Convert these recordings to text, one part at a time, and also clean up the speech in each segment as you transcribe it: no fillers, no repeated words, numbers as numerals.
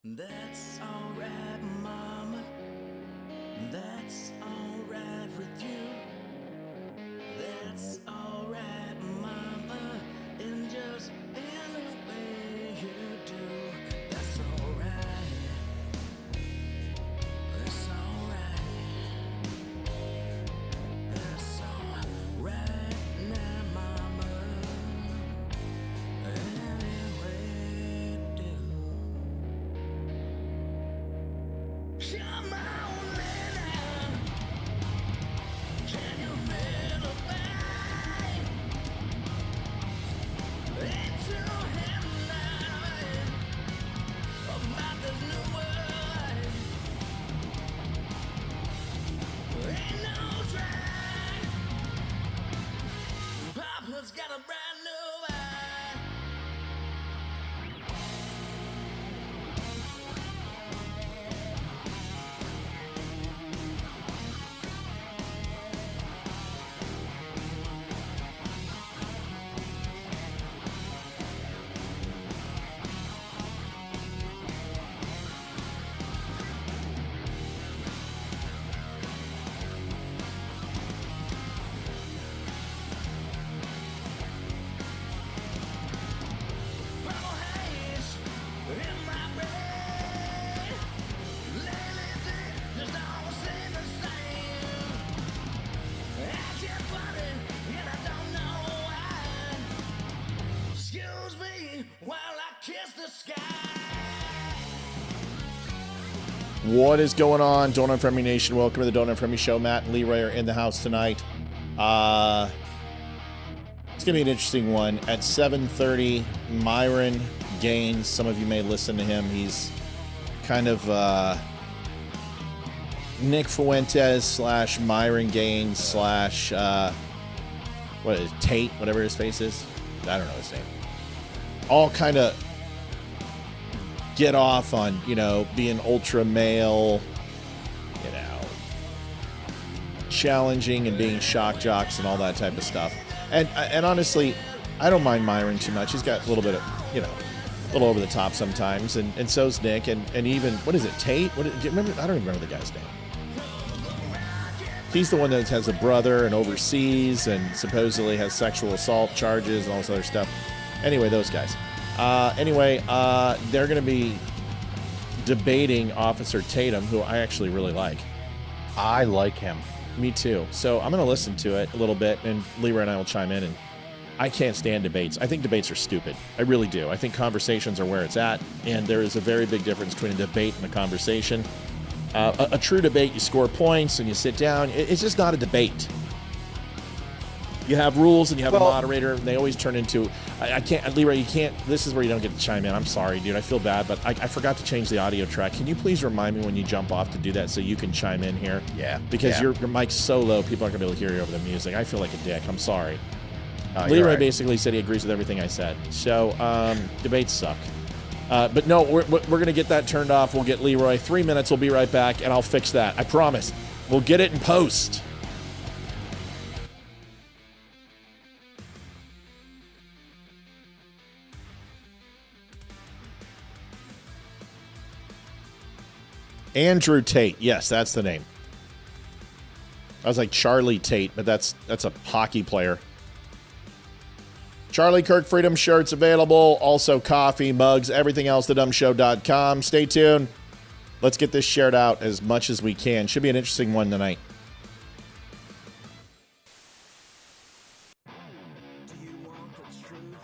That's alright, mama. That's alright with you. That's alright, mama. And just any way you do. That's alright. That's alright. That's alright now, mama. Any way you do. Come on, man. Can you feel the pain? Into him now about this new world. Ain't no train. Papa's got a brand new eye. Purple haze in my brain. Lately things just don't seem the same. Acting funny and I don't know why. Excuse me while I kiss the sky. What is going on, Don't Unfriend Me Nation? Welcome to the Don't Unfriend Me Show. Matt and Leeroy are in the house tonight. It's going to be an interesting one. At 7:30, Myron Gaines. Some of you may listen to him. He's kind of Nick Fuentes / Myron Gaines / what is it, Tate, whatever his face is. I don't know his name. All kind of get off on, being ultra male, challenging and being shock jocks and all that type of stuff. And honestly, I don't mind Myron too much. He's got a little bit of, a little over the top sometimes, and so's Nick, and even, what is it, Tate? Do you remember? I don't even remember the guy's name. He's the one that has a brother and overseas and supposedly has sexual assault charges and all this other stuff. Anyway, those guys. They're going to be debating Officer Tatum, who I actually really like. I like him. Me too. So I'm going to listen to it a little bit, and Leeroy and I will chime in. And I can't stand debates. I think debates are stupid. I really do. I think conversations are where it's at, and there is a very big difference between a debate and a conversation. A true debate, you score points and you sit down. It's just not a debate. You have rules and you have a moderator, and they always turn into, I can't, Leeroy, you can't, this is where you don't get to chime in. I'm sorry, dude. I feel bad, but I forgot to change the audio track. Can you please remind me when you jump off to do that so you can chime in here? Yeah. Because your mic's so low, people aren't going to be able to hear you over the music. I feel like a dick. I'm sorry. Leeroy basically said he agrees with everything I said. So, debates suck. But no, we're going to get that turned off. We'll get Leeroy. 3 minutes, we'll be right back, and I'll fix that. I promise. We'll get it in post. Andrew Tate. Yes, that's the name. I was like Charlie Tate, but that's a hockey player. Charlie Kirk Freedom shirts available. Also coffee, mugs, everything else, thedumbshow.com. Stay tuned. Let's get this shared out as much as we can. Should be an interesting one tonight. Do you want the truth?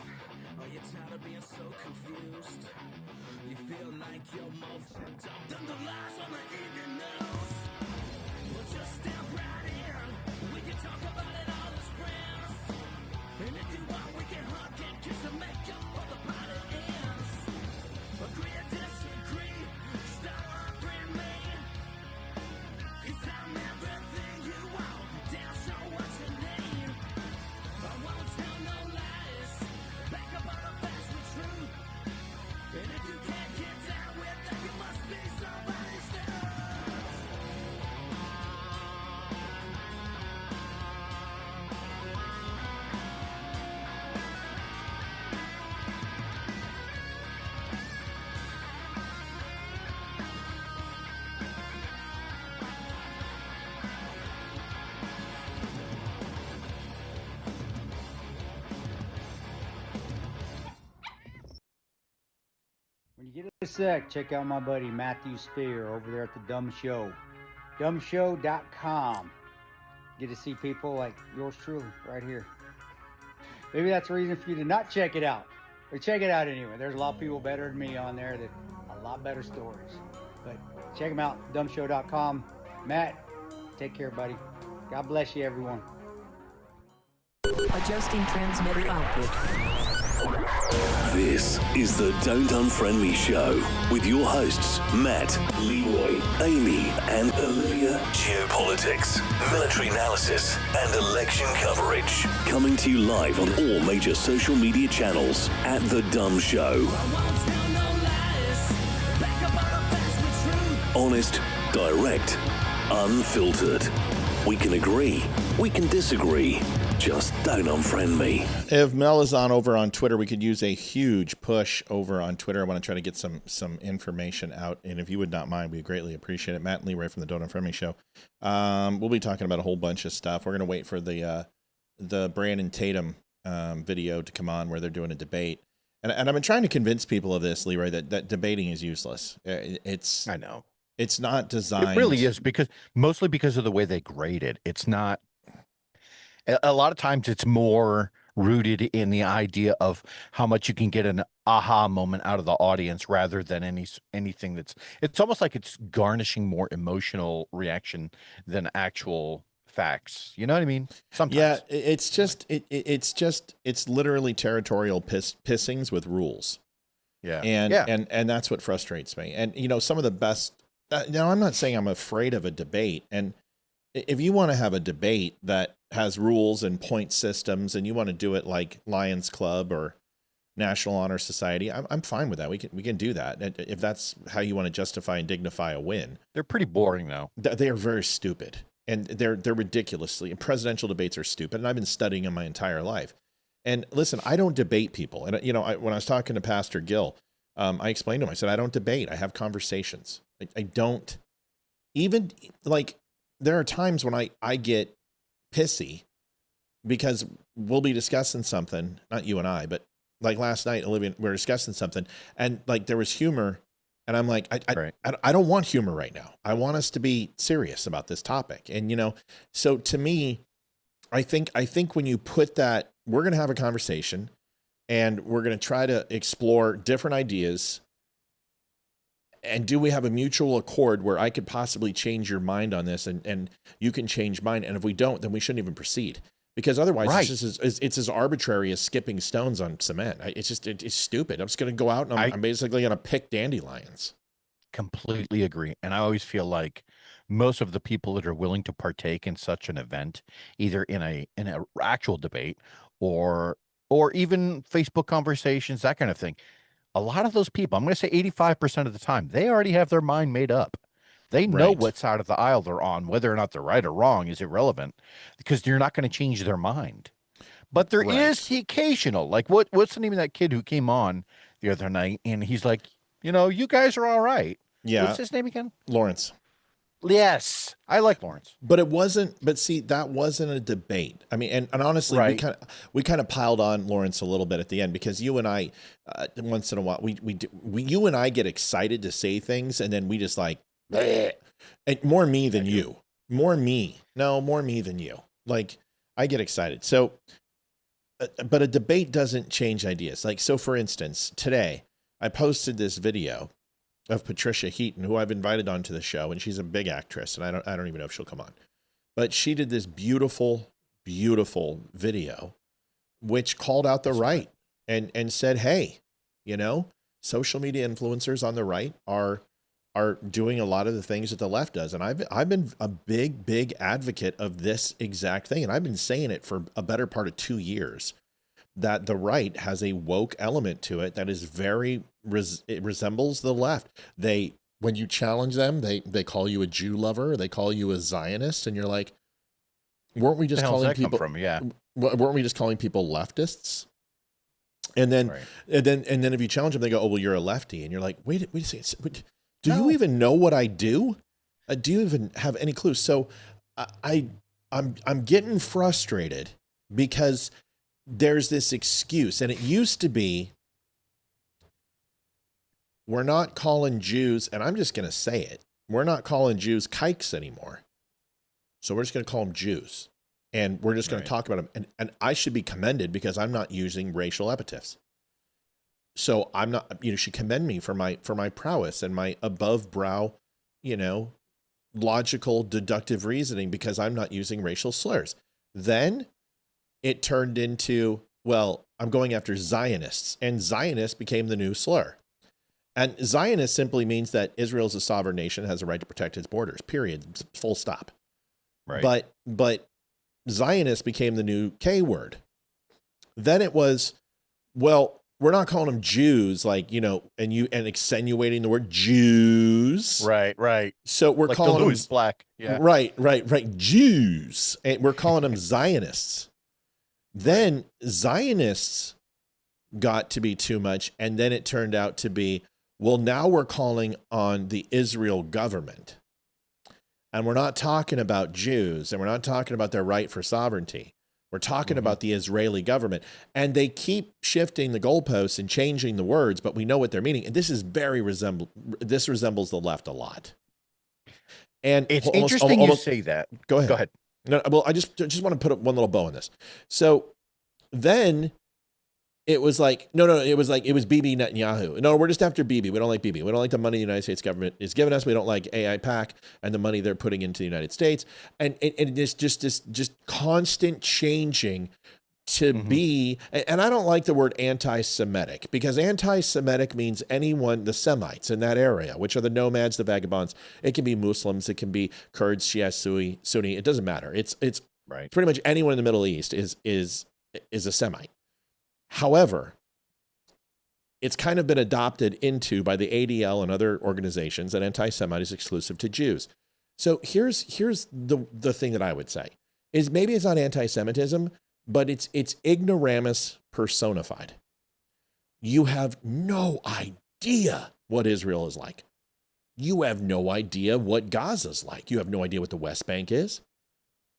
Are you tired of being so confused? You feel like you're more fucked up than the lies on the evening news. Well, just step right in. We can talk about it all as friends. And if you want, we can hug and kiss and make up for the party ends. Agree or disagree, stop arguing me. 'Cause I'm everything you want. Damn, so what's your name? I won't tell no lies. Back up on the facts with truth. And if you can't get down with that, you must be When you get a sec, check out my buddy Matthew Spear over there at the Dumb Show. Dumbshow.com. Get to see people like yours truly right here. Maybe that's a reason for you to not check it out. But check it out anyway. There's a lot of people better than me on there that a lot better stories. But check them out, dumbshow.com. Matt, take care, buddy. God bless you, everyone. Adjusting transmitter output. This is the Don't Unfriend Me Show with your hosts, Matt, Leeroy, Amy, and Olivia. Geopolitics, military analysis, and election coverage. Coming to you live on all major social media channels at The Dumb Show. Honest, direct, unfiltered. We can agree, we can disagree. Just don't unfriend me. If Mel is on over on Twitter, we could use a huge push over on Twitter. I want to try to get some information out, and if you would not mind, we greatly appreciate it. Matt and Leeroy from the Don't Unfriend Me Show. We'll be talking about a whole bunch of stuff. We're going to wait for the Brandon Tatum video to come on where they're doing a debate. And I've been trying to convince people of this, Leeroy, that debating is useless. I know. It's not designed. It really is, mostly because of the way they grade it. It's not. A lot of times it's more rooted in the idea of how much you can get an aha moment out of the audience rather than anything it's almost like it's garnishing more emotional reaction than actual facts. You know what I mean? Sometimes. Yeah, it's literally territorial pissings with rules. Yeah. And that's what frustrates me. And, you know, some of the best, now I'm not saying I'm afraid of a debate. And if you want to have a debate that has rules and point systems and you want to do it like Lions Club or National Honor Society, I'm fine with that. We can do that. If that's how you want to justify and dignify a win. They're pretty boring though. They are very stupid. And they're ridiculously, and presidential debates are stupid. And I've been studying them my entire life. And listen, I don't debate people. And, you know, when I was talking to Pastor Gill, I explained to him, I said, I don't debate. I have conversations. I don't even, like, there are times when I get pissy because we'll be discussing something, not you and I, but like last night, Olivia, we were discussing something and like there was humor. And I'm like, I don't want humor right now. I want us to be serious about this topic. And, you know, so to me, I think when you put that, we're going to have a conversation and we're going to try to explore different ideas. And do we have a mutual accord where I could possibly change your mind on this and you can change mine? And if we don't, then we shouldn't even proceed. Because otherwise it's as arbitrary as skipping stones on cement. It's stupid. I'm just going to go out and I'm basically going to pick dandelions. Completely agree. And I always feel like most of the people that are willing to partake in such an event, either in an actual debate or even Facebook conversations, that kind of thing, a lot of those people, I'm going to say 85% of the time, they already have their mind made up. They know what side of the aisle they're on. Whether or not they're right or wrong is irrelevant because you're not going to change their mind. But there is the occasional, like what's the name of that kid who came on the other night and he's like, you know, you guys are all right. Yeah. What's his name again? Lawrence. Yes. I like Lawrence. But see, that wasn't a debate. I mean, and honestly, we kind of piled on Lawrence a little bit at the end because you and I, once in a while, you and I get excited to say things and then we just like, bleh. And more me than you. More me than you. Like, I get excited. So, but a debate doesn't change ideas. Like, so for instance, today I posted this video of Patricia Heaton, who I've invited onto the show, and she's a big actress, and I don't even know if she'll come on. But she did this beautiful, beautiful video, which called out the right and said, hey, you know, social media influencers on the right are doing a lot of the things that the left does. And I've been a big advocate of this exact thing. And I've been saying it for a better part of 2 years, that the right has a woke element to it that is it resembles the left. When you challenge them, they call you a Jew lover, they call you a Zionist, and you're like, weren't we just calling people weren't we just calling people leftists? And then and then if you challenge them, they go, oh well, you're a lefty, and you're like, wait a second, do you even know what I do? Do you even have any clue? So I'm getting frustrated because there's this excuse, and it used to be we're not calling Jews, and I'm just going to say it, we're not calling Jews kikes anymore. So we're just going to call them Jews. And we're just going to talk about them. And I should be commended because I'm not using racial epithets. So I'm not, you should commend me for my prowess and my above brow, logical deductive reasoning because I'm not using racial slurs. Then it turned into, well, I'm going after Zionists, and Zionist became the new slur. And Zionist simply means that Israel is a sovereign nation, has a right to protect its borders, period, full stop. Right. But Zionist became the new K word. Then it was, well, we're not calling them Jews, and extenuating the word Jews. Right. So we're like calling them black. Yeah. Right. Jews. And we're calling them Zionists. Then Zionists got to be too much. And then it turned out to be, well, now we're calling on the Israel government. And we're not talking about Jews, and we're not talking about their right for sovereignty. We're talking about the Israeli government. And they keep shifting the goalposts and changing the words, but we know what they're meaning. And this is this resembles the left a lot. And it's interesting you say that. Go ahead. No, well, I just want to put one little bow on this. So then it was like, it was Bibi Netanyahu. No, we're just after Bibi. We don't like Bibi. We don't like the money the United States government is giving us. We don't like AIPAC and the money they're putting into the United States. And it's just constant changing to be, and I don't like the word anti-Semitic because anti-Semitic means anyone, the Semites in that area, which are the nomads, the vagabonds. It can be Muslims. It can be Kurds, Shia, Sunni. It doesn't matter. It's right. Pretty much anyone in the Middle East is a Semite. However, it's kind of been adopted into by the ADL and other organizations that anti-Semite is exclusive to Jews. So here's the thing that I would say is maybe it's not anti-Semitism, but it's ignoramus personified. You have no idea what Israel is like. You have no idea what Gaza's like. You have no idea what the West Bank is.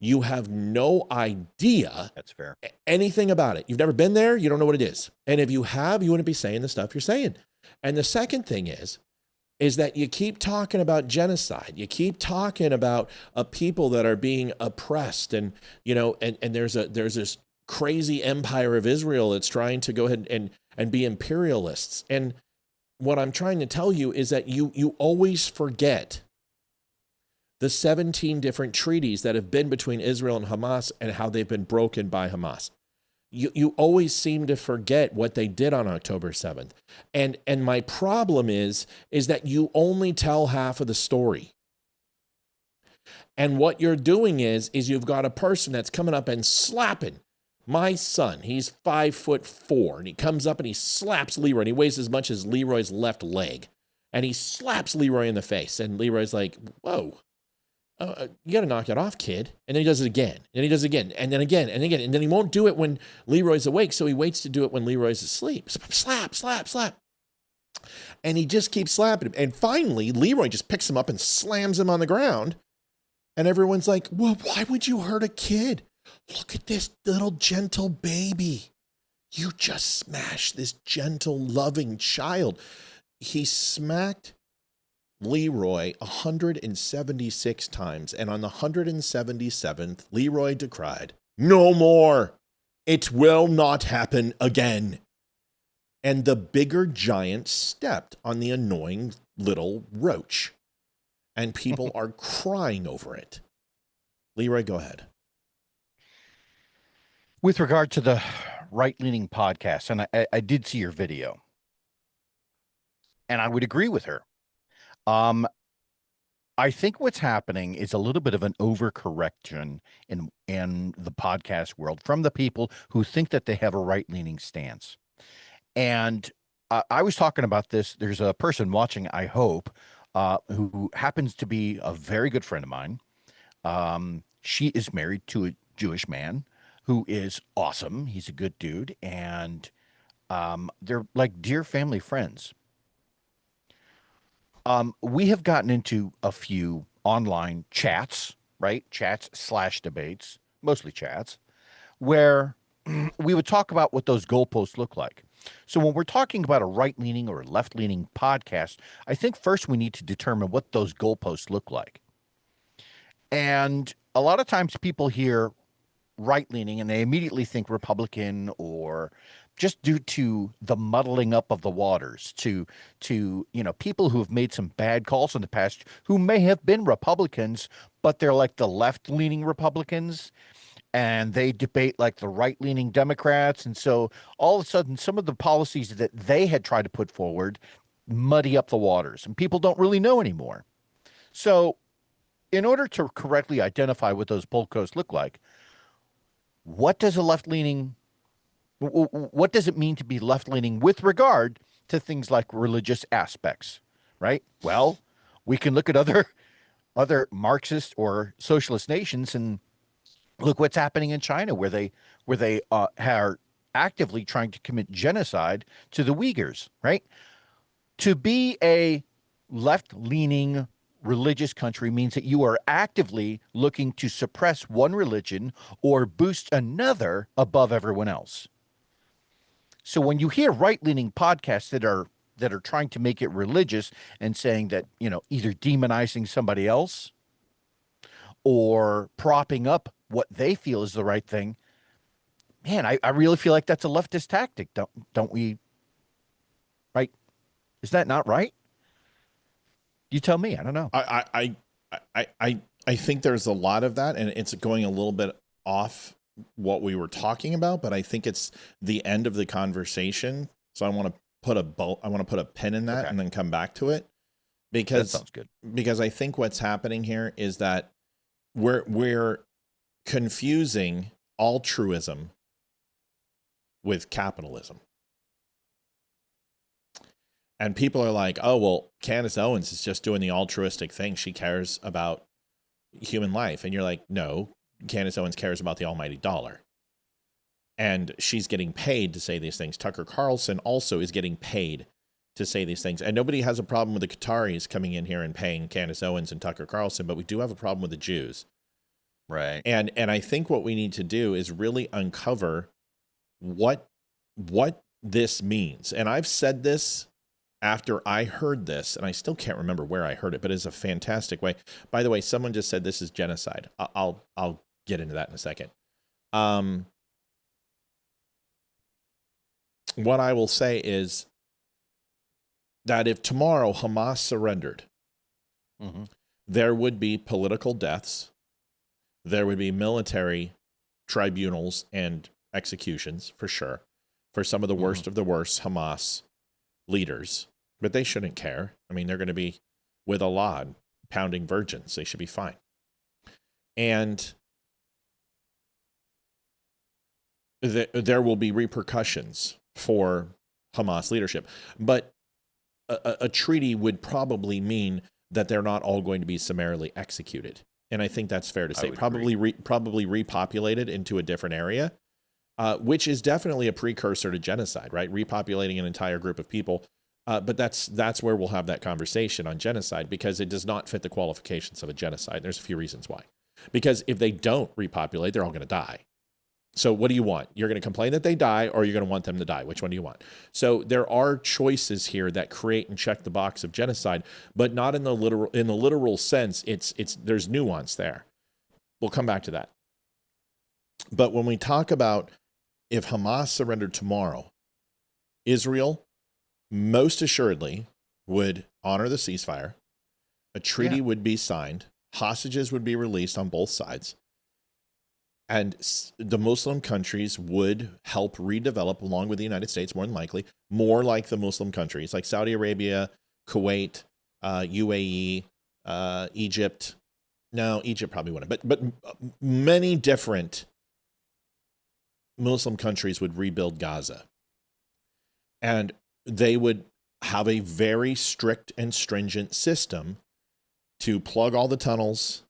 You have no idea. That's fair. Anything about it. You've never been there. You don't know what it is. And if you have, you wouldn't be saying the stuff you're saying. And the second thing is that you keep talking about genocide. You keep talking about people that are being oppressed. And, and there's this crazy empire of Israel that's trying to go ahead and be imperialists. And what I'm trying to tell you is that you always forget the 17 different treaties that have been between Israel and Hamas and how they've been broken by Hamas. You always seem to forget what they did on October 7th. And my problem is that you only tell half of the story. And what you're doing is you've got a person that's coming up and slapping my son. He's 5'4", and he comes up and he slaps Leeroy, and he weighs as much as Leeroy's left leg. And he slaps Leeroy in the face. And Leeroy's like, whoa. You got to knock it off, kid. And then he does it again. And he does it again. And then again. And again. And then he won't do it when Leeroy's awake. So he waits to do it when Leeroy's asleep. Slap, slap, slap. And he just keeps slapping him. And finally, Leeroy just picks him up and slams him on the ground. And everyone's like, well, why would you hurt a kid? Look at this little gentle baby. You just smashed this gentle, loving child. He smacked Leeroy 176 times, and on the 177th, Leeroy decried, "No more! It will not happen again." And the bigger giant stepped on the annoying little roach, and people are crying over it. Leeroy, go ahead. With regard to the right-leaning podcast, and I did see your video, and I would agree with her. I think what's happening is a little bit of an overcorrection in the podcast world from the people who think that they have a right-leaning stance. And I was talking about this. There's a person watching, I hope, who happens to be a very good friend of mine. She is married to a Jewish man who is awesome. He's a good dude, and they're like dear family friends. We have gotten into a few online chats, right? Chats/debates, mostly chats, where we would talk about what those goalposts look like. So when we're talking about a right-leaning or left-leaning podcast, I think first we need to determine what those goalposts look like. And a lot of times people hear right-leaning and they immediately think Republican, or just due to the muddling up of the waters to people who have made some bad calls in the past who may have been Republicans, but they're like the left-leaning Republicans, and they debate like the right-leaning Democrats. And so all of a sudden, some of the policies that they had tried to put forward muddy up the waters, and people don't really know anymore. So in order to correctly identify what those goalposts look like, what does what does it mean to be left-leaning with regard to things like religious aspects, right? Well, we can look at other Marxist or socialist nations and look what's happening in China, where they are actively trying to commit genocide to the Uyghurs, right? To be a left-leaning religious country means that you are actively looking to suppress one religion or boost another above everyone else. So when you hear right-leaning podcasts that are trying to make it religious and saying that, either demonizing somebody else or propping up what they feel is the right thing, man, I really feel like that's a leftist tactic. Don't we? Right? Is that not right? You tell me. I don't know. I think there's a lot of that, and it's going a little bit off what we were talking about, but I think it's the end of the conversation. So I want to put a pin in that, okay, and then come back to it, because that sounds good. Because I think what's happening here is that we're confusing altruism with capitalism. And people are like, oh, well, Candace Owens is just doing the altruistic thing. She cares about human life. And you're like, no, Candace Owens cares about the almighty dollar. And she's getting paid to say these things. Tucker Carlson also is getting paid to say these things. And nobody has a problem with the Qataris coming in here and paying Candace Owens and Tucker Carlson, but we do have a problem with the Jews. Right. And I think what we need to do is really uncover what this means. And I've said this after I heard this, and I still can't remember where I heard it, but it's a fantastic way. By the way, someone just said this is genocide. I'll get into that in a second. What I will say is that if tomorrow Hamas surrendered, mm-hmm, there would be political deaths, there would be military tribunals and executions for sure, for some of the worst, mm-hmm, of the worst Hamas leaders. But they shouldn't care. I mean, they're going to be with Allah, pounding virgins. They should be fine. And there will be repercussions for Hamas leadership. But a treaty would probably mean that they're not all going to be summarily executed. And I think that's fair to say. Probably repopulated into a different area, which is definitely a precursor to genocide, right? Repopulating an entire group of people. But that's where we'll have that conversation on genocide, because it does not fit the qualifications of a genocide. There's a few reasons why. Because if they don't repopulate, they're all going to die. So what do you want? You're going to complain that they die, or you're going to want them to die? Which one do you want? So there are choices here that create and check the box of genocide, but not in the literal sense. There's nuance there. We'll come back to that. But when we talk about if Hamas surrendered tomorrow, Israel most assuredly would honor the ceasefire. A treaty would be signed. Hostages would be released on both sides. And the Muslim countries would help redevelop, along with the United States, more than likely, more like the Muslim countries, like Saudi Arabia, Kuwait, UAE, Egypt. No, Egypt probably wouldn't. But many different Muslim countries would rebuild Gaza. And they would have a very strict and stringent system to plug all the tunnels,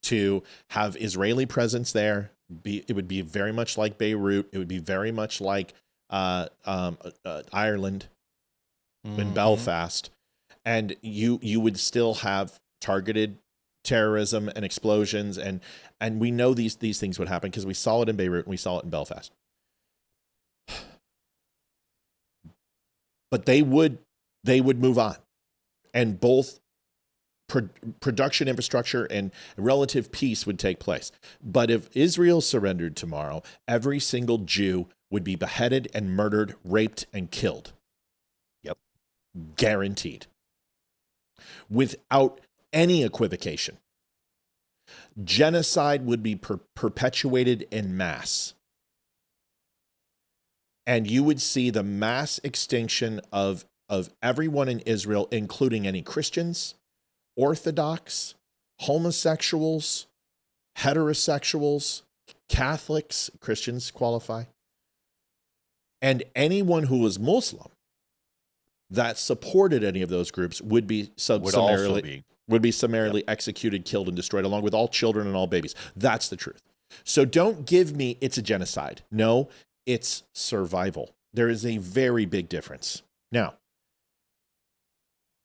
to have Israeli presence there. It would be very much like Beirut. It would be very much like Ireland, mm-hmm, in Belfast. And you would still have targeted terrorism and explosions. And we know these things would happen because we saw it in Beirut and we saw it in Belfast. but they would move on, and both production infrastructure and relative peace would take place. But if Israel surrendered tomorrow, every single Jew would be beheaded and murdered, raped and killed. Yep. Guaranteed. Without any equivocation. Genocide would be perpetuated en masse. And you would see the mass extinction of everyone in Israel, including any Christians, Orthodox, homosexuals, heterosexuals, Catholics, Christians qualify, and anyone who was Muslim that supported any of those groups would be summarily executed, killed, and destroyed, along with all children and all babies. That's the truth. So don't give me it's a genocide. No, it's survival. There is a very big difference. Now,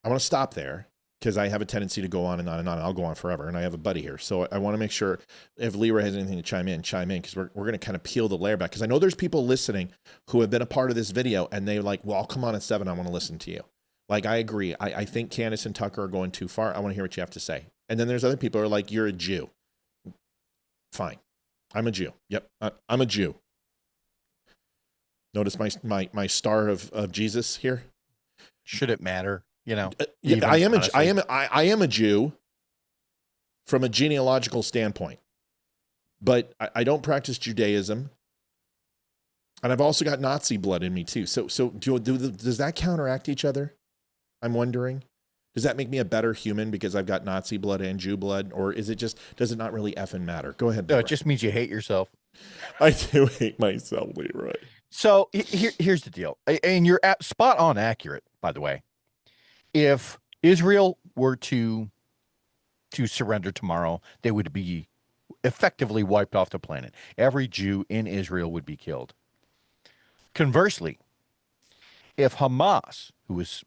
I want to stop there, because I have a tendency to go on and on and on, and I'll go on forever, and I have a buddy here. So I want to make sure if Leeroy has anything to chime in, because we're going to kind of peel the layer back, because I know there's people listening who have been a part of this video, and they're like, well, I'll come on at 7, I want to listen to you. Like, I agree. I think Candace and Tucker are going too far. I want to hear what you have to say. And then there's other people who are like, you're a Jew. Fine. I'm a Jew. Yep, I'm a Jew. Notice my star of Jesus here? Should it matter? You know, yeah, I am a Jew from a genealogical standpoint, but I don't practice Judaism, and I've also got Nazi blood in me too. So does that counteract each other? I'm wondering. Does that make me a better human because I've got Nazi blood and Jew blood, or does it not really effing matter? Go ahead. No, it just means you hate yourself. I do hate myself, Leeroy. So here's the deal, and you're spot on accurate, by the way. If Israel were to surrender tomorrow, they would be effectively wiped off the planet. Every Jew in Israel would be killed. Conversely, if Hamas, who is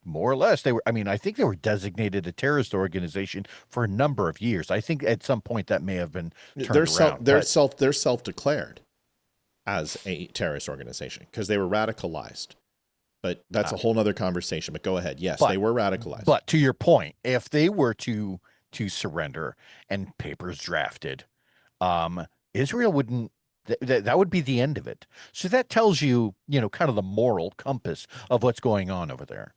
more or less, I think they were designated a terrorist organization for a number of years. I think at some point that may have been turned around. They're self-declared as a terrorist organization because they were radicalized. But that's a whole nother conversation. But go ahead. Yes, they were radicalized. But to your point, if they were to surrender and papers drafted, Israel wouldn't. That would be the end of it. So that tells you, kind of the moral compass of what's going on over there.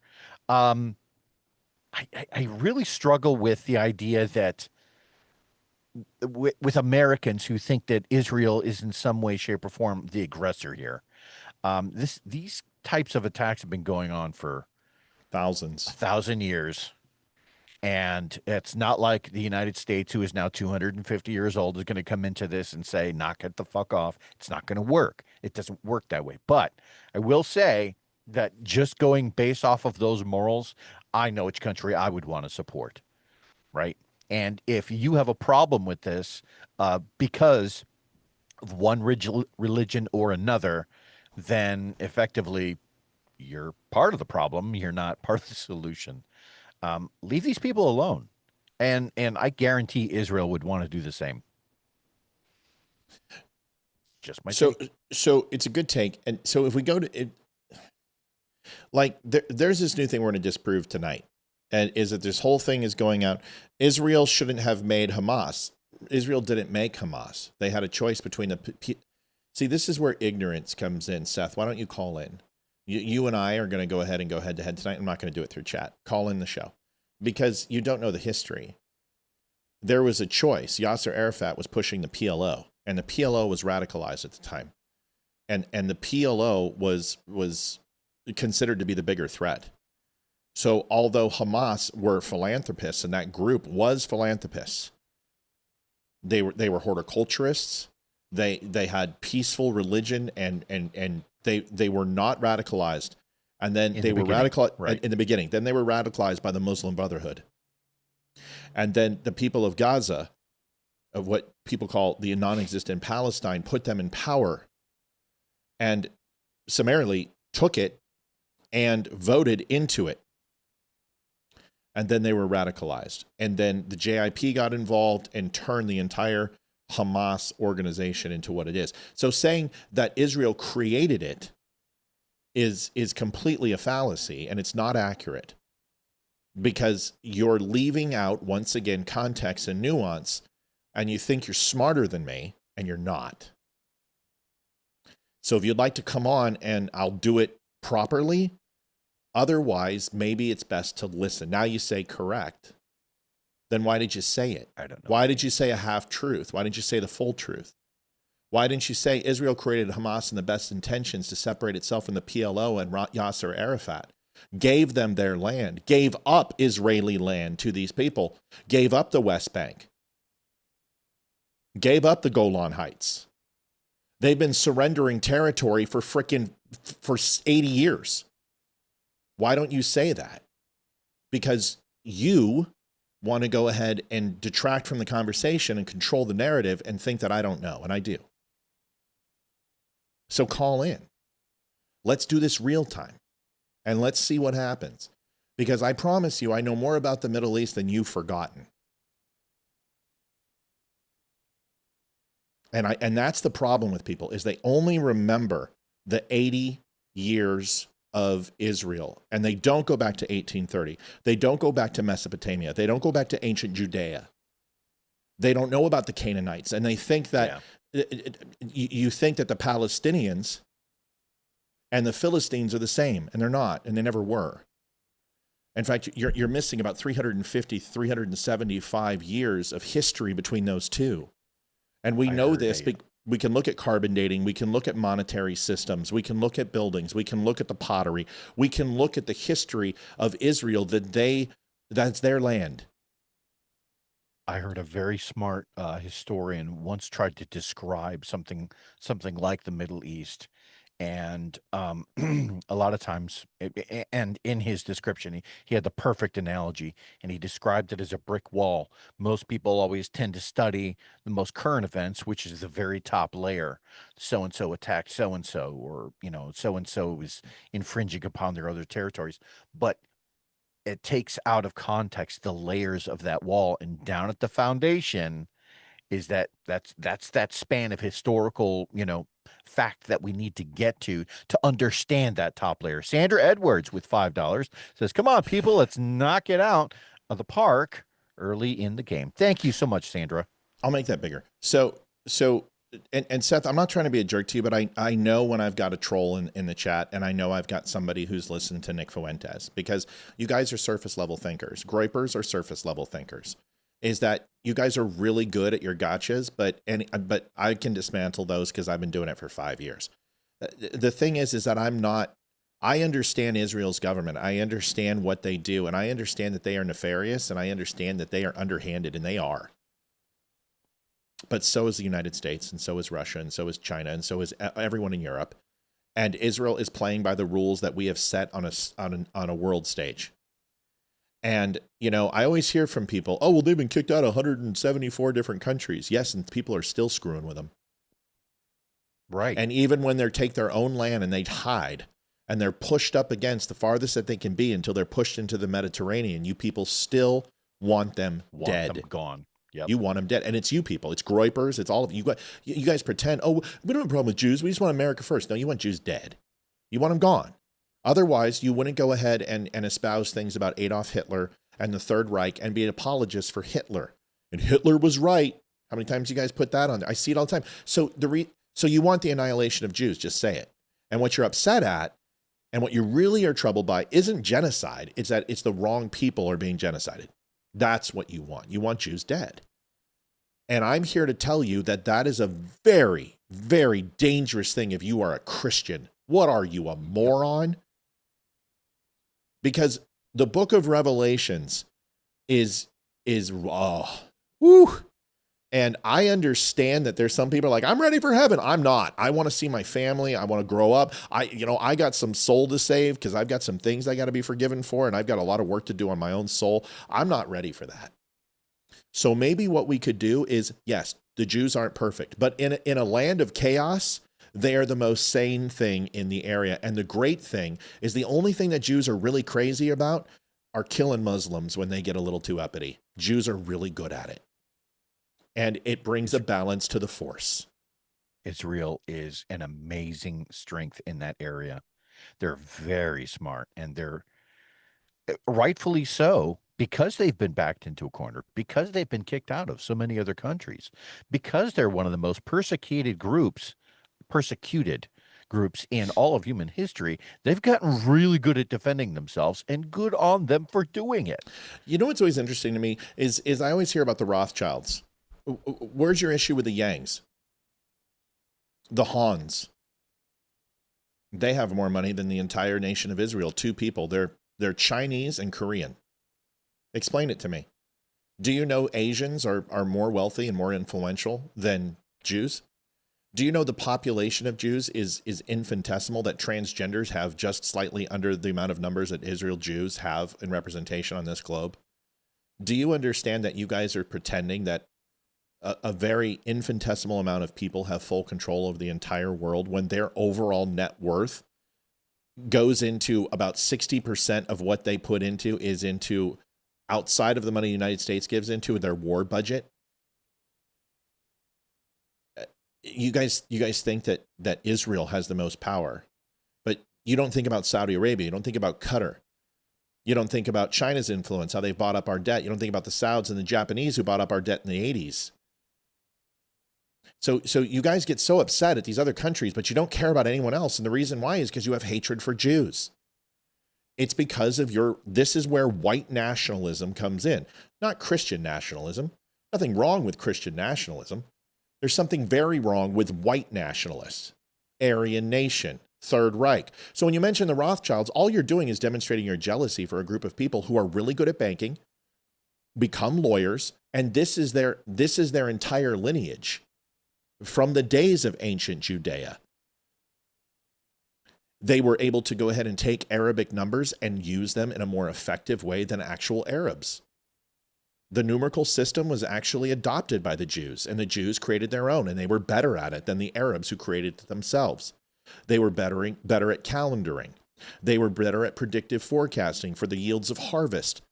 I really struggle with the idea that with Americans who think that Israel is in some way, shape, or form the aggressor here. These types of attacks have been going on for 1,000 years. And it's not like the United States, who is now 250 years old, is going to come into this and say, knock it the fuck off. It's not going to work. It doesn't work that way. But I will say that just going based off of those morals, I know which country I would want to support, right? And if you have a problem with this because of one religion or another, then effectively you're part of the problem. You're not part of the solution. Leave these people alone. And I guarantee Israel would want to do the same. Just my take. So it's a good take. And so if we go to it, like there's this new thing we're going to disprove tonight. And is that this whole thing is going out. Israel shouldn't have made Hamas. Israel didn't make Hamas. They had a choice between the. See, this is where ignorance comes in. Seth, why don't you call in? You and I are going to go ahead and go head to head tonight. I'm not going to do it through chat. Call in the show because you don't know the history. There was a choice. Yasser Arafat was pushing the PLO, and the PLO was radicalized at the time, and the PLO was considered to be the bigger threat. So although Hamas were philanthropists, and that group was philanthropists, they were horticulturists. They had peaceful religion and they were not radicalized. And then they were radicalized in the beginning. Then they were radicalized by the Muslim Brotherhood. And then the people of Gaza, of what people call the non-existent Palestine, put them in power and summarily took it and voted into it. And then they were radicalized. And then the JIP got involved and turned the entire Hamas organization into what it is. So saying that Israel created it is completely a fallacy, and it's not accurate, because you're leaving out, once again, context and nuance, and you think you're smarter than me, and you're not. So if you'd like to come on, and I'll do it properly, otherwise, maybe it's best to listen. Now you say correct. Then why did you say it? I don't know. Why did you say a half truth? Why didn't you say the full truth? Why didn't you say Israel created Hamas in the best intentions to separate itself from the PLO and Yasser Arafat? Gave them their land, gave up Israeli land to these people, gave up the West Bank, gave up the Golan Heights. They've been surrendering territory for 80 years. Why don't you say that? Because you want to go ahead and detract from the conversation and control the narrative and think that I don't know, and I do. So call in. Let's do this real time, and let's see what happens. Because I promise you, I know more about the Middle East than you've forgotten. And that's the problem with people, is they only remember the 80 years of Israel, and they don't go back to 1830. They don't go back to Mesopotamia. They don't go back to ancient Judea. They don't know about the Canaanites, and they think that you think that the Palestinians and the Philistines are the same, and they're not, and they never were. In fact, you're missing about 350, 375 years of history between those two. And we know this. We can look at carbon dating. We can look at monetary systems. We can look at buildings. We can look at the pottery. We can look at the history of Israel, that's their land. I heard a very smart historian once tried to describe something like the Middle East, and a lot of times, and in his description, he had the perfect analogy, and he described it as a brick wall. Most people always tend to study the most current events, which is the very top layer. So and so attacked so and so, or so and so is infringing upon their other territories, but it takes out of context the layers of that wall, and down at the foundation is that's that span of historical fact that we need to get to understand that top layer. Sandra Edwards with $5 says, come on people, let's knock it out of the park early in the game. Thank you so much, Sandra. I'll make that bigger. So and Seth, I'm not trying to be a jerk to you, but I know when I've got a troll in the chat, and I know I've got somebody who's listened to Nick Fuentes, because you guys are surface level thinkers. Groypers are surface level thinkers. Is that you guys are really good at your gotchas, but I can dismantle those because I've been doing it for 5 years. The thing is that I understand Israel's government. I understand what they do, and I understand that they are nefarious, and I understand that they are underhanded, and they are. But so is the United States, and so is Russia, and so is China, and so is everyone in Europe. And Israel is playing by the rules that we have set on a world stage. And, I always hear from people, oh, well, they've been kicked out of 174 different countries. Yes, and people are still screwing with them. Right. And even when they take their own land and they hide, and they're pushed up against the farthest that they can be until they're pushed into the Mediterranean, you people still want them dead. Them gone. Yep. You want them dead. And it's you people. It's Groypers. It's all of you. You guys pretend, oh, we don't have a problem with Jews. We just want America first. No, you want Jews dead. You want them gone. Otherwise, you wouldn't go ahead and espouse things about Adolf Hitler and the Third Reich and be an apologist for Hitler. And Hitler was right. How many times you guys put that on there? I see it all the time. So you want the annihilation of Jews. Just say it. And what you're upset at and what you really are troubled by isn't genocide. It's that it's the wrong people are being genocided. That's what you want. You want Jews dead. And I'm here to tell you that is a very, very dangerous thing if you are a Christian. What are you, a moron? Because the book of Revelations is raw. Woo. And I understand that there's some people like, I'm ready for heaven. I'm not. I want to see my family. I want to grow up. I got some soul to save because I've got some things I got to be forgiven for, and I've got a lot of work to do on my own soul. I'm not ready for that. So maybe what we could do is, yes, the Jews aren't perfect, but in a land of chaos, they are the most sane thing in the area. And the great thing is the only thing that Jews are really crazy about are killing Muslims when they get a little too uppity. Jews are really good at it. And it brings a balance to the force. Israel is an amazing strength in that area. They're very smart, and they're rightfully so, because they've been backed into a corner, because they've been kicked out of so many other countries, because they're one of the most persecuted groups in all of human history. They've gotten really good at defending themselves, and good on them for doing it. You know what's always interesting to me is I always hear about the Rothschilds. Where's your issue with the Yangs? The Hans. They have more money than the entire nation of Israel. Two people. They're Chinese and Korean. Explain it to me. Do you know Asians are more wealthy and more influential than Jews? Do you know the population of Jews is infinitesimal, that transgenders have just slightly under the amount of numbers that Israel Jews have in representation on this globe? Do you understand that you guys are pretending that a very infinitesimal amount of people have full control of the entire world when their overall net worth goes into about 60% of what they put into is into outside of the money the United States gives into their war budget? You guys think that Israel has the most power, but you don't think about Saudi Arabia. You don't think about Qatar. You don't think about China's influence, how they've bought up our debt. You don't think about the Sauds and the Japanese who bought up our debt in the 80s. So you guys get so upset at these other countries, but you don't care about anyone else. And the reason why is because you have hatred for Jews. It's because of this is where white nationalism comes in, not Christian nationalism. Nothing wrong with Christian nationalism. There's something very wrong with white nationalists, Aryan Nation, Third Reich. So when you mention the Rothschilds, all you're doing is demonstrating your jealousy for a group of people who are really good at banking, become lawyers, and this is their entire lineage from the days of ancient Judea. They were able to go ahead and take Arabic numbers and use them in a more effective way than actual Arabs. The numerical system was actually adopted by the Jews, and the Jews created their own, and they were better at it than the Arabs who created it themselves. They were better at calendaring. They were better at predictive forecasting for the yields of harvest.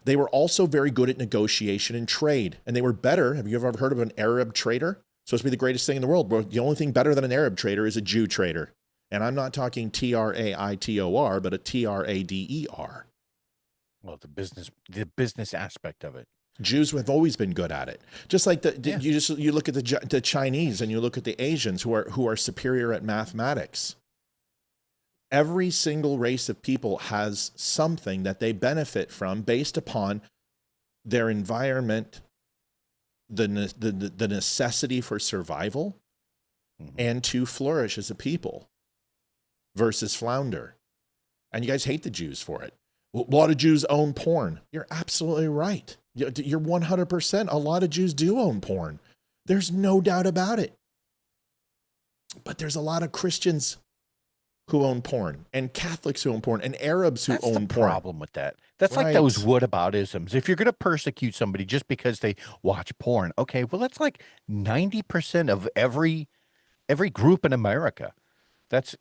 They were also very good at negotiation and trade, and they were better. Have you ever heard of an Arab trader? Supposed to be the greatest thing in the world. Well, the only thing better than an Arab trader is a Jew trader. And I'm not talking Traitor, but a Trader. Well, the business aspect of it. Jews have always been good at it. Just like you look at the Chinese and you look at the Asians who are superior at mathematics. Every single race of people has something that they benefit from based upon their environment, the necessity for survival, and to flourish as a people versus flounder. And you guys hate the Jews for it. A lot of Jews own porn. You're absolutely right. You're 100%. A lot of Jews do own porn. There's no doubt about it. But there's a lot of Christians who own porn, and Catholics who own porn, and Arabs who own porn. That's the problem with that. That's right. Like those whataboutisms. If you're going to persecute somebody just because they watch porn, okay, well, that's like 90% of every group in America.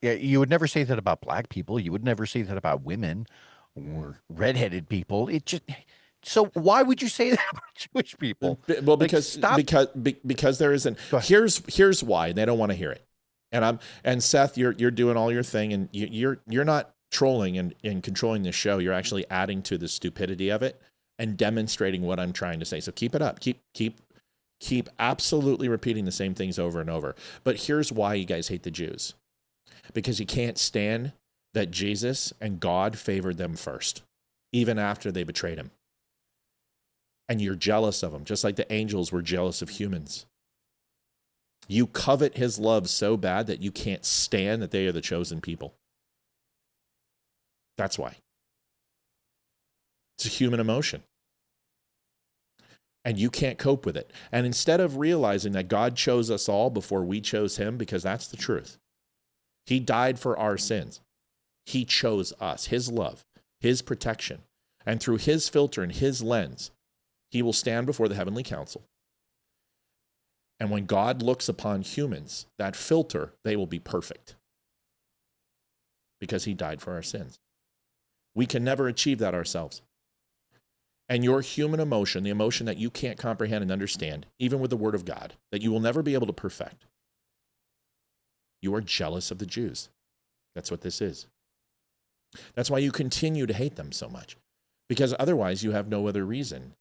You would never say that about black people. You would never say that about women or redheaded people. So why would you say that about Jewish people? Well, because there isn't. Here's why they don't want to hear it. And Seth, you're doing all your thing, and you're not trolling and controlling the show. You're actually adding to the stupidity of it and demonstrating what I'm trying to say. So keep it up. Keep absolutely repeating the same things over and over. But here's why you guys hate the Jews. Because you can't stand that Jesus and God favored them first, even after they betrayed him. And you're jealous of them, just like the angels were jealous of humans. You covet his love so bad that you can't stand that they are the chosen people. That's why. It's a human emotion. And you can't cope with it. And instead of realizing that God chose us all before we chose him, because that's the truth, he died for our sins. He chose us, his love, his protection. And through his filter and his lens, he will stand before the heavenly council. And when God looks upon humans, that filter, they will be perfect. Because he died for our sins. We can never achieve that ourselves. And your human emotion, the emotion that you can't comprehend and understand, even with the word of God, that you will never be able to perfect, you are jealous of the Jews. That's what this is. That's why you continue to hate them so much, because otherwise you have no other reason.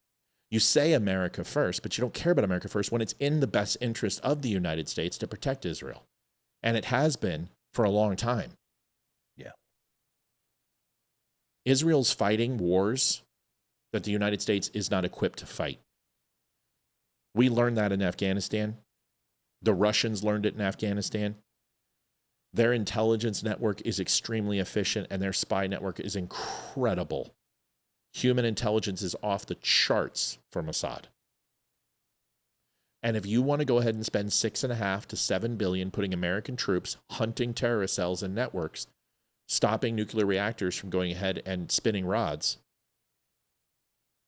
You say America first, but you don't care about America first when it's in the best interest of the United States to protect Israel. And it has been for a long time. Yeah. Israel's fighting wars that the United States is not equipped to fight. We learned that in Afghanistan. The Russians learned it in Afghanistan. Their intelligence network is extremely efficient, and their spy network is incredible. Human intelligence is off the charts for Mossad. And if you want to go ahead and spend $6.5 to $7 billion putting American troops hunting terrorist cells and networks, stopping nuclear reactors from going ahead and spinning rods,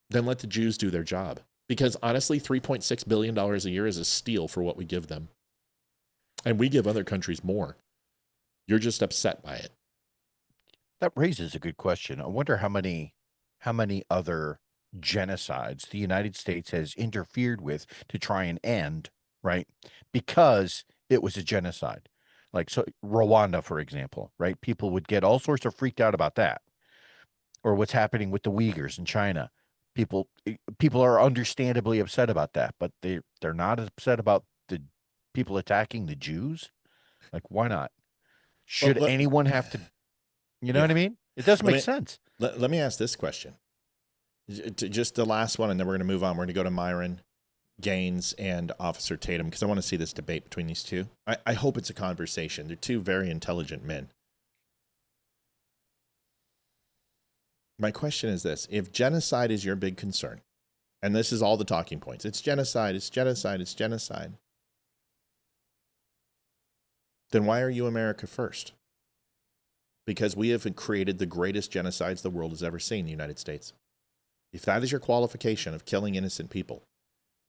then let the Jews do their job. Because honestly, $3.6 billion a year is a steal for what we give them. And we give other countries more. You're just upset by it. That raises a good question. I wonder how many other genocides the United States has interfered with to try and end, right? Because it was a genocide. Like, so Rwanda, for example, right? People would get all sorts of freaked out about that. Or what's happening with the Uyghurs in China. People are understandably upset about that, but they're not upset about the people attacking the Jews. Like, why not? Should anyone have to, you know what I mean? It doesn't make sense. Let me ask this question. Just the last one, and then we're going to move on. We're going to go to Myron Gaines and Officer Tatum, because I want to see this debate between these two. I hope it's a conversation. They're two very intelligent men. My question is this. If genocide is your big concern, and this is all the talking points, it's genocide, it's genocide, it's genocide, then why are you America first? Because we have created the greatest genocides the world has ever seen, the United States. If that is your qualification of killing innocent people,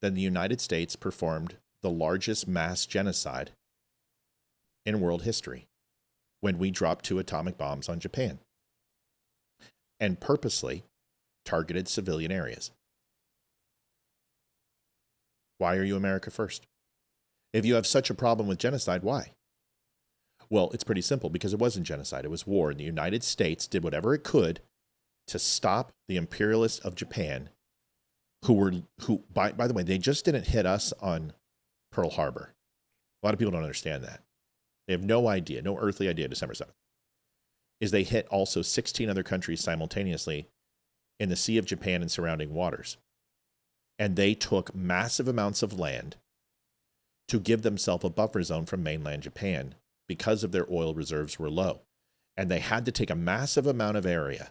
then the United States performed the largest mass genocide in world history when we dropped 2 atomic bombs on Japan and purposely targeted civilian areas. Why are you America first? If you have such a problem with genocide, why? Well, it's pretty simple, because it wasn't genocide. It was war. And the United States did whatever it could to stop the imperialists of Japan, who by the way, they just didn't hit us on Pearl Harbor. A lot of people don't understand that. They have no idea, no earthly idea, December 7th. Is they hit also 16 other countries simultaneously in the Sea of Japan and surrounding waters. And they took massive amounts of land to give themselves a buffer zone from mainland Japan because of their oil reserves were low. And they had to take a massive amount of area.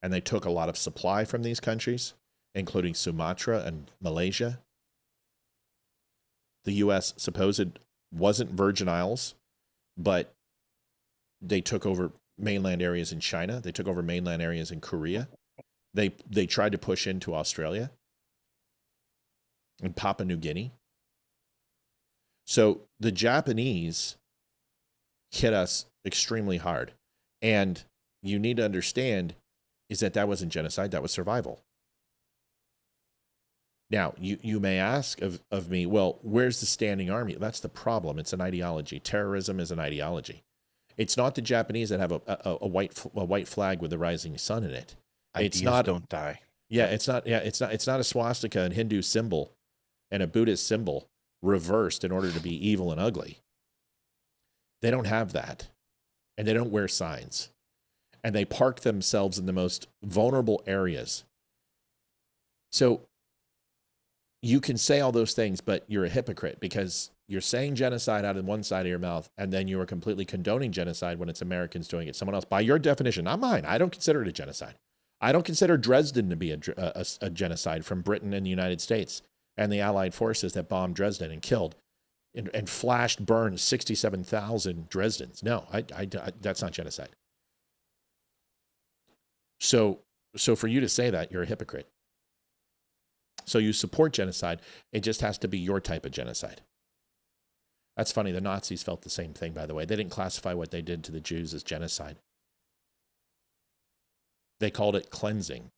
And they took a lot of supply from these countries, including Sumatra and Malaysia. The U.S. supposed wasn't Virgin Isles, but they took over mainland areas in China. They took over mainland areas in Korea. They tried to push into Australia and Papua New Guinea. So the Japanese hit us extremely hard. And you need to understand is that wasn't genocide, that was survival. Now, you may ask of me, well, where's the standing army? That's the problem. It's an ideology. Terrorism is an ideology. It's not the Japanese that have a white flag with the rising sun in it. Ideas don't die. Yeah, it's not a swastika and Hindu symbol and a Buddhist symbol reversed in order to be evil and ugly. They don't have that. And they don't wear signs. And they park themselves in the most vulnerable areas. So you can say all those things, but you're a hypocrite, because you're saying genocide out of one side of your mouth, and then you are completely condoning genocide when it's Americans doing it. Someone else, by your definition, not mine. I don't consider it a genocide. I don't consider Dresden to be a genocide from Britain and the United States and the Allied forces that bombed Dresden and killed and flashed, burned 67,000 Dresdens. No, that's not genocide. So for you to say that, you're a hypocrite. So you support genocide. It just has to be your type of genocide. That's funny. The Nazis felt the same thing, by the way. They didn't classify what they did to the Jews as genocide. They called it cleansing.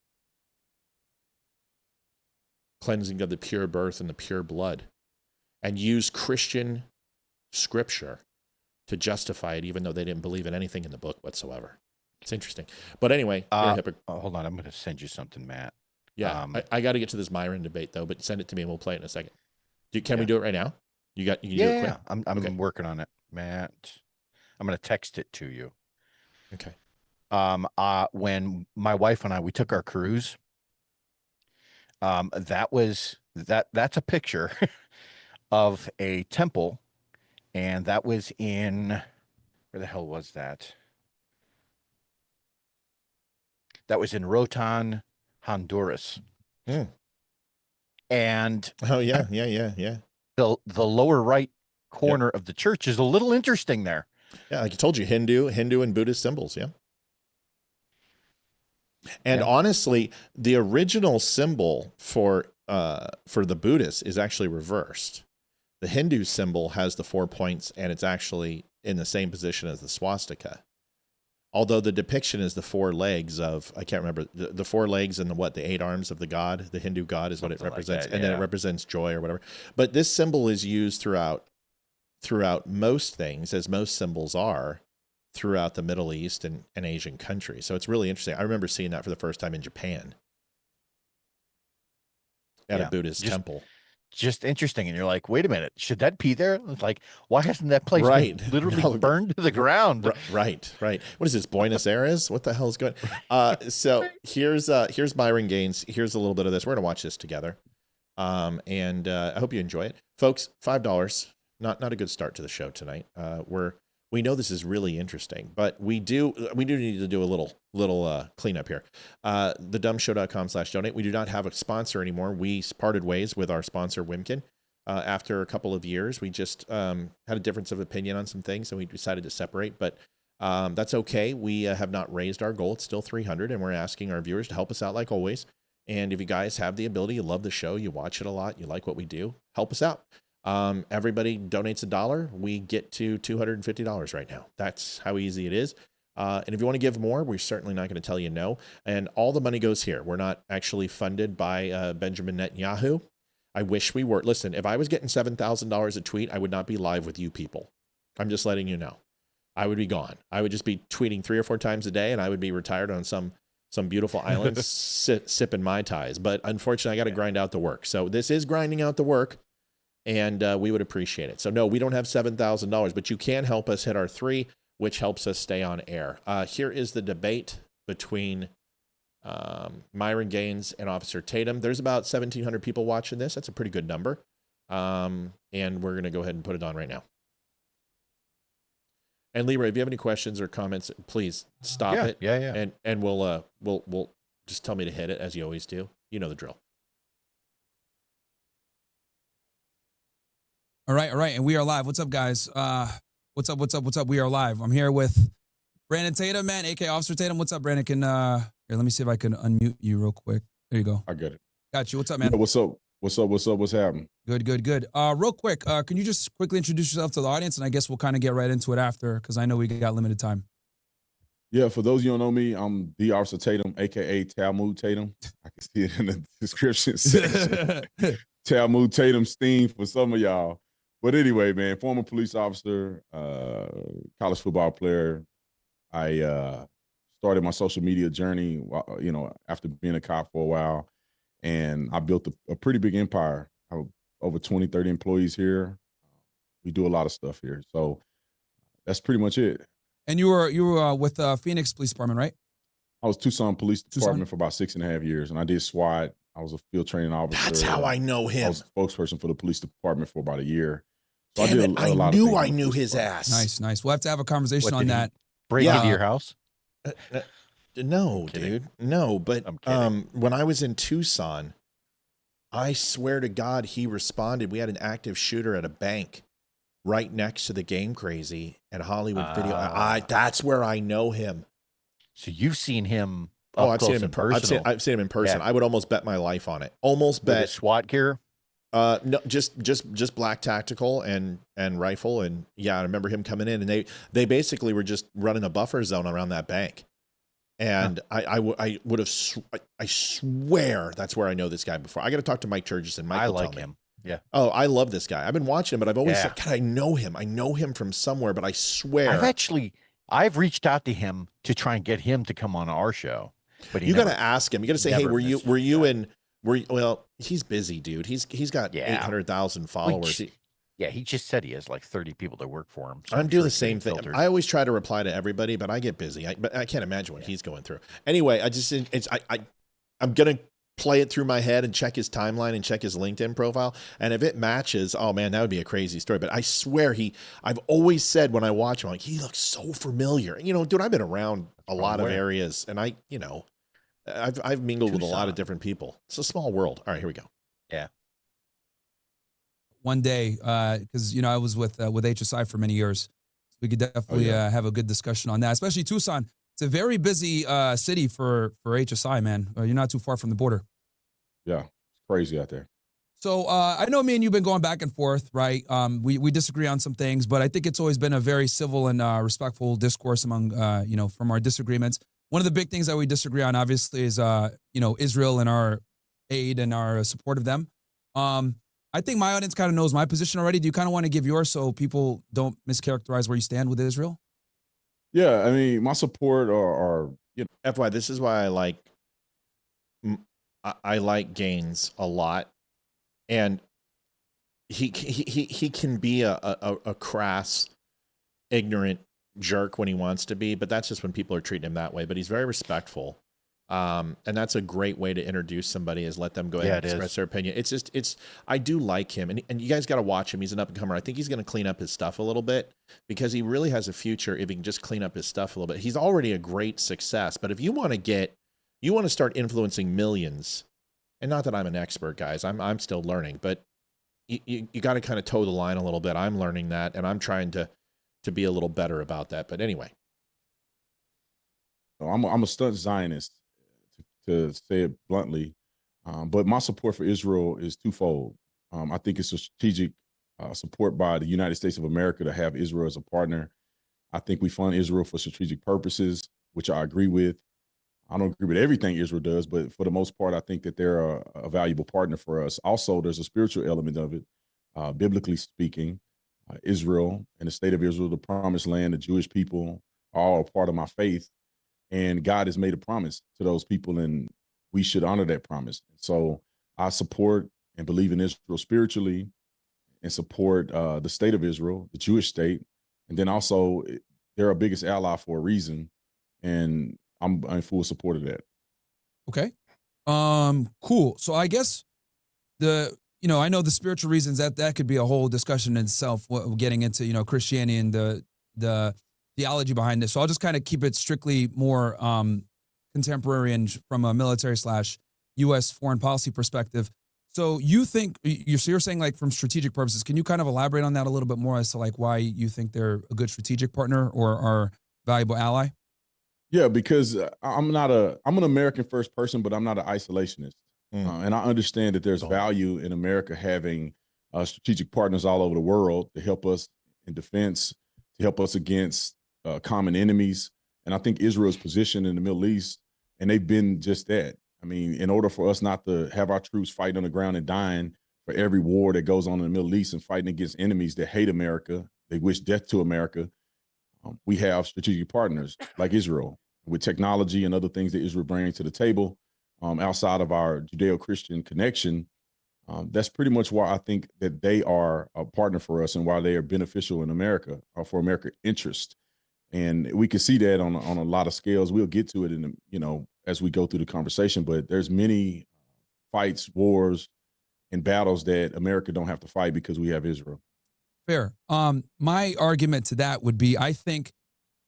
Cleansing of the pure birth and the pure blood. And used Christian scripture to justify it, even though they didn't believe in anything in the book whatsoever. It's interesting. But anyway, you're a hypocrite. Hold on, I'm going to send you something, Matt. Yeah, I got to get to this Myron debate though, but send it to me and we'll play it in a second. Can we do it right now? You can do it quick? I'm working on it, Matt. I'm going to text it to you. Okay. When my wife and we took our cruise, that's a picture of a temple, and that was in, where the hell was that? That was in Rotan, Honduras. Mm. And oh yeah. The lower right corner of the church is a little interesting there. Yeah, like I told you, Hindu and Buddhist symbols, yeah. And honestly, the original symbol for the Buddhists is actually reversed. The Hindu symbol has the 4 points, and it's actually in the same position as the swastika. Although the depiction is the 4 legs of, I can't remember, the 4 legs and the 8 arms of the god, the Hindu god is what it represents. Like that, and then it represents joy or whatever. But this symbol is used throughout most things, as most symbols are, throughout the Middle East and Asian countries. So it's really interesting. I remember seeing that for the first time in Japan at a Buddhist temple. Just interesting. And you're like, wait a minute, should that be there? It's like, why hasn't that place been literally burned to the ground? Right. What is this, Buenos Aires? What the hell is going on? So here's Myron Gaines. Here's a little bit of this. We're going to watch this together. And I hope you enjoy it. Folks, $5. Not a good start to the show tonight. We know this is really interesting, but we do need to do a little cleanup here. thedumbshow.com/donate. We do not have a sponsor anymore. We parted ways with our sponsor, Wimkin. After a couple of years, we just had a difference of opinion on some things, and we decided to separate, but that's okay. We have not raised our goal. It's still 300, and we're asking our viewers to help us out like always. And if you guys have the ability, you love the show, you watch it a lot, you like what we do, help us out. Everybody donates $1. We get to $250 right now. That's how easy it is. And if you want to give more, we're certainly not going to tell you no. And all the money goes here. We're not actually funded by Benjamin Netanyahu. I wish we were. Listen, if I was getting $7,000 a tweet, I would not be live with you people. I'm just letting you know. I would be gone. I would just be tweeting 3 or 4 times a day, and I would be retired on some beautiful island sipping Mai Tais. But unfortunately, I got to grind out the work. So this is grinding out the work. And we would appreciate it. So no, we don't have $7,000, but you can help us hit our 3, which helps us stay on air. Here is the debate between Myron Gaines and Officer Tatum. There's about 1,700 people watching this. That's a pretty good number. And we're going to go ahead and put it on right now. And Leeroy, if you have any questions or comments, please stop it. Yeah. And we'll just tell me to hit it as you always do. You know the drill. All right. And we are live. What's up, guys? What's up? We are live. I'm here with Brandon Tatum, man, aka Officer Tatum. What's up, Brandon? Here, let me see if I can unmute you real quick. There you go. I get it. Got you. What's up, man? Yeah, what's up? What's happening? Good. Real quick, can you just quickly introduce yourself to the audience? And I guess we'll kind of get right into it after, because I know we got limited time. Yeah, for those of you who don't know me, I'm the Officer Tatum, aka Talmud Tatum. I can see it in the description section. Talmud Tatum Steen for some of y'all. But anyway, man, former police officer, college football player. I started my social media journey, after being a cop for a while, and I built a pretty big empire. I have over 20, 30 employees here. We do a lot of stuff here. So that's pretty much it. And you were with Phoenix Police Department, right? I was Tucson Police Department for about 6.5 years, and I did SWAT. I was a field training officer. That's how I know him. I was a spokesperson for the police department for about a year. So Damn I did a lot of things. I knew his ass. Nice. We'll have to have a conversation on that. Break into your house? No, dude. No, but when I was in Tucson, I swear to God, he responded. We had an active shooter at a bank right next to the Game Crazy and Hollywood Video. That's where I know him. So you've seen him I've seen him in person. I've seen him in person. Yeah. I would almost bet my life on it. Almost bet. SWAT gear? No, just black tactical and rifle. And yeah, I remember him coming in, and they basically were just running a buffer zone around that bank. And I would have, I swear that's where I know this guy before. I got to talk to Mike Turgison. Mike, I like him. Yeah. Oh, I love this guy. I've been watching him, but I've always said, God, I know him. I know him from somewhere, but I swear. I've reached out to him to try and get him to come on our show, but you got to ask him. You got to say, hey, never were you in? Well, he's busy, dude. He's got 800,000 followers. He just said he has like 30 people that work for him. So I'm doing the same thing. I always try to reply to everybody, but I get busy. But I can't imagine what he's going through. Anyway, I'm gonna play it through my head and check his timeline and check his LinkedIn profile. And if it matches, oh man, that would be a crazy story. But I swear I've always said when I watch him, like, he looks so familiar. You know, dude, I've been around a lot of areas, and I've mingled with a lot of different people. It's a small world. All right, here we go. Yeah. One day, because I was with HSI for many years, we could definitely have a good discussion on that. Especially Tucson, it's a very busy city for HSI, man. You're not too far from the border. Yeah, it's crazy out there. So I know me and you've been going back and forth, right? We disagree on some things, but I think it's always been a very civil and respectful discourse among from our disagreements. One of the big things that we disagree on, obviously, is Israel and our aid and our support of them. I think my audience kind of knows my position already. Do you kind of want to give yours so people don't mischaracterize where you stand with Israel? Yeah, I mean, my support FY, this is why I like Gaines a lot, and he can be a crass, ignorant jerk when he wants to be, but that's just when people are treating him that way. But he's very respectful. And that's a great way to introduce somebody, is let them go ahead and express their opinion. I do like him, and you guys got to watch him. He's an up and comer. I think he's going to clean up his stuff a little bit, because he really has a future if he can just clean up his stuff a little bit. He's already a great success, but if you want to start influencing millions, and not that I'm an expert, guys, I'm still learning, but you got to kind of toe the line a little bit. I'm learning that, and I'm trying to be a little better about that. But anyway, I'm a stunt Zionist, to say it bluntly, but my support for Israel is twofold. I think it's a strategic support by the United States of America to have Israel as a partner. I think we fund Israel for strategic purposes, which I agree with. I don't agree with everything Israel does, but for the most part, I think that they're a valuable partner for us. Also, there's a spiritual element of it. Biblically speaking, Israel and the state of Israel, the promised land, the Jewish people, are all a part of my faith. And God has made a promise to those people, and we should honor that promise. So I support and believe in Israel spiritually, and support the state of Israel, the Jewish state. And then also, they're our biggest ally for a reason. And I'm in full support of that. Okay. Cool. So I guess I know the spiritual reasons that could be a whole discussion in itself, getting into, Christianity and the theology behind this. So I'll just kind of keep it strictly more contemporary and from a military/U.S. foreign policy perspective. So you think you're saying, like, from strategic purposes, can you kind of elaborate on that a little bit more as to like why you think they're a good strategic partner or are valuable ally? Yeah, because I'm an American first person, but I'm not an isolationist. And I understand that there's value in America having strategic partners all over the world to help us in defense, to help us against common enemies. And I think Israel's position in the Middle East, and they've been just that. I mean, in order for us not to have our troops fighting on the ground and dying for every war that goes on in the Middle East and fighting against enemies that hate America, they wish death to America, we have strategic partners like Israel with technology and other things that Israel brings to the table outside of our Judeo-Christian connection. That's pretty much why I think that they are a partner for us and why they are beneficial in America, for American interest. And we can see that on a lot of scales. We'll get to it as we go through the conversation, but there's many fights, wars, and battles that America don't have to fight because we have Israel. Fair. My argument to that would be, I think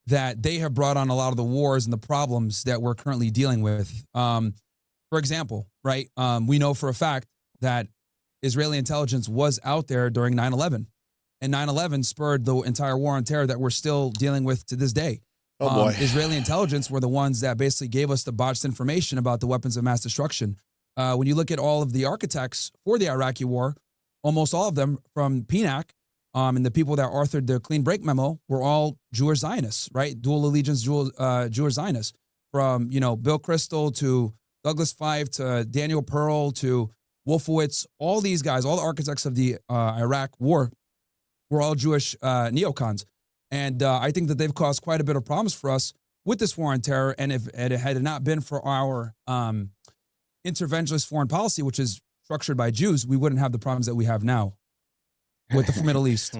that they have brought on a lot of the wars and the problems that we're currently dealing with. For example, right, we know for a fact that Israeli intelligence was out there during 9/11. And 9/11 spurred the entire war on terror that we're still dealing with to this day. Oh boy. Israeli intelligence were the ones that basically gave us the botched information about the weapons of mass destruction. When you look at all of the architects for the Iraqi war, almost all of them from PNAC and the people that authored the Clean Break Memo were all Jewish Zionists, right? Dual allegiance Jewish Zionists. From, Bill Kristol to Douglas Fife to Daniel Pearl to Wolfowitz, all these guys, all the architects of the Iraq war were all Jewish neocons. And I think that they've caused quite a bit of problems for us with this war on terror. And if it had not been for our interventionist foreign policy, which is structured by Jews, we wouldn't have the problems that we have now with the Middle East.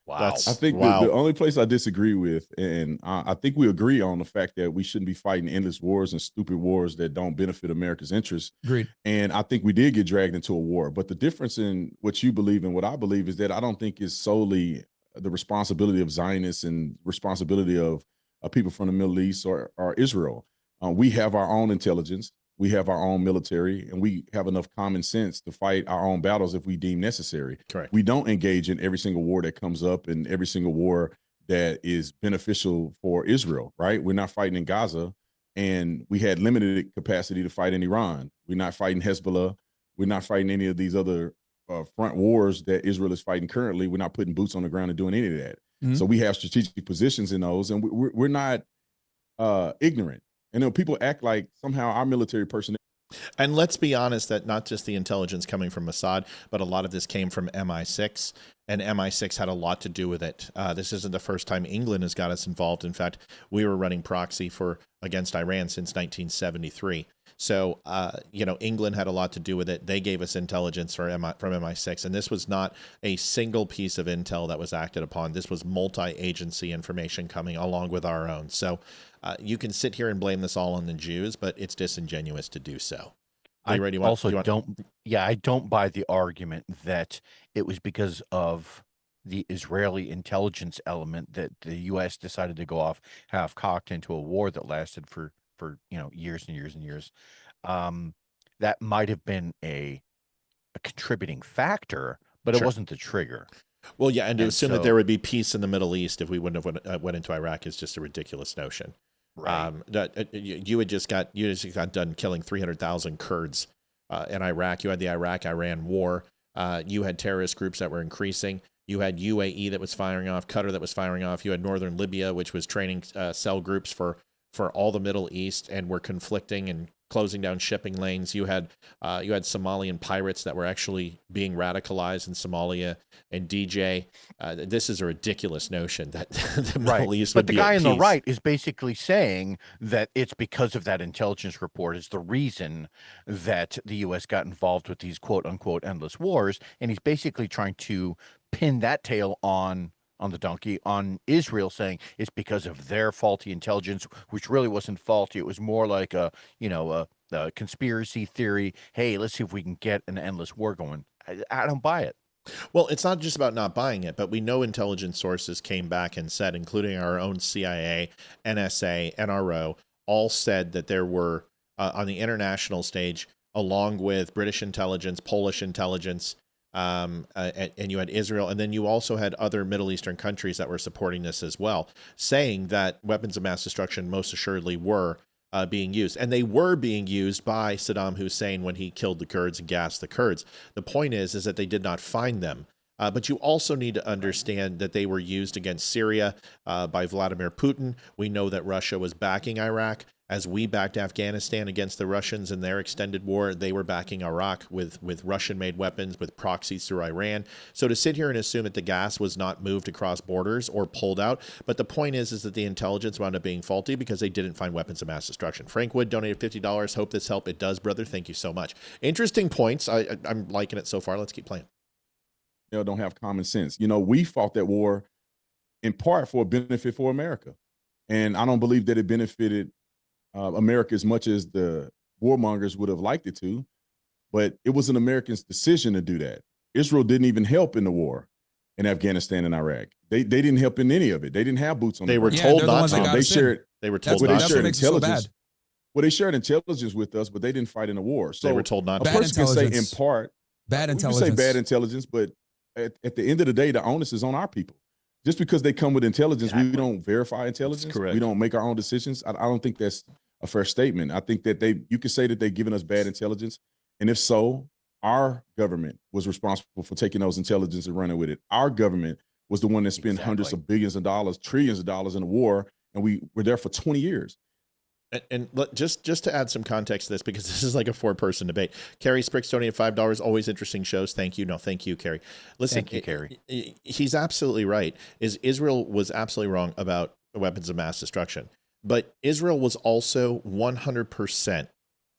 Wow. I think the only place I disagree with, and I think we agree on the fact that we shouldn't be fighting endless wars and stupid wars that don't benefit America's interests. Agreed. And I think we did get dragged into a war. But the difference in what you believe and what I believe is that I don't think it's solely the responsibility of Zionists and responsibility of people from the Middle East or Israel. We have our own intelligence. We have our own military, and we have enough common sense to fight our own battles if we deem necessary. Correct. We don't engage in every single war that comes up and every single war that is beneficial for Israel, right? We're not fighting in Gaza, and we had limited capacity to fight in Iran. We're not fighting Hezbollah. We're not fighting any of these other front wars that Israel is fighting currently. We're not putting boots on the ground and doing any of that. Mm-hmm. So we have strategic positions in those, and we're not ignorant. And people act like somehow our military personnel. And let's be honest that not just the intelligence coming from Mossad, but a lot of this came from MI6, and MI6 had a lot to do with it. This isn't the first time England has got us involved. In fact, we were running proxy against Iran since 1973. So, England had a lot to do with it. They gave us intelligence from MI6, and this was not a single piece of intel that was acted upon. This was multi-agency information coming along with our own. So you can sit here and blame this all on the Jews, but it's disingenuous to do so. I don't buy the argument that it was because of the Israeli intelligence element that the U.S. decided to go off half-cocked into a war that lasted for years and years and years. That might have been a contributing factor, but It wasn't the trigger. Well, yeah, and to assume that there would be peace in the Middle East if we wouldn't have went into Iraq is just a ridiculous notion. Right. You just got done killing 300,000 Kurds in Iraq. You had the Iraq-Iran war. You had terrorist groups that were increasing. You had UAE that was firing off, Qatar that was firing off. You had northern Libya, which was training cell groups for all the Middle East, and were conflicting and closing down shipping lanes. You had Somalian pirates that were actually being radicalized in Somalia and DJ. This is a ridiculous notion that the Middle East would be at peace. But the guy on the right is basically saying that it's because of that intelligence report is the reason that the U.S. got involved with these quote unquote endless wars, and he's basically trying to pin that tail on the donkey on Israel, saying it's because of their faulty intelligence, which really wasn't faulty. It was more like a conspiracy theory. Hey, let's see if we can get an endless war going. I don't buy it. Well, it's not just about not buying it, but we know intelligence sources came back and said, including our own CIA, NSA, NRO, all said that there were on the international stage, along with British intelligence, Polish intelligence, and you had Israel, and then you also had other Middle Eastern countries that were supporting this as well, saying that weapons of mass destruction most assuredly were being used. And they were being used by Saddam Hussein when he killed the Kurds and gassed the Kurds. The point is that they did not find them. But you also need to understand that they were used against Syria by Vladimir Putin. We know that Russia was backing Iraq. As we backed Afghanistan against the Russians in their extended war, they were backing Iraq with Russian-made weapons, with proxies through Iran. So to sit here and assume that the gas was not moved across borders or pulled out, but the point is that the intelligence wound up being faulty because they didn't find weapons of mass destruction. Frank Wood donated $50. Hope this helped. It does, brother. Thank you so much. Interesting points. I'm liking it so far. Let's keep playing. Don't have common sense. We fought that war in part for a benefit for America. And I don't believe that it benefited America as much as the warmongers would have liked it to, but it was an American's decision to do that. Israel didn't even help in the war in Afghanistan and Iraq. They didn't help in any of it. They didn't have boots on the ground. They were told not to. They shared. They were told not to. Shared intelligence. Well, they shared intelligence with us, but they didn't fight in the war. So they were told not to. A person can say in part bad intelligence. You can say bad intelligence, but at the end of the day, the onus is on our people. Just because they come with intelligence, we don't verify intelligence. We don't make our own decisions. I don't think that's a fair statement. I think that you could say that they've given us bad intelligence. And if so, our government was responsible for taking those intelligence and running with it. Our government was the one that spent hundreds of billions of dollars, trillions of dollars in the war, and we were there for 20 years. Just to add some context to this, because this is like a 4-person debate. Carrie Sprix donated $5. Always interesting shows. Thank you. No, thank you, Carrie. Listen, Thank you, Carrie. He's absolutely right. Israel was absolutely wrong about weapons of mass destruction, but Israel was also 100%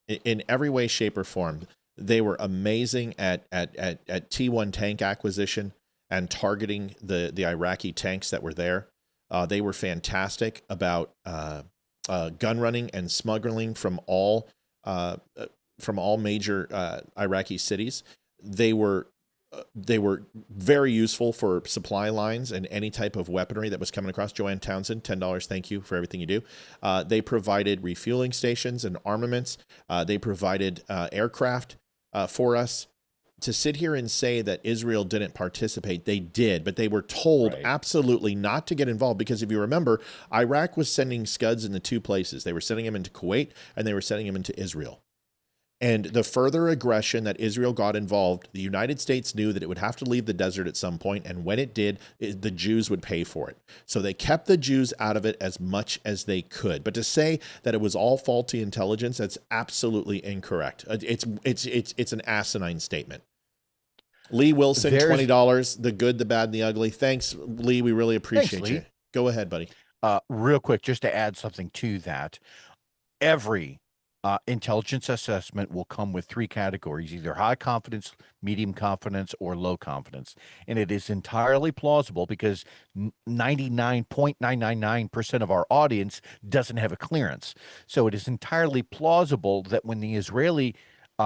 in every way, shape, or form. They were amazing at T1 tank acquisition and targeting the Iraqi tanks that were there. They were fantastic about gun running and smuggling from all major Iraqi cities. They were very useful for supply lines and any type of weaponry that was coming across. Joanne Townsend, $10. Thank you for everything you do. They provided refueling stations and armaments. They provided aircraft for us. To sit here and say that Israel didn't participate, they did, but they were told absolutely not to get involved, because if you remember, Iraq was sending Scuds in the 2 places. They were sending them into Kuwait and they were sending them into Israel. And the further aggression that Israel got involved, the United States knew that it would have to leave the desert at some point, and when it did, the Jews would pay for it. So they kept the Jews out of it as much as they could. But to say that it was all faulty intelligence, that's absolutely incorrect. It's an asinine statement. Lee Wilson, $20. The good, the bad, and the ugly. Thanks, Lee. We really appreciate you. Go ahead, buddy. Real quick, just to add something to that, every intelligence assessment will come with 3 categories: either high confidence, medium confidence, or low confidence. And it is entirely plausible, because 99.999% of our audience doesn't have a clearance. So it is entirely plausible that when the Israeli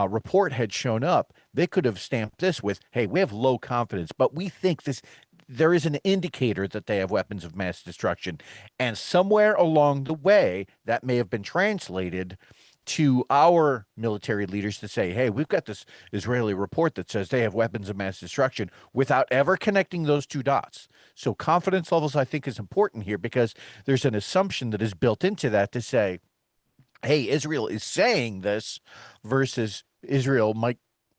report had shown up, they could have stamped this with, hey, we have low confidence, but we think there is an indicator that they have weapons of mass destruction. And somewhere along the way, that may have been translated to our military leaders to say, hey, we've got this Israeli report that says they have weapons of mass destruction, without ever connecting those 2 dots. So confidence levels, I think, is important here, because there's an assumption that is built into that to say, hey, Israel is saying this, versus Israel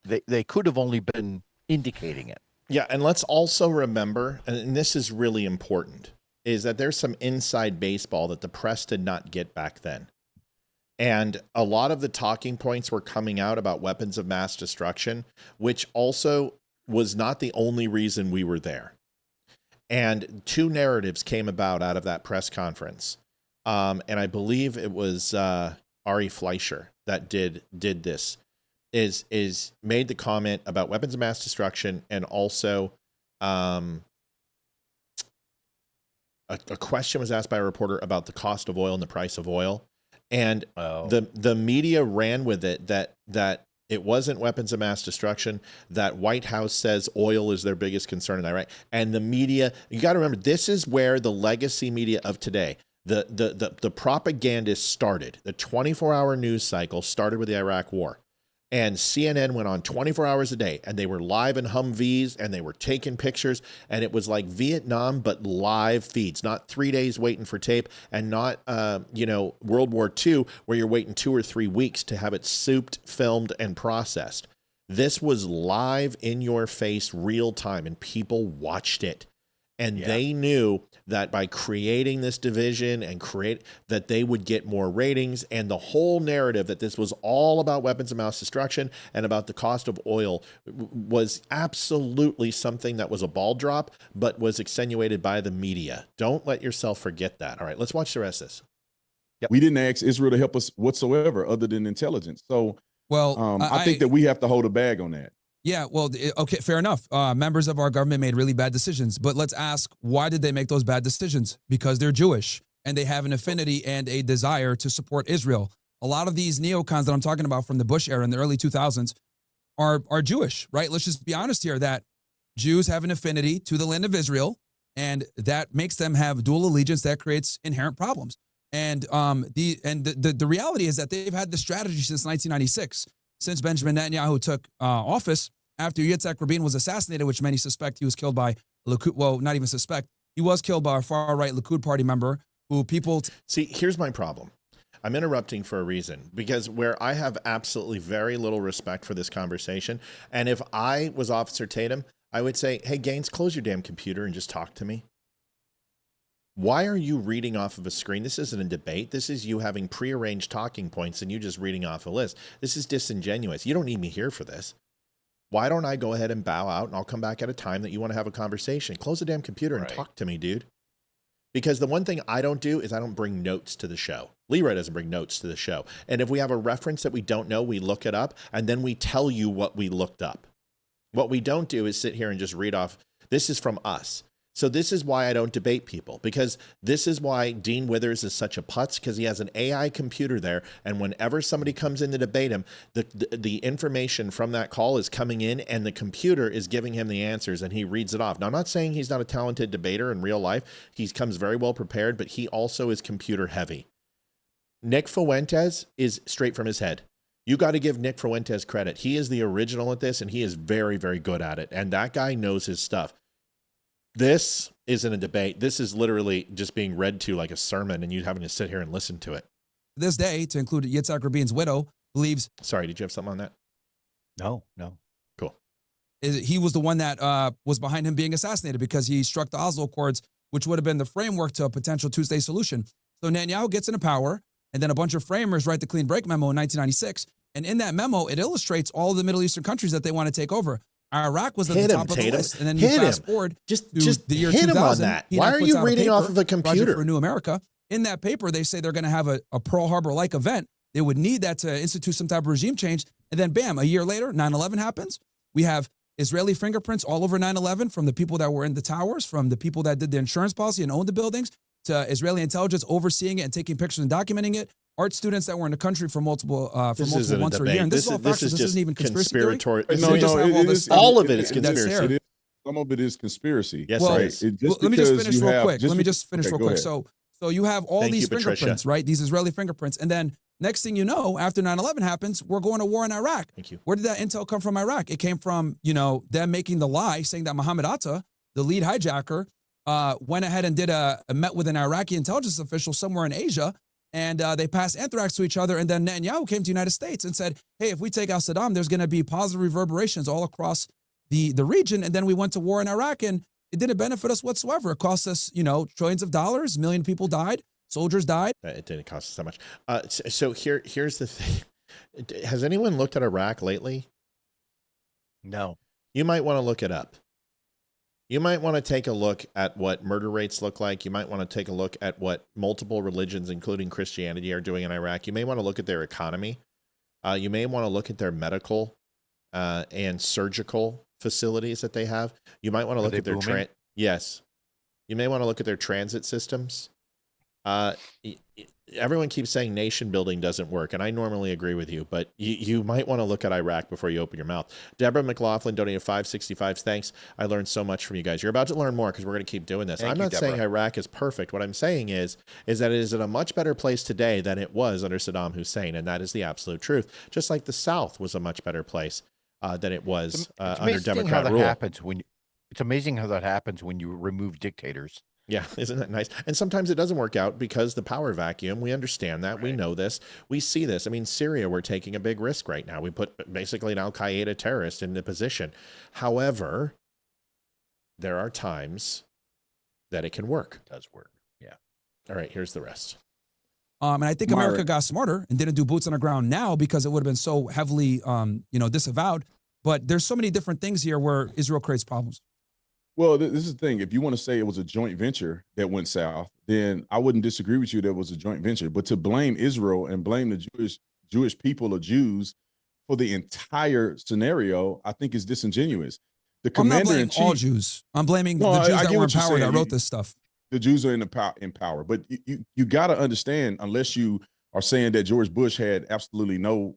they could have only been indicating it. Yeah, and let's also remember, and this is really important, is that there's some inside baseball that the press did not get back then. And a lot of the talking points were coming out about weapons of mass destruction, which also was not the only reason we were there. And 2 narratives came about out of that press conference. And I believe it was Ari Fleischer that did this, is made the comment about weapons of mass destruction, and also a question was asked by a reporter about the cost of oil and the price of oil. And the media ran with it that it wasn't weapons of mass destruction, that White House says oil is their biggest concern in Iraq. And the media, you got to remember, this is where the legacy media of today, the propagandists started. The 24-hour news cycle started with the Iraq War. And CNN went on 24 hours a day, and they were live in Humvees, and they were taking pictures, and it was like Vietnam, but live feeds, not 3 days waiting for tape, and not, World War II, where you're waiting 2 or 3 weeks to have it souped, filmed, and processed. This was live, in your face, real time, and people watched it. And they knew that by creating this division and that they would get more ratings, and the whole narrative that this was all about weapons of mass destruction and about the cost of oil was absolutely something that was a ball drop, but was extenuated by the media. Don't let yourself forget that. All right, let's watch the rest of this. Yep. We didn't ask Israel to help us whatsoever other than intelligence. So I think that we have to hold a bag on that. Yeah, well, okay, fair enough. Members of our government made really bad decisions, but let's ask, why did they make those bad decisions? Because they're Jewish, and they have an affinity and a desire to support Israel. A lot of these neocons that I'm talking about from the Bush era in the early 2000s are Jewish, right? Let's just be honest here, that Jews have an affinity to the land of Israel, and that makes them have dual allegiance. That creates inherent problems. And the reality is that they've had this strategy since 1996. Since Benjamin Netanyahu took office, after Yitzhak Rabin was assassinated, which many suspect he was killed by Likud, well, not even suspect, he was killed by a far-right Likud party member who people... See, here's my problem. I'm interrupting for a reason, because where I have absolutely very little respect for this conversation, and if I was Officer Tatum, I would say, hey, Gaines, close your damn computer and just talk to me. Why are you reading off of a screen? This isn't a debate. This is you having prearranged talking points and you just reading off a list. This is disingenuous. You don't need me here for this. Why don't I go ahead and bow out and I'll come back at a time that you want to have a conversation? Close the damn computer and talk to me, dude. Because the one thing I don't do is I don't bring notes to the show. Leeroy doesn't bring notes to the show. And if we have a reference that we don't know, we look it up and then we tell you what we looked up. What we don't do is sit here and just read off. This is from us. So this is why I don't debate people, because this is why Dean Withers is such a putz, because he has an AI computer there. And whenever somebody comes in to debate him, the information from that call is coming in and the computer is giving him the answers and he reads it off. Now, I'm not saying he's not a talented debater in real life. He comes very well prepared, but he also is computer heavy. Nick Fuentes is straight from his head. You got to give Nick Fuentes credit. He is the original at this and he is very, very good at it. And that guy knows his stuff. This isn't a debate. This is literally just being read to like a sermon and you having to sit here and listen to it. This day, to include Yitzhak Rabin's widow, believes... Sorry, did you have something on that? No. Cool. He was the one that was behind him being assassinated because he struck the Oslo Accords, which would have been the framework to a potential Tuesday solution. So Netanyahu gets into power, and then a bunch of framers write the Clean Break Memo in 1996. And in that memo, it illustrates all of the Middle Eastern countries that they want to take over. Iraq was at the top of the list, and then you fast forward just the year hit 2000. Him on that. Why are you reading off of a computer? For New America. In that paper, they say they're going to have a Pearl Harbor-like event. They would need that to institute some type of regime change. And then, bam, a year later, 9/11 happens. We have Israeli fingerprints all over 9/11 from the people that were in the towers, from the people that did the insurance policy and owned the buildings, to Israeli intelligence overseeing it and taking pictures and documenting it. Art students that were in the country for multiple months or a year. And this isn't even conspiracy. All of it is conspiracy. Some of it is conspiracy. Yes, right. Let me just finish real quick. Let me just finish real quick. So you have all these fingerprints, right? These Israeli fingerprints. And then next thing you know, after 9/11 happens, we're going to war in Iraq. Thank you. Where did that intel come from Iraq? It came from, them making the lie, saying that Mohammed Atta, the lead hijacker, went ahead and met with an Iraqi intelligence official somewhere in Asia. And they passed anthrax to each other. And then Netanyahu came to the United States and said, hey, if we take out Saddam, there's going to be positive reverberations all across the region. And then we went to war in Iraq and it didn't benefit us whatsoever. It cost us, trillions of dollars. 1 million people died. Soldiers died. It didn't cost us that much. So here's the thing. Has anyone looked at Iraq lately? No. You might want to look it up. You might want to take a look at what murder rates look like. You might want to take a look at what multiple religions, including Christianity, are doing in Iraq. You may want to look at their economy. You may want to look at their medical and surgical facilities that they have. You might want to look at their yes. You may want to look at their transit systems. Everyone keeps saying nation building doesn't work, and I normally agree with you, but you might want to look at Iraq before you open your mouth. Deborah McLaughlin donated 565. Thanks. I learned so much from you guys. You're about to learn more because we're going to keep doing this. I'm not saying Iraq is perfect. What I'm saying is that it is in a much better place today than it was under Saddam Hussein, and that is the absolute truth. Just like the South was a much better place than it was under Democrat rule. It's amazing how that happens when you remove dictators. Yeah, isn't that nice? And sometimes it doesn't work out because the power vacuum, we understand that. Right. We know this. We see this. I mean, Syria, we're taking a big risk right now. We put basically an al-Qaeda terrorist in the position. However, there are times that it can work. It does work. Yeah. All right, here's the rest. And I think America got smarter and didn't do boots on the ground now because it would have been so heavily, disavowed. But there's so many different things here where Israel creates problems. Well, this is the thing. If you want to say it was a joint venture that went south, then I wouldn't disagree with you that it was a joint venture. But to blame Israel and blame the Jewish people or Jews for the entire scenario, I think is disingenuous. The commander in chief, all Jews. I'm blaming the Jews that were in power that wrote this stuff. The Jews are in power. But you got to understand, unless you are saying that George Bush had absolutely no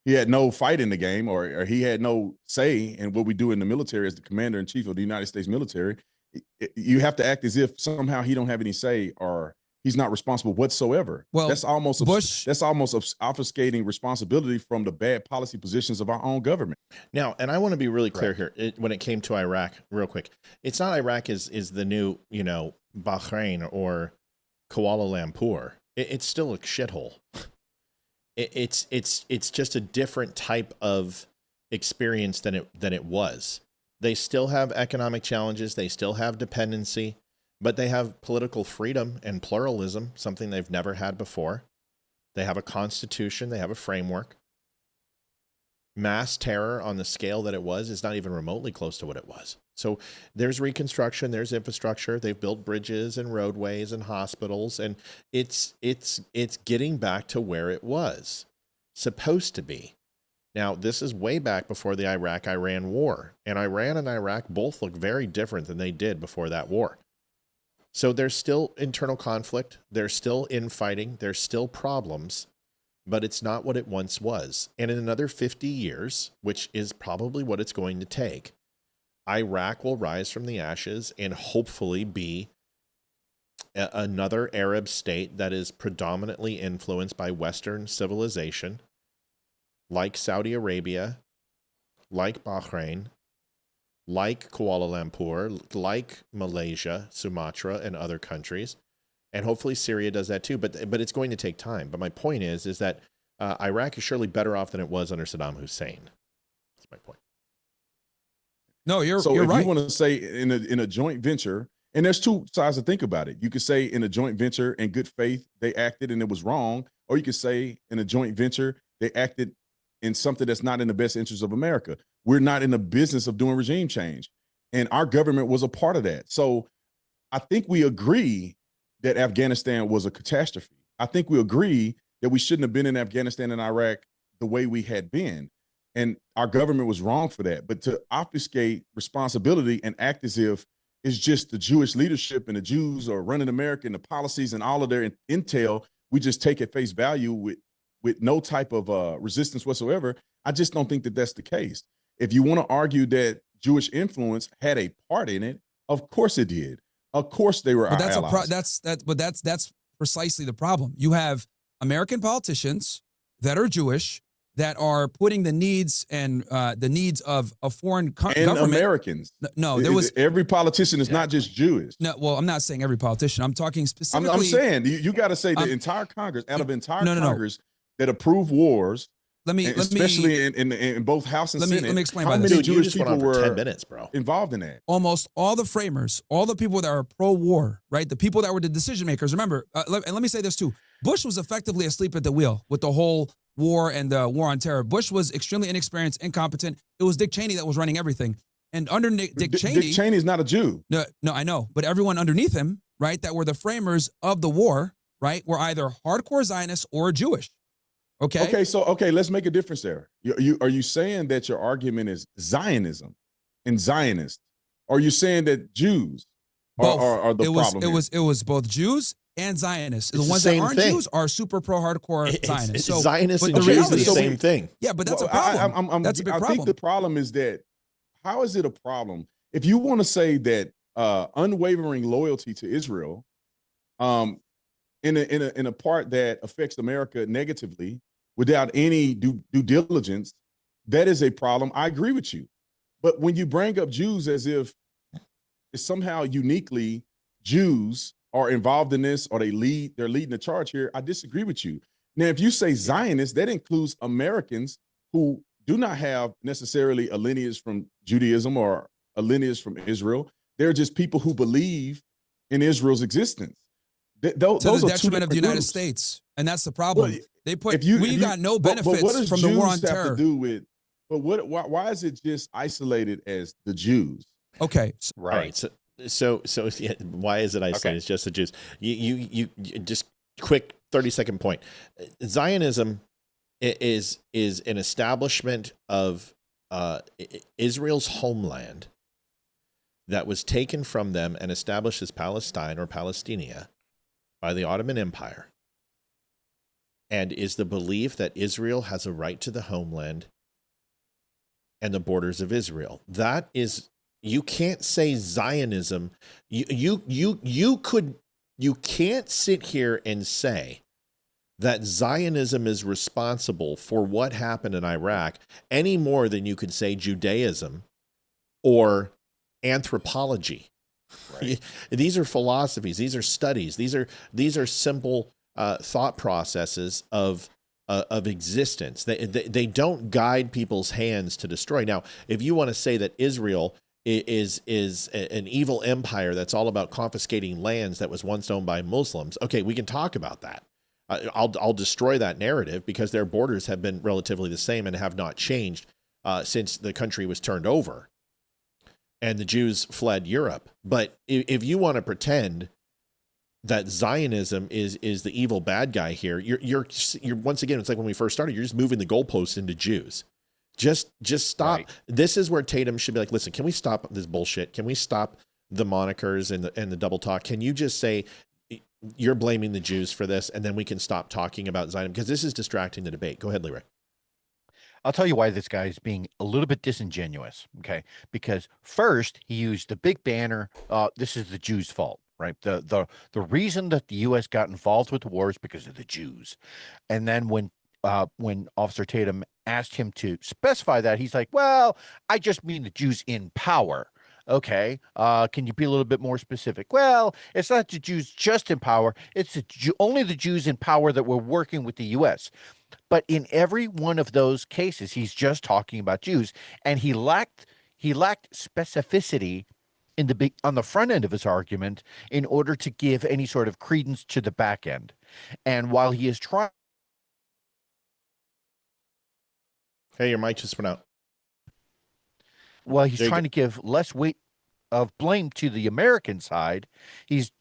he had no fight in the game, or he had no say in what we do in the military as the commander in chief of the United States military. You have to act as if somehow he don't have any say or he's not responsible whatsoever. Well, that's almost obfuscating responsibility from the bad policy positions of our own government. Now, and I want to be really clear here when it came to Iraq, real quick. It's not Iraq is the new, Bahrain or Kuala Lumpur. It's still a shithole. It's just a different type of experience than it was. They still have economic challenges. They still have dependency. but they have political freedom and pluralism, something they've never had before. They have a constitution. They have a framework. Mass terror on the scale that it was is not even remotely close to what it was. So there's reconstruction, there's infrastructure. They've built bridges and roadways and hospitals, and it's getting back to where it was supposed to be. Now, this is way back before the Iraq-Iran war, and Iran and Iraq both look very different than they did before that war. So there's still internal conflict, there's still infighting, there's still problems, but it's not what it once was. And in another 50 years, which is probably what it's going to take, Iraq will rise from the ashes and hopefully be another Arab state that is predominantly influenced by Western civilization, like Saudi Arabia, like Bahrain, like Kuala Lumpur, like Malaysia, Sumatra, and other countries. And hopefully Syria does that too, but it's going to take time. But my point is that Iraq is surely better off than it was under Saddam Hussein. That's my point. No, you're if right. You want to say in a joint venture, and there's two sides to think about it. You could say in a joint venture, in good faith, they acted and it was wrong, or you could say in a joint venture, they acted in something that's not in the best interest of America. We're not in the business of doing regime change, and our government was a part of that. So I think we agree that Afghanistan was a catastrophe. I think we agree that we shouldn't have been in Afghanistan and Iraq the way we had been. And our government was wrong for that. But to obfuscate responsibility and act as if it's just the Jewish leadership and the Jews are running America and the policies and all of their intel, we just take at face value with no type of resistance whatsoever. I just don't think that that's the case. If you want to argue that Jewish influence had a part in it, of course it did. Of course they were our allies. That's precisely the problem. You have American politicians that are Jewish that are putting the needs and the needs of a foreign government. Americans. No, there was every politician is not just Jewish. No, well, I'm not saying every politician. I'm talking specifically. I'm saying you got to say the entire Congress, out of entire Congress that approve wars. Especially in both House and Senate. Let me explain. How many Jewish people were 10 minutes, bro, involved in that? Almost all the framers, all the people that are pro-war, right? The people that were the decision makers. Remember, and let me say this too. Bush was effectively asleep at the wheel with the whole war and the war on terror. Bush was extremely inexperienced, incompetent. It was Dick Cheney that was running everything. And under Dick Cheney is not a Jew. No, I know. But everyone underneath him, right, that were the framers of the war, right, were either hardcore Zionists or Jewish. Okay. Okay, let's make a difference there. Are you saying that your argument is Zionism and Zionist? Or are you saying that Jews are the problem? It was both Jews and Zionists. The ones that aren't Jews are super pro hardcore Zionists. So Zionists and Jews are the same thing. Yeah, but that's a problem. That's a big problem. I think the problem is that how is it a problem if you want to say that unwavering loyalty to Israel, in a part that affects America negatively without any due diligence, that is a problem. I agree with you. But when you bring up Jews as if it's somehow uniquely Jews are involved in this or they're leading the charge here, I disagree with you. Now, if you say Zionists, that includes Americans who do not have necessarily a lineage from Judaism or a lineage from Israel. They're just people who believe in Israel's existence. To the detriment of the United States. And that's the problem. Well, they put we got no benefits from the war on terror. Why is it just isolated as the Jews? Okay. Right. So yeah, why is it isolated? Okay. It's just the Jews. You just quick 30-second point. Zionism is an establishment of Israel's homeland that was taken from them and established as Palestine or Palestinia by the Ottoman Empire, and is the belief that Israel has a right to the homeland and the borders of Israel. That is, you can't say Zionism. You can't sit here and say that Zionism is responsible for what happened in Iraq any more than you could say Judaism or anthropology. Right. These are philosophies. These are studies. These are simple thought processes of existence. They don't guide people's hands to destroy. Now, if you want to say that Israel is an evil empire that's all about confiscating lands that was once owned by Muslims. Okay, we can talk about that. I'll destroy that narrative because their borders have been relatively the same and have not changed since the country was turned over and the Jews fled Europe. But if you want to pretend that Zionism is the evil bad guy here, you're once again, it's like when we first started, you're just moving the goalposts into Jews. Just stop. Right. This is where Tatum should be like, listen, can we stop this bullshit? Can we stop the monikers and the double talk? Can you just say you're blaming the Jews for this, and then we can stop talking about Zionism, because this is distracting the debate. Go ahead, Leeroy. I'll tell you why this guy is being a little bit disingenuous, okay? Because first, he used the big banner, this is the Jews' fault, right? The reason that the U.S. got involved with the war is because of the Jews. And then when Officer Tatum asked him to specify that, he's like, well, I just mean the Jews in power. Okay, can you be a little bit more specific? Well, it's not the Jews just in power. It's only the Jews in power that were working with the U.S. But in every one of those cases, he's just talking about Jews, and he lacked specificity on the front end of his argument in order to give any sort of credence to the back end. And while he is trying, hey, your mic just went out. Well, he's trying to give less weight of blame to the American side. He's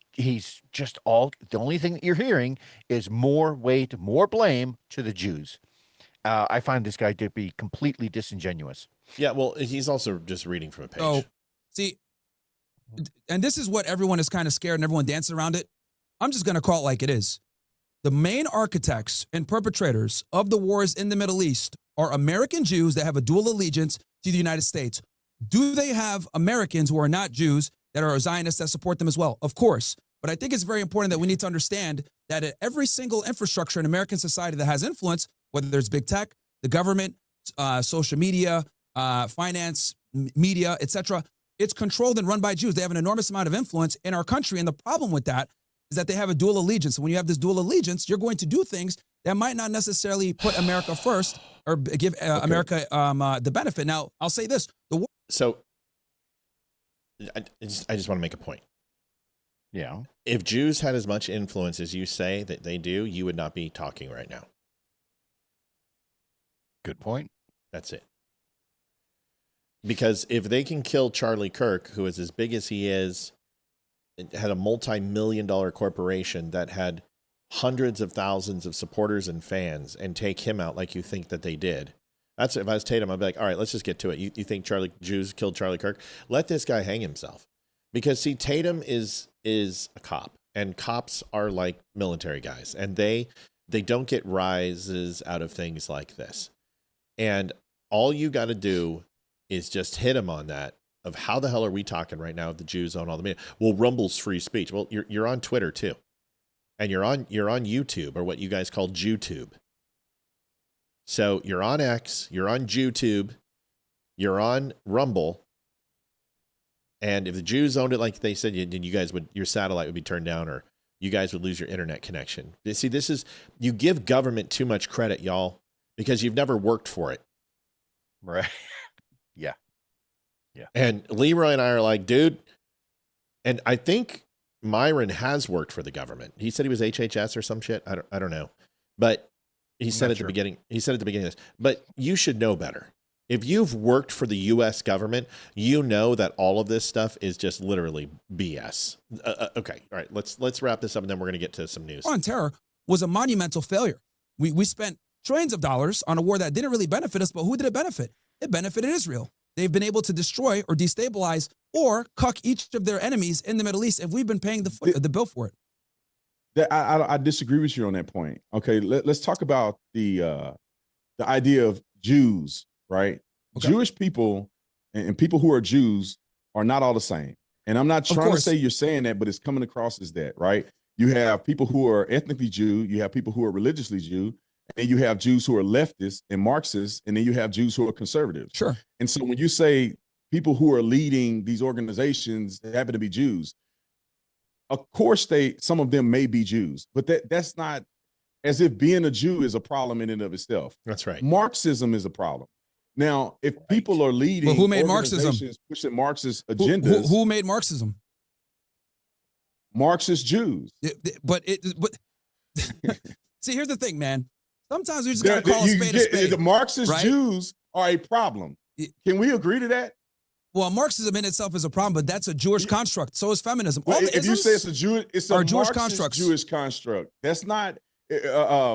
just the only thing that you're hearing is more weight, more blame to the Jews. I find this guy to be completely disingenuous. Yeah, well, he's also just reading from a page. Oh, see, and this is what everyone is kind of scared and everyone dancing around it. I'm just going to call it like it is. The main architects and perpetrators of the wars in the Middle East are American Jews that have a dual allegiance to the United States. Do they have Americans who are not Jews that are Zionists that support them as well? Of course. But I think it's very important that we need to understand that at every single infrastructure in American society that has influence, whether there's big tech, the government, social media, finance, media, etc., it's controlled and run by Jews. They have an enormous amount of influence in our country. And the problem with that is that they have a dual allegiance. And when you have this dual allegiance, you're going to do things that might not necessarily put America first or give America the benefit. Now, I'll say this. So I just want to make a point. Yeah. If Jews had as much influence as you say that they do, you would not be talking right now. Good point. That's it. Because if they can kill Charlie Kirk, who is as big as he is, had a multi-million-dollar corporation that had hundreds of thousands of supporters and fans, and take him out like you think that they did. That's if I was Tatum, I'd be like, all right, let's just get to it. You think Jews killed Charlie Kirk? Let this guy hang himself. Because see, Tatum is a cop, and cops are like military guys, and they don't get rises out of things like this. And all you got to do is just hit him on that of how the hell are we talking right now if the Jews own all the media? Well, Rumble's free speech. Well, you're on Twitter too. And you're on YouTube, or what you guys call JewTube. So you're on X, you're on JewTube, you're on Rumble. And if the Jews owned it like they said, then you guys your satellite would be turned down, or you guys would lose your internet connection. See, you give government too much credit, y'all, because you've never worked for it. Right. Yeah. Yeah. And Leeroy and I are like, dude, and I think Myron has worked for the government. He said he was HHS or some shit. I don't know. But he said at the beginning, of this, but you should know better. If you've worked for the U.S. government, you know that all of this stuff is just literally BS. Okay. All right. Let's wrap this up, and then we're going to get to some news. On terror was a monumental failure. We spent trillions of dollars on a war that didn't really benefit us, but who did it benefit? It benefited Israel. They've been able to destroy or destabilize or cuck each of their enemies in the Middle East, and we've been paying the bill for it. I disagree with you on that point. Okay, let's talk about the idea of Jews, right? Okay. Jewish people and people who are Jews are not all the same. And I'm not trying to say you're saying that, but it's coming across as that, right? You have people who are ethnically Jew, you have people who are religiously Jew, and you have Jews who are leftists and Marxists, and then you have Jews who are conservatives. Sure. And so when you say people who are leading these organizations happen to be Jews, of course some of them may be Jews, but that's not as if being a Jew is a problem in and of itself. That's right. Marxism is a problem. Now, if people are leading, But who made Marxism? organizations pushing Marxist agendas, Who made Marxism? Marxist Jews. But see, here's the thing, man. Sometimes we just gotta call a spade a spade. The Marxist right? Jews are a problem. Can we agree to that? Well, Marxism in itself is a problem, but that's a Jewish construct. So is feminism. Well, All the if you say isms it's a Jewish, it's are a Jewish Marxist constructs. Jewish construct. That's not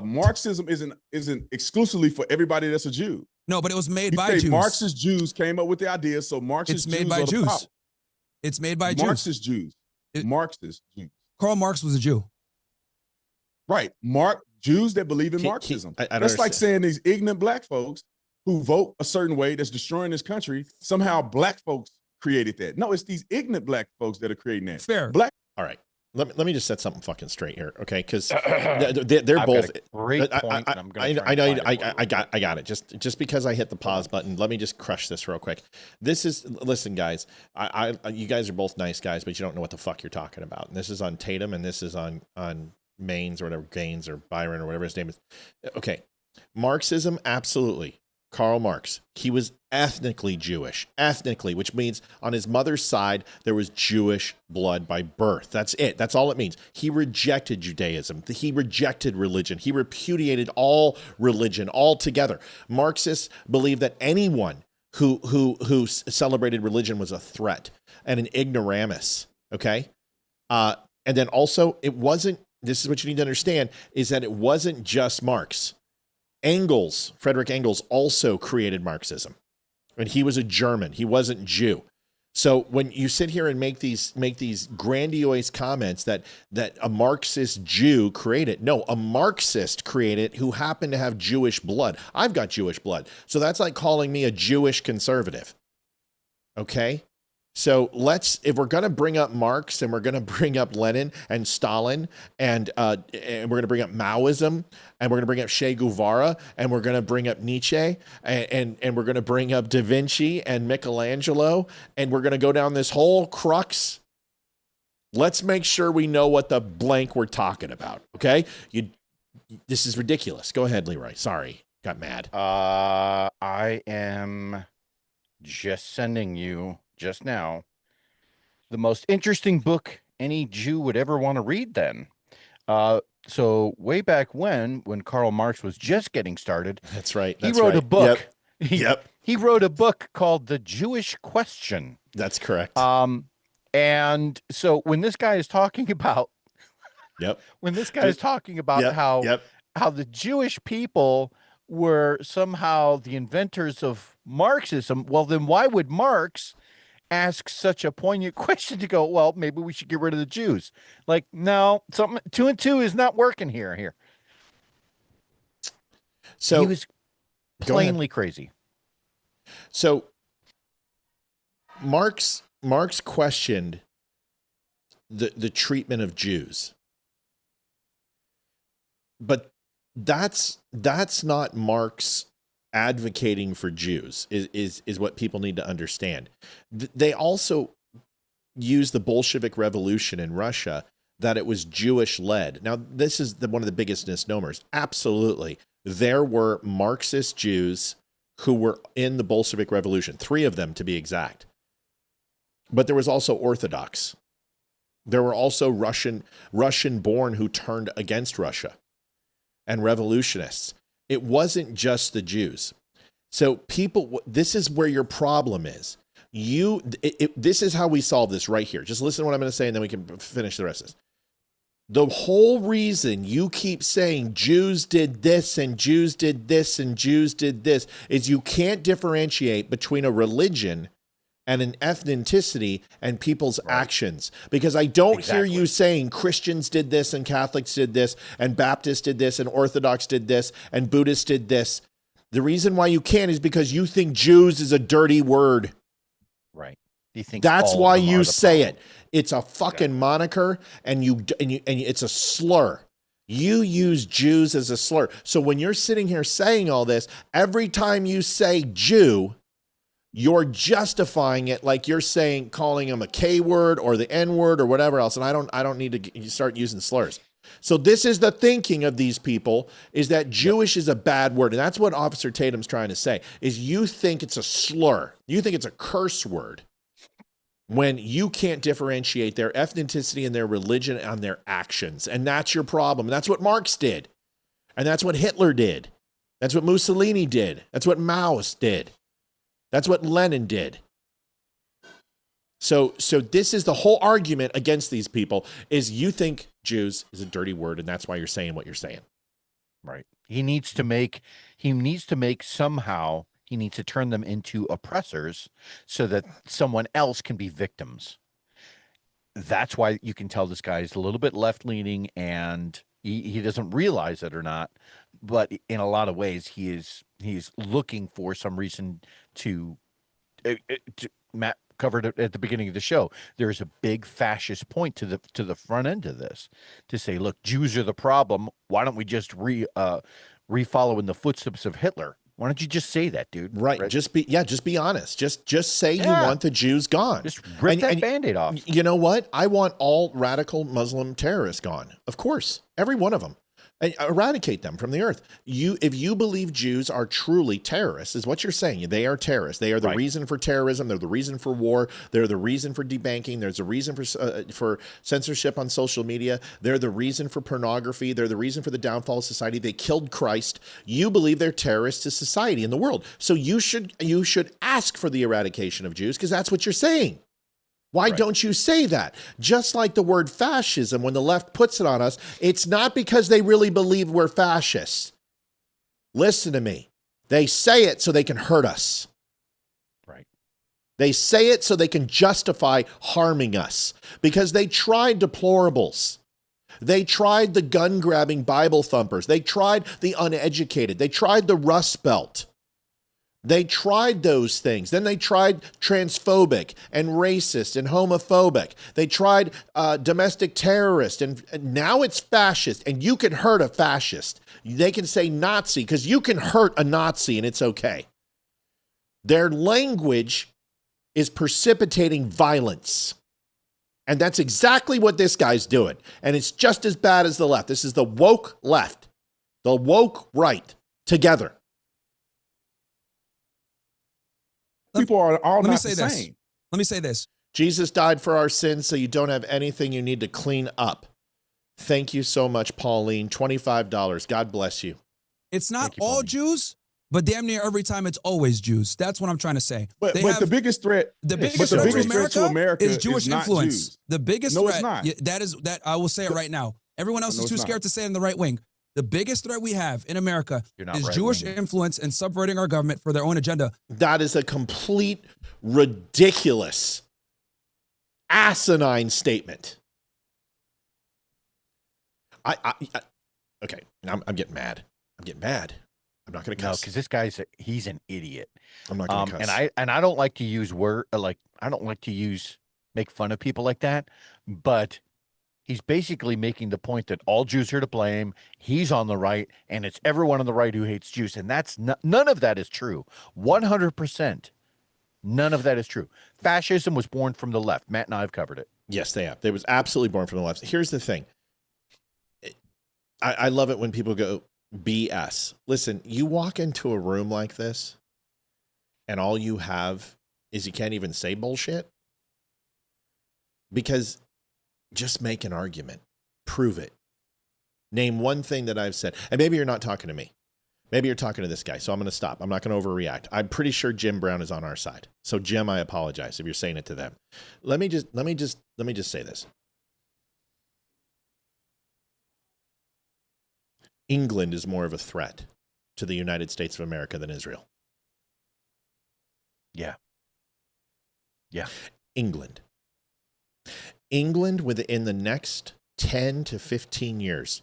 Marxism. Isn't exclusively for everybody that's a Jew. No, but it was made You by say Jews. Marxist Jews came up with the idea, so Marxist It's made Jews by are the Jews. problem. It's made by Jews. Marxist Jews. Marxist Jews. Karl Marx was a Jew. Right. Jews that believe in Marxism. I don't That's like understand. saying these ignorant black folks who vote a certain way that's destroying this country. Somehow black folks created that. No, it's these ignorant black folks that are creating that. Fair. Black. All right. Let me just set something fucking straight here, okay? Because they're both. Great point. I got it. Just because I hit the pause button, let me just crush this real quick. Listen, guys. You guys are both nice guys, but you don't know what the fuck you're talking about. And this is on Tatum, and this is on Maines or whatever, Gaines or Byron or whatever his name is. Okay, Marxism, absolutely. Karl Marx, he was ethnically Jewish, which means on his mother's side, there was Jewish blood by birth. That's it. That's all it means. He rejected Judaism. He rejected religion. He repudiated all religion altogether. Marxists believe that anyone who celebrated religion was a threat and an ignoramus, okay? And then also, it wasn't, this is what you need to understand, is that it wasn't just Marx. Frederick Engels also created Marxism, and he was a German. He wasn't Jew. So when you sit here and make these grandiose comments that a Marxist Jew created, no, a Marxist created who happened to have Jewish blood. I've got Jewish blood, so that's like calling me a Jewish conservative. Okay. So if we're going to bring up Marx and we're going to bring up Lenin and Stalin and we're going to bring up Maoism and we're going to bring up Che Guevara and we're going to bring up Nietzsche and we're going to bring up Da Vinci and Michelangelo and we're going to go down this whole crux, let's make sure we know what the blank we're talking about. Okay. This is ridiculous. Go ahead, Leeroy. Sorry. Got mad. I am just sending you just now the most interesting book any Jew would ever want to read then. So way back when Karl Marx was just getting started, that's right. He wrote a book. Yep. He wrote a book called The Jewish Question. That's correct. And so when this guy is talking about how the Jewish people were somehow the inventors of Marxism, well, then why would Marx ask such a poignant question to go, well, maybe we should get rid of the Jews? Like, no, 2 and 2 is not working here. So he was plainly crazy. So Marx questioned the treatment of Jews, but that's not Marx advocating for Jews is what people need to understand. They also use the Bolshevik Revolution in Russia, that it was Jewish led. Now, this is one of the biggest misnomers. Absolutely. There were Marxist Jews who were in the Bolshevik Revolution, 3 of them to be exact. But there was also Orthodox. There were also Russian born who turned against Russia, and revolutionists. It wasn't just the Jews. So this is where your problem is. This is how we solve this right here. Just listen to what I'm going to say, and then we can finish the rest of this. The whole reason you keep saying Jews did this and Jews did this and Jews did this is you can't differentiate between a religion and an ethnicity and people's actions. Because I don't hear you saying Christians did this and Catholics did this and Baptists did this and Orthodox did this and Buddhists did this. The reason why you can't is because you think Jews is a dirty word. Right. You think that's why you say it. It's a fucking moniker, and it's a slur. You use Jews as a slur. So when you're sitting here saying all this, every time you say Jew, you're justifying it like you're saying, calling them a K word or the N word or whatever else. And I don't need to start using slurs. So this is the thinking of these people, is that Jewish is a bad word. And that's what Officer Tatum's trying to say, is you think it's a slur. You think it's a curse word when you can't differentiate their ethnicity and their religion and their actions. And that's your problem. That's what Marx did. And that's what Hitler did. That's what Mussolini did. That's what Maoist did. That's what Lenin did. So this is the whole argument against these people, is you think Jews is a dirty word, and that's why you're saying what you're saying. Right. He needs to turn them into oppressors so that someone else can be victims. That's why you can tell this guy is a little bit left-leaning, and he doesn't realize it or not, but in a lot of ways he's looking for some reason to Matt covered it at the beginning of the show. There's a big fascist point to the front end of this, to say, look, Jews are the problem. Why don't we just re-follow in the footsteps of Hitler? Why don't you just say that, dude? Right. Just be honest. Just say you want the Jews gone. Just rip that Band-Aid off. You know what? I want all radical Muslim terrorists gone. Of course. Every one of them. And eradicate them from the earth. If you believe Jews are truly terrorists, is what you're saying. They are terrorists. They are the reason for terrorism. They're the reason for war. They're the reason for debanking. There's a reason for censorship on social media. They're the reason for pornography. They're the reason for the downfall of society. They killed Christ. You believe they're terrorists to society and the world. So you should ask for the eradication of Jews, because that's what you're saying. Why don't you say that? Just like the word fascism, when the left puts it on us, it's not because they really believe we're fascists. Listen to me. They say it so they can hurt us. Right. They say it so they can justify harming us, because they tried deplorables. They tried the gun-grabbing Bible thumpers. They tried the uneducated. They tried the Rust Belt. They tried those things. Then they tried transphobic and racist and homophobic. They tried domestic terrorist, and now it's fascist, and you can hurt a fascist. They can say Nazi, because you can hurt a Nazi and it's okay. Their language is precipitating violence. And that's exactly what this guy's doing. And it's just as bad as the left. This is the woke left, the woke right together. People are all not the Let me say this. Jesus died for our sins, so you don't have anything you need to clean up. Thank you so much, Pauline. $25. God bless you. It's not all Jews, but damn near every time it's always Jews. That's what I'm trying to say. But the biggest threat, to America is Jewish influence. Jews. The biggest No, threat, it's not. that I will say it right now. Everyone else is too scared to say it in the right wing. The biggest threat we have in America is Jewish influence and subverting our government for their own agenda. That is a complete, ridiculous, asinine statement. Okay, I'm getting mad. I'm not going to cuss. No, because this guy's he's an idiot. I'm not going to cuss. And I don't like to use make fun of people like that, but he's basically making the point that all Jews are to blame. He's on the right, and it's everyone on the right who hates Jews. And that's none of that is true. 100%. None of that is true. Fascism was born from the left. Matt and I have covered it. Yes, they have. They was absolutely born from the left. Here's the thing. I love it when people go BS. Listen, you walk into a room like this, and all you have is you can't even say bullshit. Because just make an argument. Prove it. Name one thing that I've said. And maybe you're not talking to me. Maybe you're talking to this guy. So I'm going to stop. I'm not going to overreact. I'm pretty sure Jim Brown is on our side. So Jim, I apologize if you're saying it to them. Let me just say this. England is more of a threat to the United States of America than Israel. Yeah. England within the next 10 to 15 years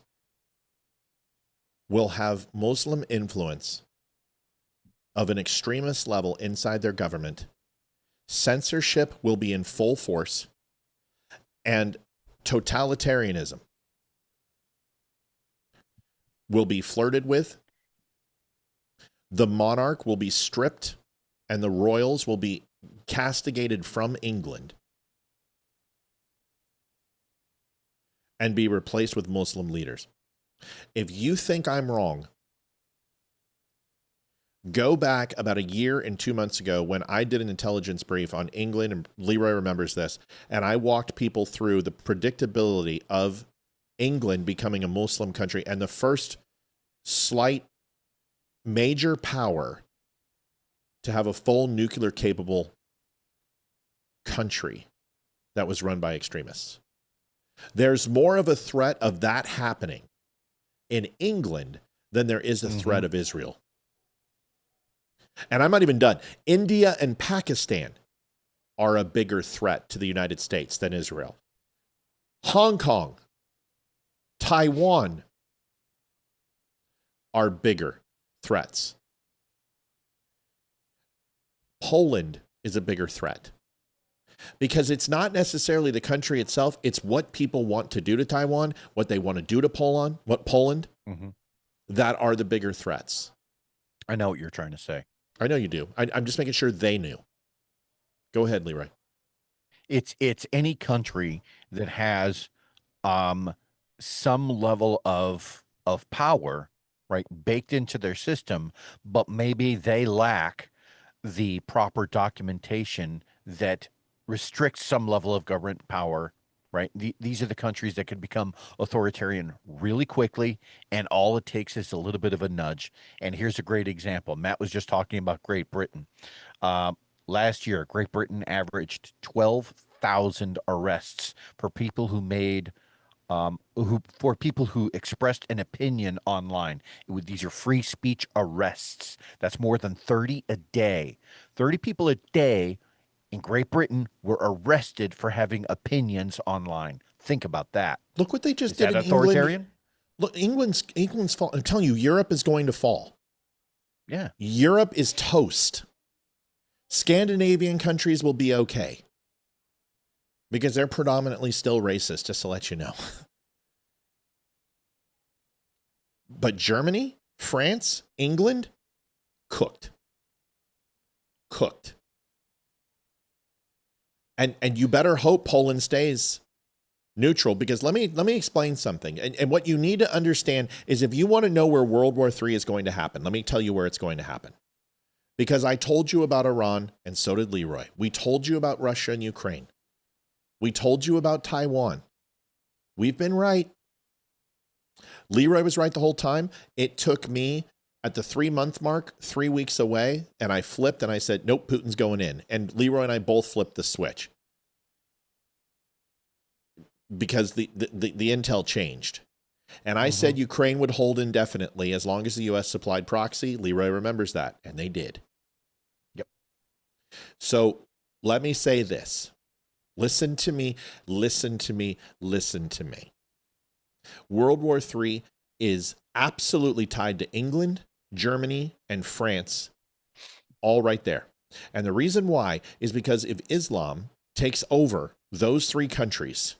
will have Muslim influence of an extremist level inside their government. Censorship will be in full force, and totalitarianism will be flirted with. The monarch will be stripped, and the royals will be castigated from England. and be replaced with Muslim leaders. If you think I'm wrong, go back about a year and 2 months ago when I did an intelligence brief on England, and Leeroy remembers this, and I walked people through the predictability of England becoming a Muslim country and the first slight major power to have a full nuclear capable country that was run by extremists. There's more of a threat of that happening in England than there is a threat of Israel. And I'm not even done. India and Pakistan are a bigger threat to the United States than Israel. Hong Kong, Taiwan are bigger threats. Poland is a bigger threat. Because it's not necessarily the country itself, it's what people want to do to Taiwan, what they want to do to Poland, that are the bigger threats. I know what you're trying to say. I know you do. I'm just making sure they knew. Go ahead, Leeroy. It's any country that has some level of power, right, baked into their system, but maybe they lack the proper documentation that restricts some level of government power, right? These are the countries that could become authoritarian really quickly, and all it takes is a little bit of a nudge. And here's a great example. Matt was just talking about Great Britain. Last year, Great Britain averaged 12,000 arrests for people who made for people who expressed an opinion online. These are free speech arrests. That's more than 30 a day. 30 people a day in Great Britain were arrested for having opinions online. Think about that. Look what they just Is did that in authoritarian? England. Look, England's fall. I'm telling you, Europe is going to fall. Yeah. Europe is toast. Scandinavian countries will be okay because they're predominantly still racist, just to let you know. But Germany, France, England, cooked. Cooked. And you better hope Poland stays neutral, because let me explain something. And what you need to understand is, if you want to know where World War III is going to happen, let me tell you where it's going to happen. Because I told you about Iran, and so did Leeroy. We told you about Russia and Ukraine. We told you about Taiwan. We've been right. Leeroy was right the whole time. It took me at the 3-month mark, 3 weeks away, and I flipped and I said, nope, Putin's going in. And Leeroy and I both flipped the switch because the intel changed. And I said Ukraine would hold indefinitely as long as the U.S. supplied proxy. Leeroy remembers that, and they did. Yep. So let me say this. Listen to me, listen to me, listen to me. World War III is absolutely tied to England, Germany, and France, all right there. And the reason why is because if Islam takes over those 3 countries,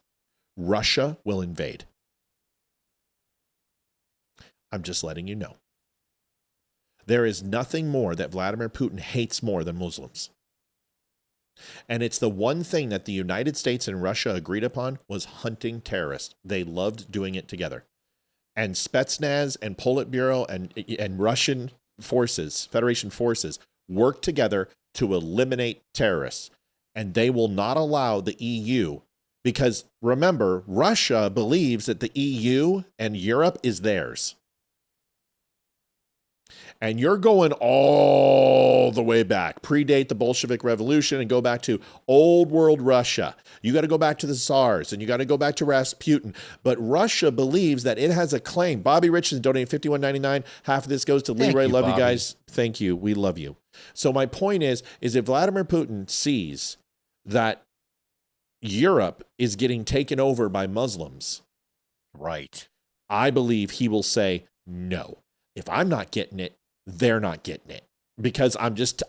Russia will invade. I'm just letting you know. There is nothing more that Vladimir Putin hates more than Muslims. And it's the one thing that the United States and Russia agreed upon was hunting terrorists. They loved doing it together. And Spetsnaz and Politburo and Russian forces, Federation forces, work together to eliminate terrorists. And they will not allow the EU, because remember, Russia believes that the EU and Europe is theirs. And you're going all the way back, predate the Bolshevik Revolution, and go back to old world Russia. You got to go back to the Tsars, and you got to go back to Rasputin. But Russia believes that it has a claim. Bobby Richardson donated $51.99. Half of this goes to Leeroy. Love you guys. Thank you. We love you. So my point is if Vladimir Putin sees that Europe is getting taken over by Muslims, right, I believe he will say, no, if I'm not getting it, they're not getting it, because I'm just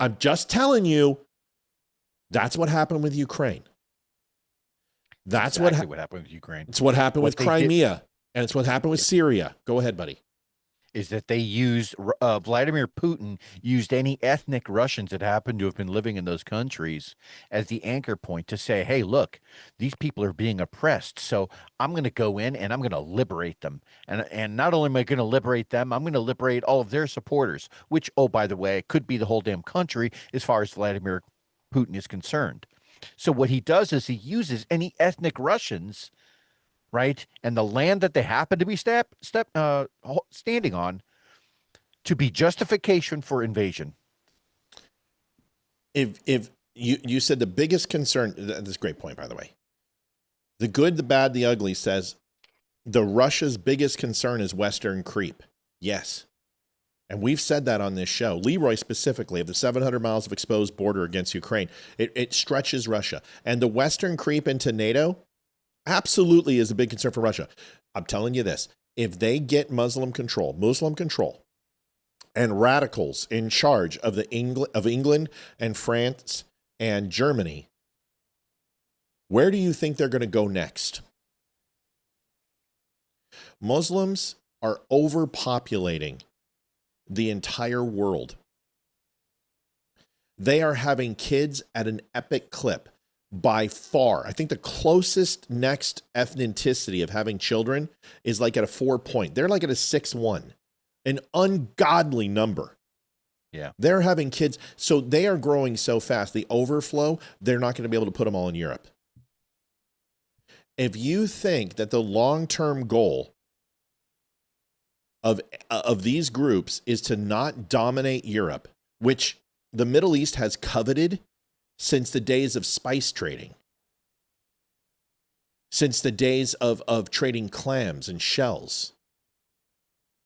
telling you, that's what happened with Ukraine. That's exactly what happened with Ukraine. It's what happened with Crimea, and it's what happened with Syria. Go ahead, buddy. is that they used Vladimir Putin used any ethnic Russians that happened to have been living in those countries as the anchor point to say, hey, look, these people are being oppressed. So I'm going to go in and I'm going to liberate them. And not only am I going to liberate them, I'm going to liberate all of their supporters, which, oh, by the way, could be the whole damn country as far as Vladimir Putin is concerned. So what he does is he uses any ethnic Russians, right, and the land that they happen to be standing on to be justification for invasion. If you said the biggest concern, that's a great point, by the way. The good, the bad, the ugly says the Russia's biggest concern is Western creep. Yes. And we've said that on this show. Leeroy specifically, of the 700 miles of exposed border against Ukraine, it stretches Russia. And the Western creep into NATO absolutely is a big concern for Russia. I'm telling you this. If they get Muslim control, and radicals in charge of England and France and Germany, where do you think they're going to go next? Muslims are overpopulating the entire world. They are having kids at an epic clip. By far, I think the closest next ethnicity of having children is like at a 4 point. They're like at a 6-1, an ungodly number. Yeah. They're having kids. So they are growing so fast. The overflow, they're not going to be able to put them all in Europe. If you think that the long-term goal of these groups is to not dominate Europe, which the Middle East has coveted since the days of spice trading, since the days of trading clams and shells.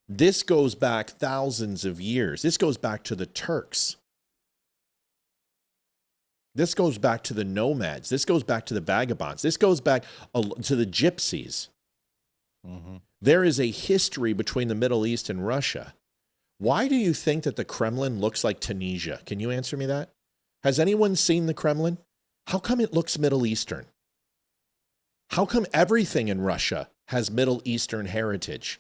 This goes back thousands of years. This goes back to the Turks. This goes back to the nomads. This goes back to the vagabonds. This goes back to the gypsies. Mm-hmm. There is a history between the Middle East and Russia. Why do you think that the Kremlin looks like Tunisia? Can you answer me that? Has anyone seen the Kremlin? How come it looks Middle Eastern? How come everything in Russia has Middle Eastern heritage?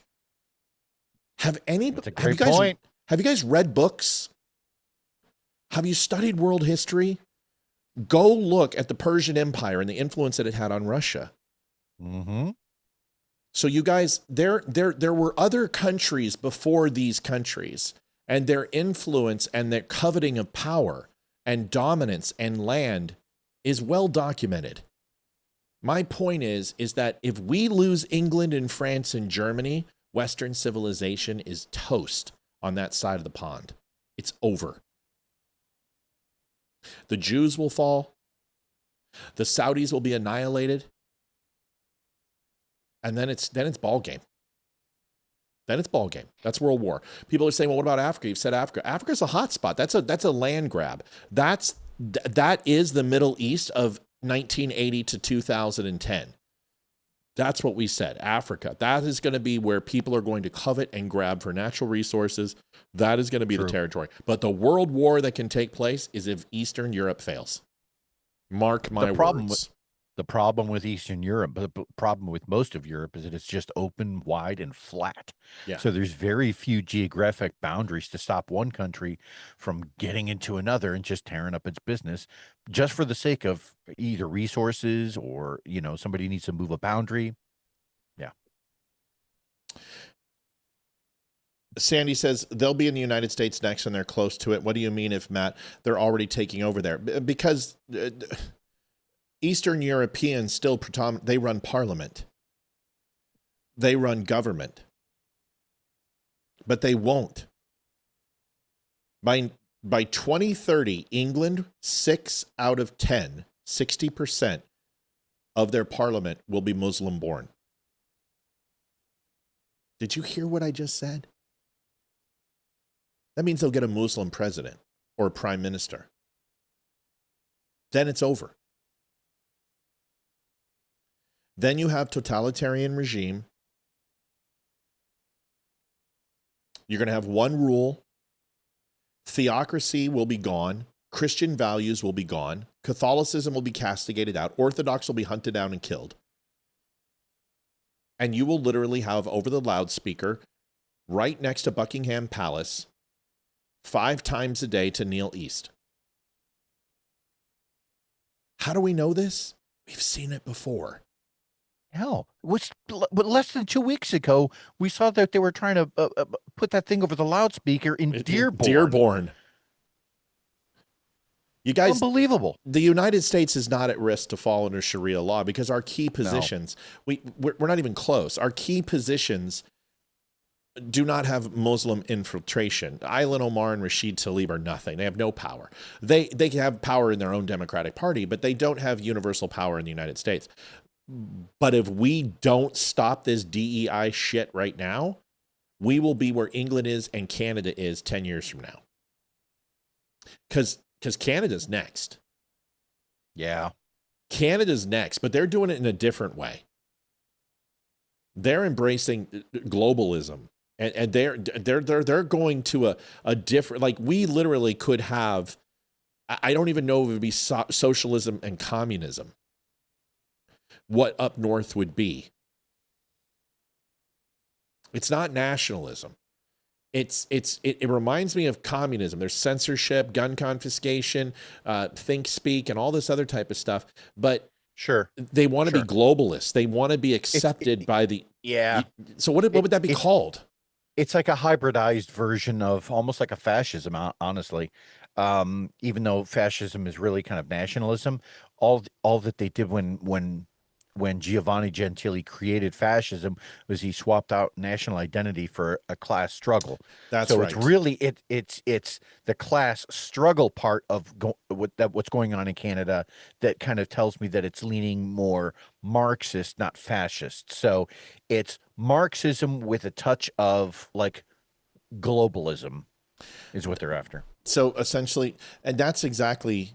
That's a great point. Have you guys read books? Have you studied world history? Go look at the Persian Empire and the influence that it had on Russia. Mm-hmm. So you guys, there were other countries before these countries, and their influence and their coveting of power and dominance and land is well documented. My point is that if we lose England and France and Germany, Western civilization is toast on that side of the pond. It's over. The Jews will fall. The Saudis will be annihilated. And then it's ball game. Then it's ball game. That's world war. People are saying, well, what about Africa? You've said Africa. Africa's a hot spot. That's a land grab. That is the Middle East of 1980 to 2010. That's what we said. Africa. That is going to be where people are going to covet and grab for natural resources. That is going to be the territory. But the world war that can take place is if Eastern Europe fails. Mark my words. The problem with Eastern Europe, the problem with most of Europe is that it's just open, wide, and flat. Yeah. So there's very few geographic boundaries to stop one country from getting into another and just tearing up its business just for the sake of either resources or, somebody needs to move a boundary. Yeah. Sandy says they'll be in the United States next and they're close to it. What do you mean if, Matt, they're already taking over there? Because Eastern Europeans still they run parliament. They run government. But they won't. By 2030, England, 6 out of 10, 60% of their parliament will be Muslim born. Did you hear what I just said? That means they'll get a Muslim president or a prime minister. Then it's over. Then you have totalitarian regime. You're going to have one rule. Theocracy will be gone. Christian values will be gone. Catholicism will be castigated out. Orthodox will be hunted down and killed. And you will literally have over the loudspeaker right next to Buckingham Palace 5 times a day to kneel east. How do we know this? We've seen it before. Hell, but less than 2 weeks ago, we saw that they were trying to put that thing over the loudspeaker in Dearborn. Dearborn. You guys, unbelievable. The United States is not at risk to fall under Sharia law because our key positions, we're not even close. Our key positions do not have Muslim infiltration. Ilhan Omar and Rashid Tlaib are nothing. They have no power. They have power in their own Democratic Party, but they don't have universal power in the United States. But if we don't stop this DEI shit right now, we will be where England is and Canada is 10 years from now. Because Canada's next. Yeah. Canada's next, but they're doing it in a different way. They're embracing globalism. And they're going to a different, like, we literally could have, I don't even know if it would be socialism and communism. What up north would be. It's not nationalism. It reminds me of communism. There's censorship, gun confiscation, think, speak, and all this other type of stuff. But sure, they want to be globalists. They want to be accepted by the So what would that be called? It's like a hybridized version of almost like a fascism, honestly. Even though fascism is really kind of nationalism, all that they did when Giovanni Gentili created fascism was he swapped out national identity for a class struggle. That's so right. It's really it's the class struggle part of what's going on in Canada that kind of tells me that it's leaning more Marxist, not fascist. So it's Marxism with a touch of like globalism is what they're after. So essentially, and that's exactly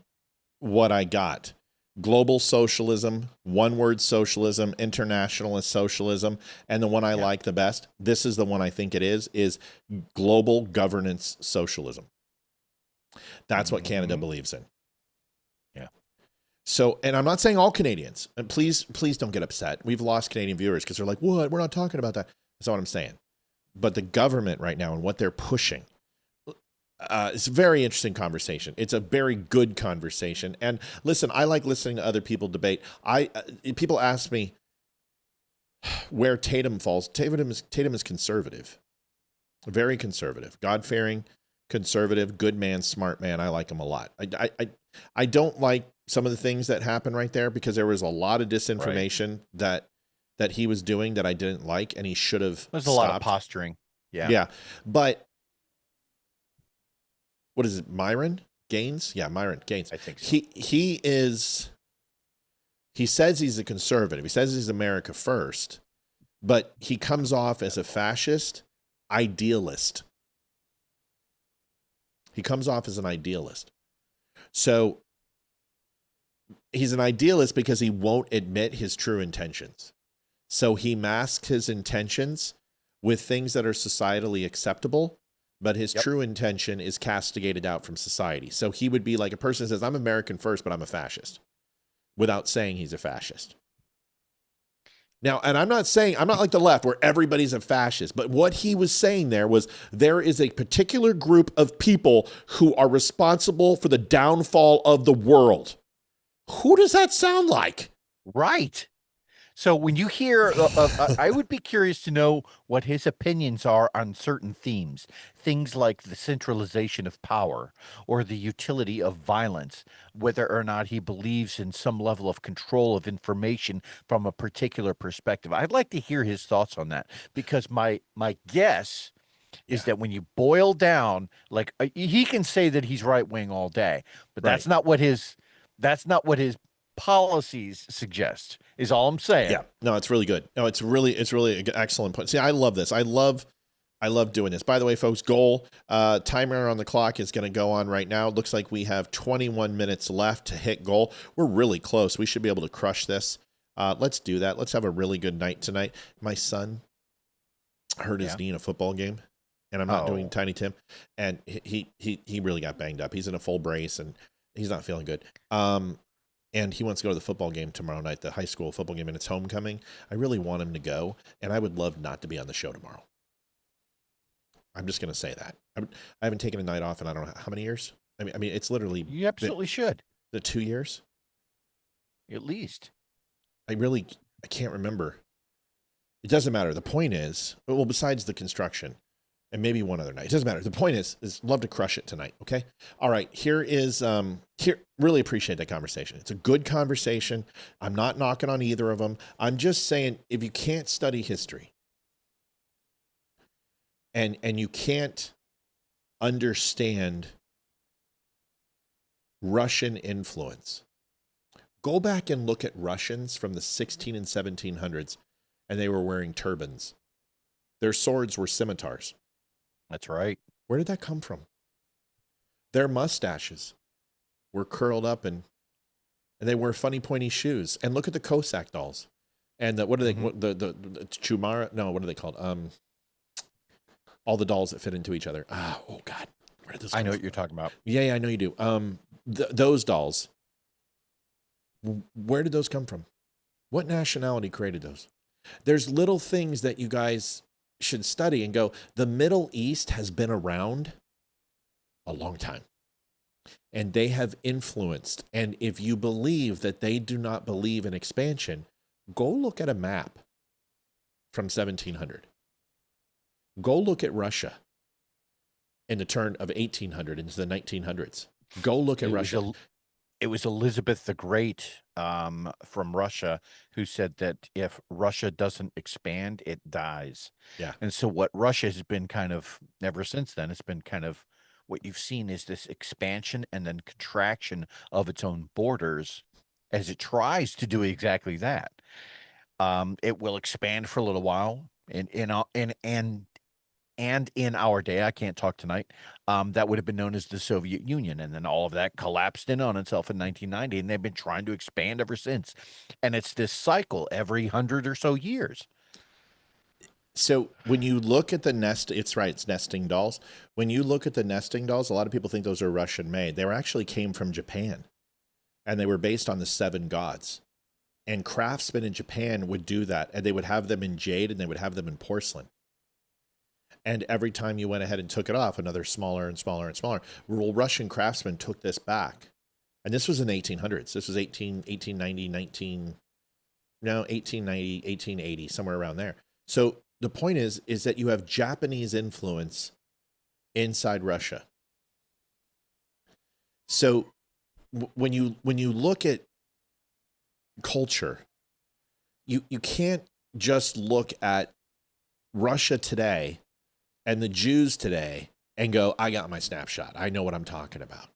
what I got. Global socialism, one-word socialism, internationalist socialism, and the one I like the best, this is the one I think it is global governance socialism. That's what Canada believes in. Yeah. So, and I'm not saying all Canadians, and please don't get upset. We've lost Canadian viewers because they're like, what? We're not talking about that. That's not what I'm saying. But the government right now and what they're pushing, it's a very interesting conversation. It's a very good conversation. And listen, I like listening to other people debate. People ask me where Tatum falls. Tatum is conservative, very conservative, God-fearing, conservative, good man, smart man. I like him a lot. I don't like some of the things that happen right there because there was a lot of disinformation that he was doing that I didn't like, and he should have. There's a lot of posturing. Yeah, but. What is it, Myron Gaines? Yeah, Myron Gaines. I think so. He says he's a conservative. He says he's America first, but he comes off as a fascist idealist. He comes off as an idealist. So he's an idealist because he won't admit his true intentions. So he masks his intentions with things that are societally acceptable, but his true intention is castigated out from society. So he would be like a person who says, I'm American first, but I'm a fascist, without saying he's a fascist. Now, and I'm not like the left where everybody's a fascist, but what he was saying there was there is a particular group of people who are responsible for the downfall of the world. Who does that sound like? Right. So when you hear, I would be curious to know what his opinions are on certain themes, things like the centralization of power or the utility of violence, whether or not he believes in some level of control of information from a particular perspective. I'd like to hear his thoughts on that because my guess is that when you boil down, like he can say that he's right wing all day, but that's not what his policies suggest. Is all I'm saying. Yeah, no, it's really good. No, it's really an excellent point. See, I love this. I love doing this. By the way, folks, goal timer on the clock is going to go on right now. It looks like we have 21 minutes left to hit goal. We're really close. We should be able to crush this. Let's do that. Let's have a really good night tonight. My son hurt his knee in a football game, and I'm not doing Tiny Tim, and he really got banged up. He's in a full brace, and he's not feeling good. And he wants to go to the football game tomorrow night, the high school football game, and it's homecoming. I really want him to go, and I would love not to be on the show tomorrow. I'm just going to say that. I haven't taken a night off in I don't know how many years. I mean, it's literally You absolutely should. the 2 years. At least. I can't remember. It doesn't matter. The point is, well, besides the construction and maybe one other night, it doesn't matter. The point is love to crush it tonight. Okay. All right. Here is, really appreciate that conversation. It's a good conversation. I'm not knocking on either of them. I'm just saying, if you can't study history and you can't understand Russian influence, go back and look at Russians from the 16 and 1700s, and they were wearing turbans. Their swords were scimitars. That's right. Where did that come from? Their mustaches were curled up, and they wear funny pointy shoes. And look at the Cossack dolls. And what are they? The Chumara? No, what are they called? All the dolls that fit into each other. Oh God, where did this? I know what you're talking about. Yeah, I know you do. Those dolls. Where did those come from? What nationality created those? There's little things that you guys should study and go, the Middle East has been around a long time. And they have influenced. And if you believe that they do not believe in expansion, go look at a map from 1700. Go look at Russia in the turn of 1800 into the 1900s. Go look at Russia. It was Elizabeth the Great from Russia who said that if Russia doesn't expand, it dies. Yeah. And so what Russia has been kind of ever since then, it's been kind of what you've seen is this expansion and then contraction of its own borders as it tries to do exactly that. It will expand for a little while and in our day, I can't talk tonight, that would have been known as the Soviet Union. And then all of that collapsed in on itself in 1990. And they've been trying to expand ever since. And it's this cycle every 100 or so years. So when you look at the it's nesting dolls. When you look at the nesting dolls, a lot of people think those are Russian made. They actually came from Japan. And they were based on the 7 gods. And craftsmen in Japan would do that. And they would have them in jade and they would have them in porcelain. And every time you went ahead and took it off, another smaller and smaller and smaller. Well, Russian craftsmen took this back. And this was in the 1800s. This was 1890, 1880, somewhere around there. So the point is that you have Japanese influence inside Russia. So when you look at culture, you can't just look at Russia today and the Jews today and go, I got my snapshot. I know what I'm talking about.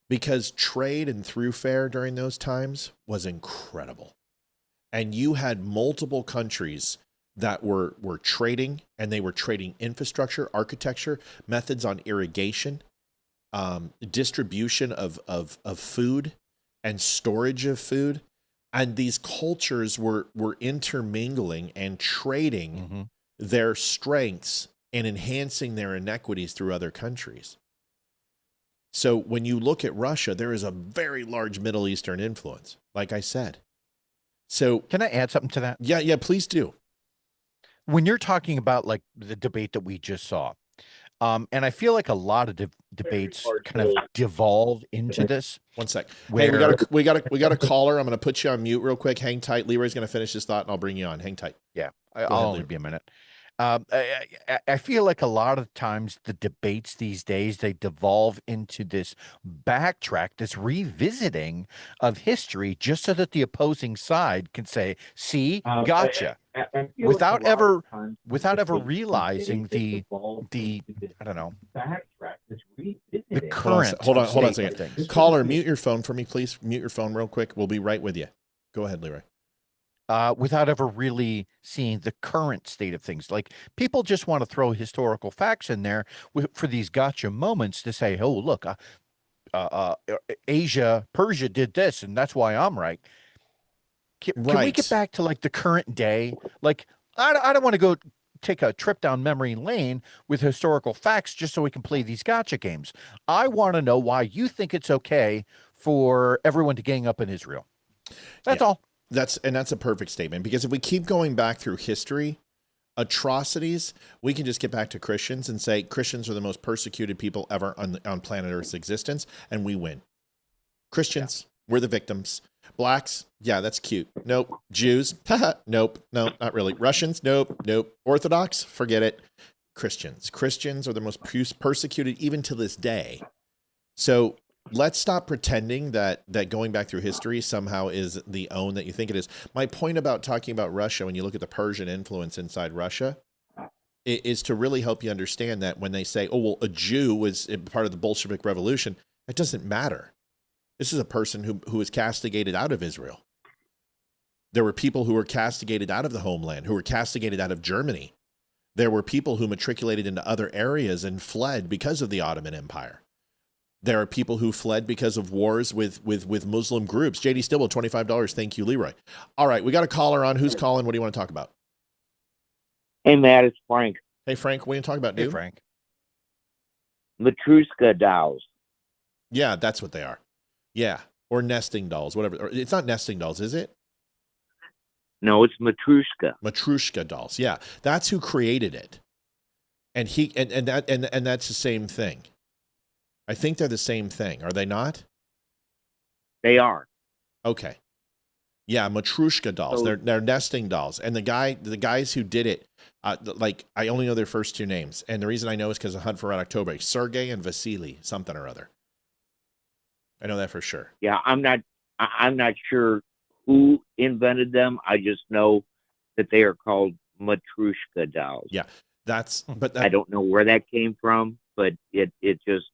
Because trade and throughfare during those times was incredible. And you had multiple countries that were trading, and they were trading infrastructure, architecture, methods on irrigation, distribution of food and storage of food. And these cultures were intermingling and trading their strengths and enhancing their inequities through other countries. So when you look at Russia, there is a very large Middle Eastern influence, like I said. So can I add something to that? Yeah, please do. When you're talking about like the debate that we just saw, and I feel like a lot of debates kind of devolve into this. One sec. Hey, we got a caller. I'm going to put you on mute real quick. Hang tight. Leroy's going to finish his thought, and I'll bring you on. Hang tight. Yeah, I'll only be a minute. I feel like a lot of times the debates these days, they devolve into this backtrack, this revisiting of history, just so that the opposing side can say, see, gotcha. Without ever realizing the I don't know, the current. Hold on a second. Caller, mute your phone for me, please. Mute your phone real quick. We'll be right with you. Go ahead, Leeroy. Without ever really seeing the current state of things. Like, people just want to throw historical facts in there for these gotcha moments to say, oh, look, Persia did this, and that's why I'm right. Can we get back to like the current day? Like, I don't want to go take a trip down memory lane with historical facts just so we can play these gotcha games. I want to know why you think it's okay for everyone to gang up in Israel. That's all. That's a perfect statement, because if we keep going back through history, atrocities, we can just get back to Christians and say Christians are the most persecuted people ever on planet Earth's existence, and we win. Christians, we're the victims. Blacks, yeah, that's cute. Nope. Jews, nope, not really. Russians, nope. Orthodox, forget it. Christians are the most persecuted even to this day. So let's stop pretending that going back through history somehow is the own that you think it is. My point about talking about Russia, when you look at the Persian influence inside Russia, is to really help you understand that when they say, oh, well, a Jew was part of the Bolshevik Revolution, that doesn't matter. This is a person who was castigated out of Israel. There were people who were castigated out of the homeland, who were castigated out of Germany. There were people who matriculated into other areas and fled because of the Ottoman Empire. There are people who fled because of wars with Muslim groups. JD Stillwell, $25. Thank you, Leeroy. All right, we got a caller on. Who's calling? What do you want to talk about? Hey, Matt, it's Frank. Hey, Frank, what are you talking about, dude? Hey, Frank. Matryoshka dolls. Yeah, that's what they are. Yeah, or nesting dolls, whatever. Or, it's not nesting dolls, is it? No, it's Matryoshka. Matryoshka dolls. Yeah, that's who created it, and he and that's the same thing. I think they're the same thing. Are they not? They are. Okay. Yeah, Matryoshka dolls. So, they're nesting dolls, and the guys who did it, like I only know their first two names, and the reason I know is because of Hunt for Red October, Sergey and Vasily, something or other. I know that for sure. Yeah, I'm not sure who invented them. I just know that they are called Matryoshka dolls. Yeah, but I don't know where that came from, but it just,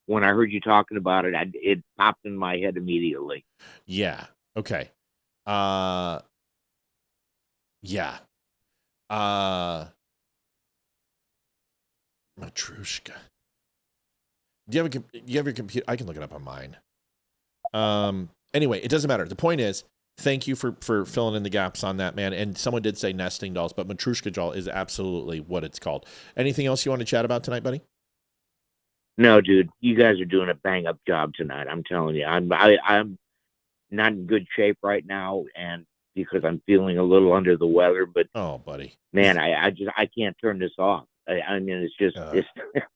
when I heard you talking about it, it popped in my head immediately. Yeah. Okay. Yeah. Matryoshka. Do you have your computer? I can look it up on mine. Anyway, it doesn't matter. The point is, thank you for filling in the gaps on that, man. And someone did say nesting dolls, but Matryoshka doll is absolutely what it's called. Anything else you want to chat about tonight, buddy? No, dude, you guys are doing a bang up job tonight. I'm telling you, I'm not in good shape right now, and because I'm feeling a little under the weather. But oh, buddy, man, I can't turn this off. I mean, it's just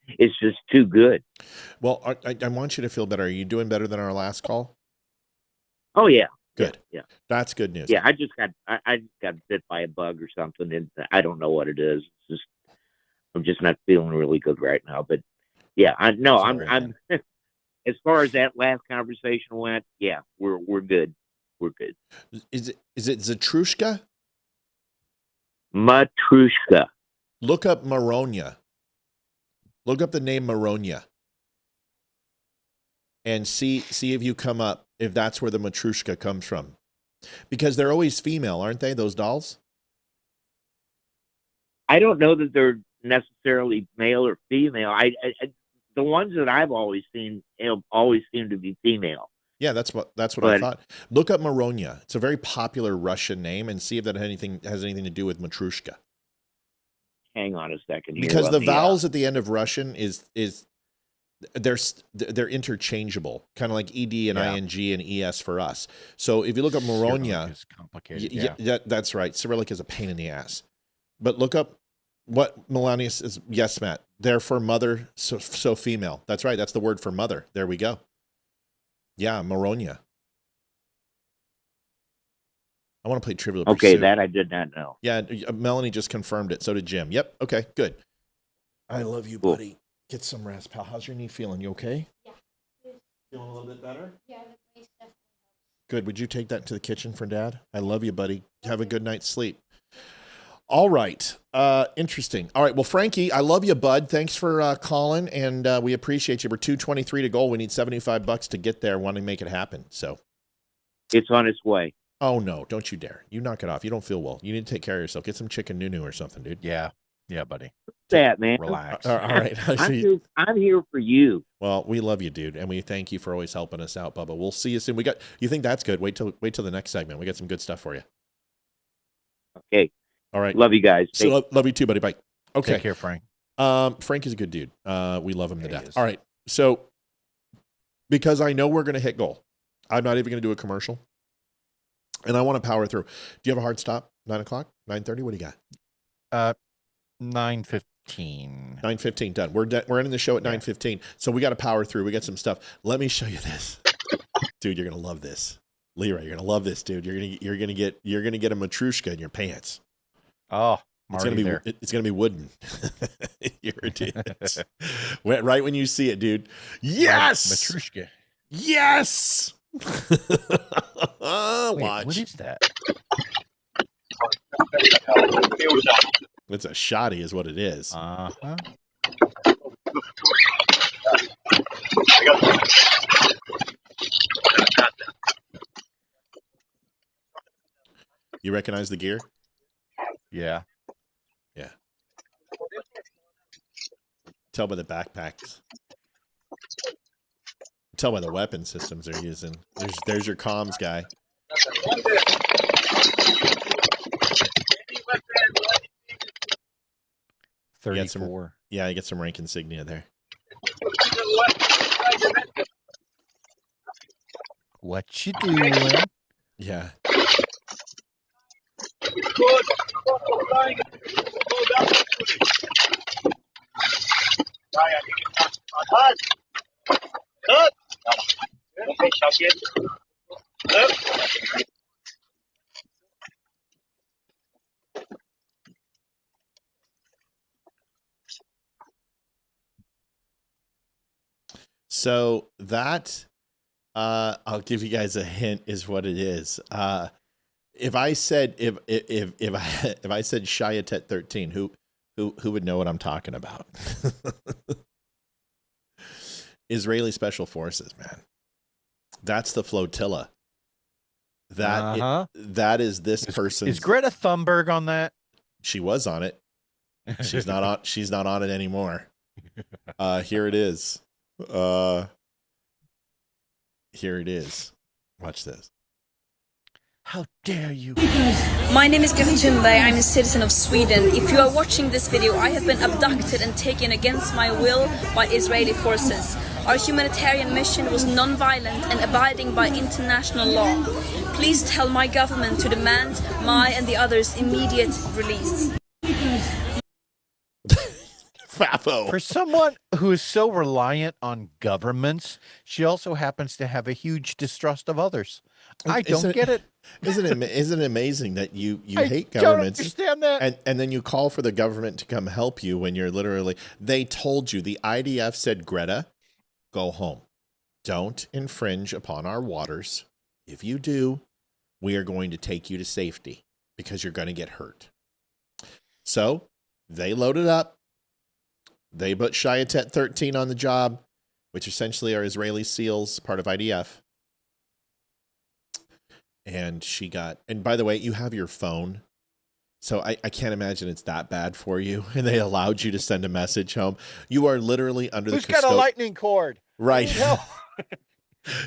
it's just too good. Well, I want you to feel better. Are you doing better than our last call? Oh yeah, good. Yeah, that's good news. Yeah, I just got bit by a bug or something, and I don't know what it is. It's just, I'm just not feeling really good right now. But yeah, I'm as far as that last conversation went, yeah, we're good. We're good. Is it Zatrushka? Matryoshka. Look up Maronia. Look up the name Maronia. And see if you come up, if that's where the Matryoshka comes from. Because they're always female, aren't they, those dolls? I don't know that they're necessarily male or female. I the ones that I've always seen always seem to be female. Yeah, that's what I thought. Look up Maronia. It's a very popular Russian name, and see if that has anything to do with Matryoshka. Hang on a second. Because the vowels at the end of Russian they're interchangeable, kind of like ed and ing and es for us. So if you look up Maronia, is complicated. Yeah, that's right. Cyrillic is a pain in the ass. But look up what Melania says. Yes, Matt. They're for mother, so female. That's right. That's the word for mother. There we go. Yeah, Maronia. I want to play Trivial Pursuit. Okay, that I did not know. Yeah, Melanie just confirmed it. So did Jim. Yep. Okay, good. I love you, buddy. Cool. Get some rest, pal. How's your knee feeling? You okay? Yeah. Feeling a little bit better? Yeah, the place definitely helps. Good. Would you take that to the kitchen for Dad? I love you, buddy. Have a good night's sleep. All right. Interesting. All right. Well, Frankie, I love you, bud. Thanks for calling, and we appreciate you. We're 223 to goal. We need $75 to get there. Want to make it happen. So it's on its way. Oh no! Don't you dare! You knock it off. You don't feel well. You need to take care of yourself. Get some chicken nunu or something, dude. Yeah, buddy. What's that, man? Relax. All right. I'm here for you. Well, we love you, dude, and we thank you for always helping us out, Bubba. We'll see you soon. You think that's good? Wait till the next segment. We got some good stuff for you. Okay. All right. Love you guys. Love you too, buddy. Bye. Okay. Take care, Frank. Frank is a good dude. We love him to death. All right. So, because I know we're going to hit goal, I'm not even going to do a commercial. And I want to power through. Do you have a hard stop? 9 o'clock? 9:30? What do you got? 9:15. 9:15 done. We're ending the show at 9:15. So we got to power through. We got some stuff. Let me show you this, dude. You're gonna love this, Leeroy. You're gonna love this, dude. You're gonna get a matrushka in your pants. Oh, it's gonna be wooden. Here it is. Right when you see it, dude. Yes, matrushka. Yes. Wait, Watch. what is that? It's a shoddy, is what it is. Uh-huh. You recognize the gear? Yeah. Yeah. Tell by the backpacks. Tell by the weapon systems they're using. There's your comms guy. You get some rank insignia there. What you doing? Yeah. So that, I'll give you guys a hint, is what it is. If I said if I said Shayatet 13, who would know what I'm talking about? Israeli Special Forces, man. That's the flotilla. That is this person. Is Greta Thunberg on that? She was on it. She's not on. She's not on it anymore. Here it is. Here it is. Watch this. How dare you? My name is Greta Thunberg. I'm a citizen of Sweden. If you are watching this video, I have been abducted and taken against my will by Israeli forces. Our humanitarian mission was non-violent and abiding by international law. Please tell my government to demand my and the others' immediate release. Fafo. For someone who is so reliant on governments, she also happens to have a huge distrust of others. I don't get it. Isn't it amazing that you hate governments? I don't understand that. And then you call for the government to come help you when you're literally, they told you, the IDF said, Greta, go home. Don't infringe upon our waters. If you do, we are going to take you to safety because you're going to get hurt. So they loaded up. They put Shayatet 13 on the job, which essentially are Israeli SEALs, part of IDF. And and by the way, you have your phone. So I can't imagine it's that bad for you. And they allowed you to send a message home. You are literally under Who's got a lightning cord? Right.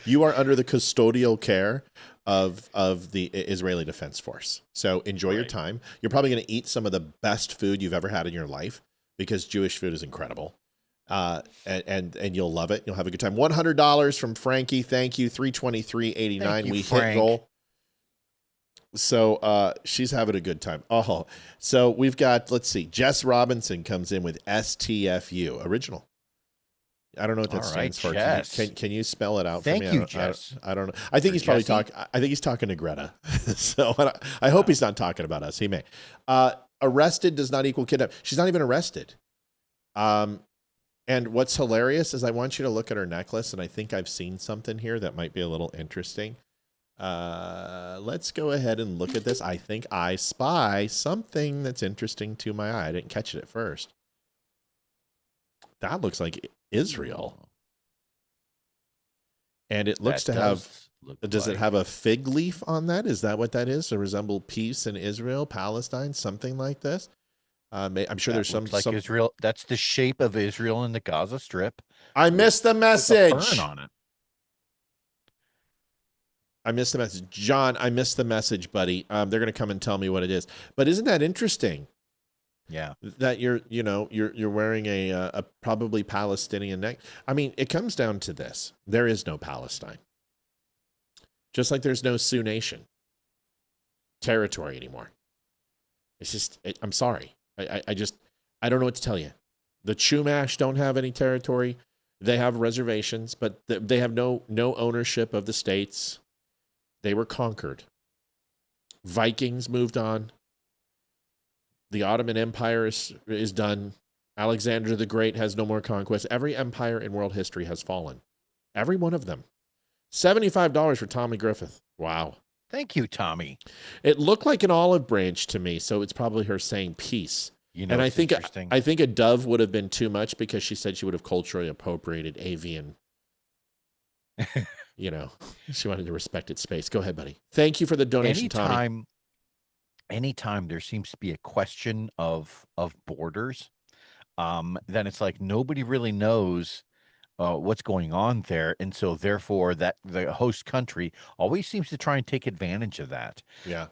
You are under the custodial care of the Israeli Defense Force. So enjoy your time. You're probably going to eat some of the best food you've ever had in your life because Jewish food is incredible. And you'll love it. You'll have a good time. $100 from Frankie. Thank you. $323.89. We hit goal. So she's having a good time. Oh, so we've got, let's see, Jess Robinson comes in with STFU, original. I don't know what that stands for. Can you spell it out for me? Thank you, Jess. I don't know. I think he's probably talking to Greta. So I hope he's not talking about us. He may. Arrested does not equal kidnap. She's not even arrested. And what's hilarious is I want you to look at her necklace, and I think I've seen something here that might be a little interesting. Let's go ahead and look at this. I think I spy something that's interesting to my eye. I didn't catch it at first. That looks like Israel. And it looks to have, does it have a fig leaf on that? Is that what that is? To resemble peace in Israel, Palestine, something like this? I'm sure there's some Israel. That's the shape of Israel in the Gaza Strip. I missed the message. Burn on it. I missed the message. John, I missed the message, buddy. They're going to come and tell me what it is. But isn't that interesting? Yeah. That you're wearing a probably Palestinian neck. I mean, it comes down to this. There is no Palestine. Just like there's no Sioux Nation territory anymore. It's just, I'm sorry. I don't know what to tell you. The Chumash don't have any territory. They have reservations, but they have no ownership of the states. They were conquered. Vikings moved on. The Ottoman Empire is done. Alexander the Great has no more conquest. Every empire in world history has fallen. Every one of them. $75 for Tommy Griffith. Wow. Thank you, Tommy. It looked like an olive branch to me, so it's probably her saying peace. You know, and I think a dove would have been too much because she said she would have culturally appropriated avian. You know, she wanted to respect its space. Go ahead, buddy. Thank you for the donation, Tommy. Anytime there seems to be a question of borders, then it's like nobody really knows what's going on there, and so therefore that the host country always seems to try and take advantage of that. Yeah.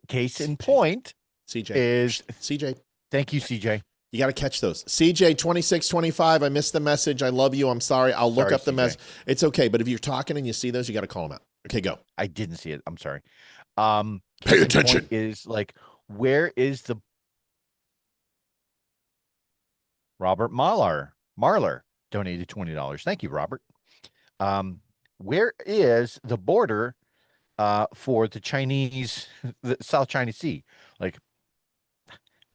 Case in point, CJ is CJ. Thank you, CJ. You got to catch those. CJ 2625. I missed the message. I love you. I'm sorry. I'll look up the message. It's okay. But if you're talking and you see those, you got to call them out. Okay, go. I didn't see it. I'm sorry. Pay attention. Is like, where is the Robert Marler donated $20. Thank you, Robert. Where is the border for the South China Sea? Like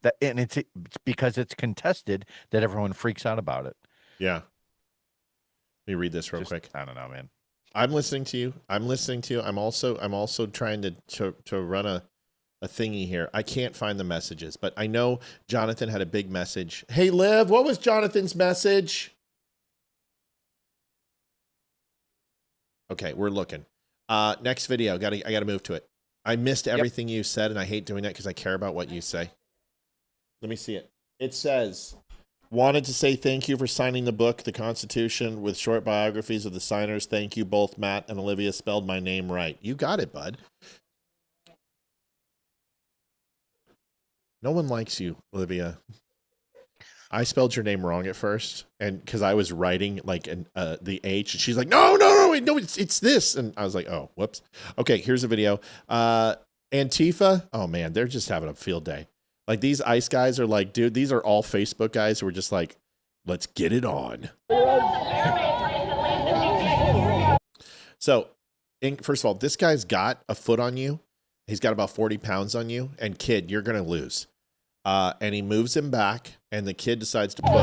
that, and it's because it's contested that everyone freaks out about it. Yeah. Let me read this real quick. I don't know, man. I'm listening to you. I'm also trying to run a thingy here. I can't find the messages, but I know Jonathan had a big message. Hey, Liv, what was Jonathan's message? Okay, we're looking. Next video. I gotta move to it. I missed everything you said, and I hate doing that because I care about what you say. Let me see it. It says, wanted to say thank you for signing the book, The Constitution, with short biographies of the signers. Thank you both, Matt and Olivia. Spelled my name right. You got it, bud. No one likes you, Olivia. I spelled your name wrong at first, and because I was writing like the H, and she's like, no, it's this, and I was like, oh, whoops. Okay, here's a video. Antifa. Oh man, they're just having a field day. Like these ICE guys are like, dude, these are all Facebook guys who are just like, let's get it on. So, first of all, this guy's got a foot on you. He's got about 40 pounds on you, and kid, you're gonna lose. And he moves him back, and the kid decides to push.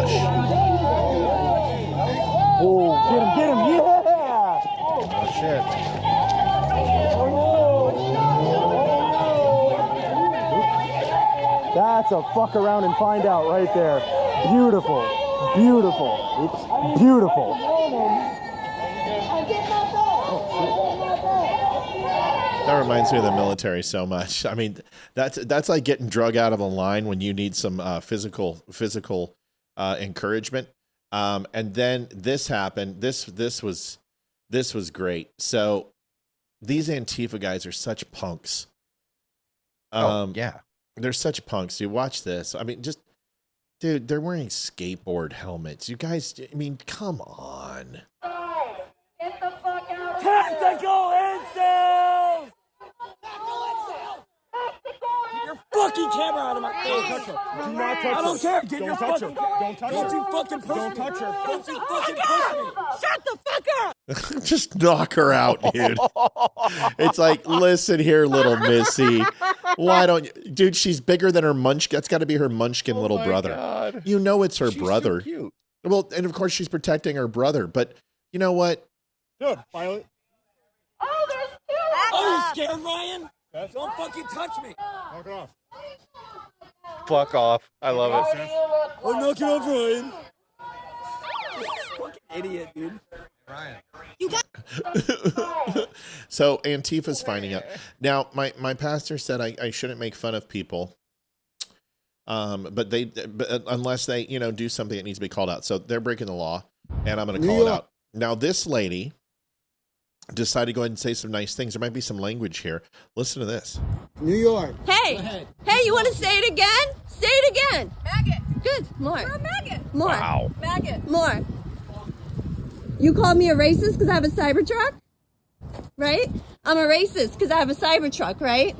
Oh, get him, yeah! Oh, shit. That's a fuck around and find out right there. Beautiful. Oops. Beautiful. That reminds me of the military so much. I mean, that's like getting drug out of a line when you need some physical encouragement. And then this happened. This was great. So these Antifa guys are such punks. Yeah, they're such punks. You watch this. I mean, just dude, they're wearing skateboard helmets. You guys, I mean, come on. Get the fuck out of here! Tactical incels! Get your fucking camera out of my face! Don't touch her. Do not touch her. I don't care. Get your fucking... Don't touch her. Don't you fucking push me. Don't touch her. Don't you fucking push me. Shut the fuck up! Just knock her out, dude. It's like, listen here, little missy. Why don't you... Dude, she's bigger than her munchkin. That's got to be her munchkin little brother. God. You know it's her brother. So cute. Well, and of course she's protecting her brother, but you know what? Dude, Violet. Oh, there's two. Oh, you scared, Ryan? Don't fucking touch me. Knock it off. Fuck off. I love it. Oh, knock it off, Ryan. Fucking idiot, dude. Ryan. So Antifa's finding out. Now, my pastor said I shouldn't make fun of people. But unless they, do something that needs to be called out. So they're breaking the law, and I'm going to call it out. Now, this lady decided to go ahead and say some nice things. There might be some language here. Listen to this. New York. Hey, you want to say it again? Say it again. Maggot. Good. More. You're a maggot. More. Wow. Maggot. More. You called me a racist because I have a Cybertruck? Right? I'm a racist because I have a Cybertruck, right?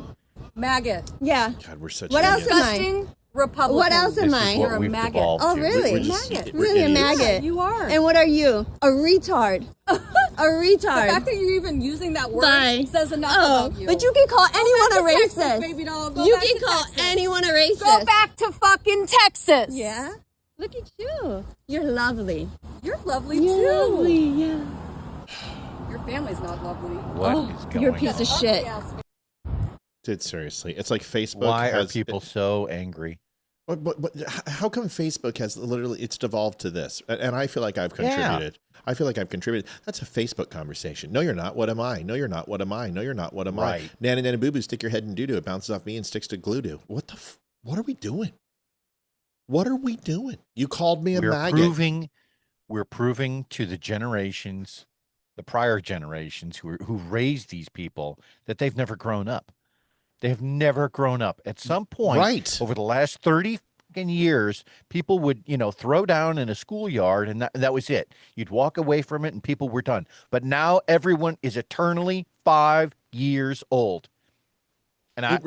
Maggot. Yeah. God, we're such What else am I? Disgusting, Republican. What else am I? You're a maggot. Oh, really? Really a maggot? Yeah, you are. And what are you? A retard. A retard. The fact that you're even using that word says enough about you. But you can call anyone a racist. Texas, baby doll. You can call anyone a racist. Go back to fucking Texas. Yeah? Look at you. You're lovely. You're lovely You're too. lovely, yeah. Your family's not lovely. What is going You're a piece of shit. Dude, seriously. It's like Facebook. Why are people so angry? But how come Facebook has literally, it's devolved to this? And I feel like I've contributed. I feel like I've contributed. That's a Facebook conversation. No, you're not. What am I? No, you're not. What am I? No, you're not. What am I? Nana, nana, boo, boo, stick your head in doo-doo. It bounces off me and sticks to glue-doo. What are we doing? What are we doing? You called me a maggot. We're proving to the generations, the prior generations who raised these people, that they've never grown up. They have never grown up. At some point, over the last 30 years, people would, throw down in a schoolyard, and that was it. You'd walk away from it, and people were done. But now everyone is eternally 5 years old. And I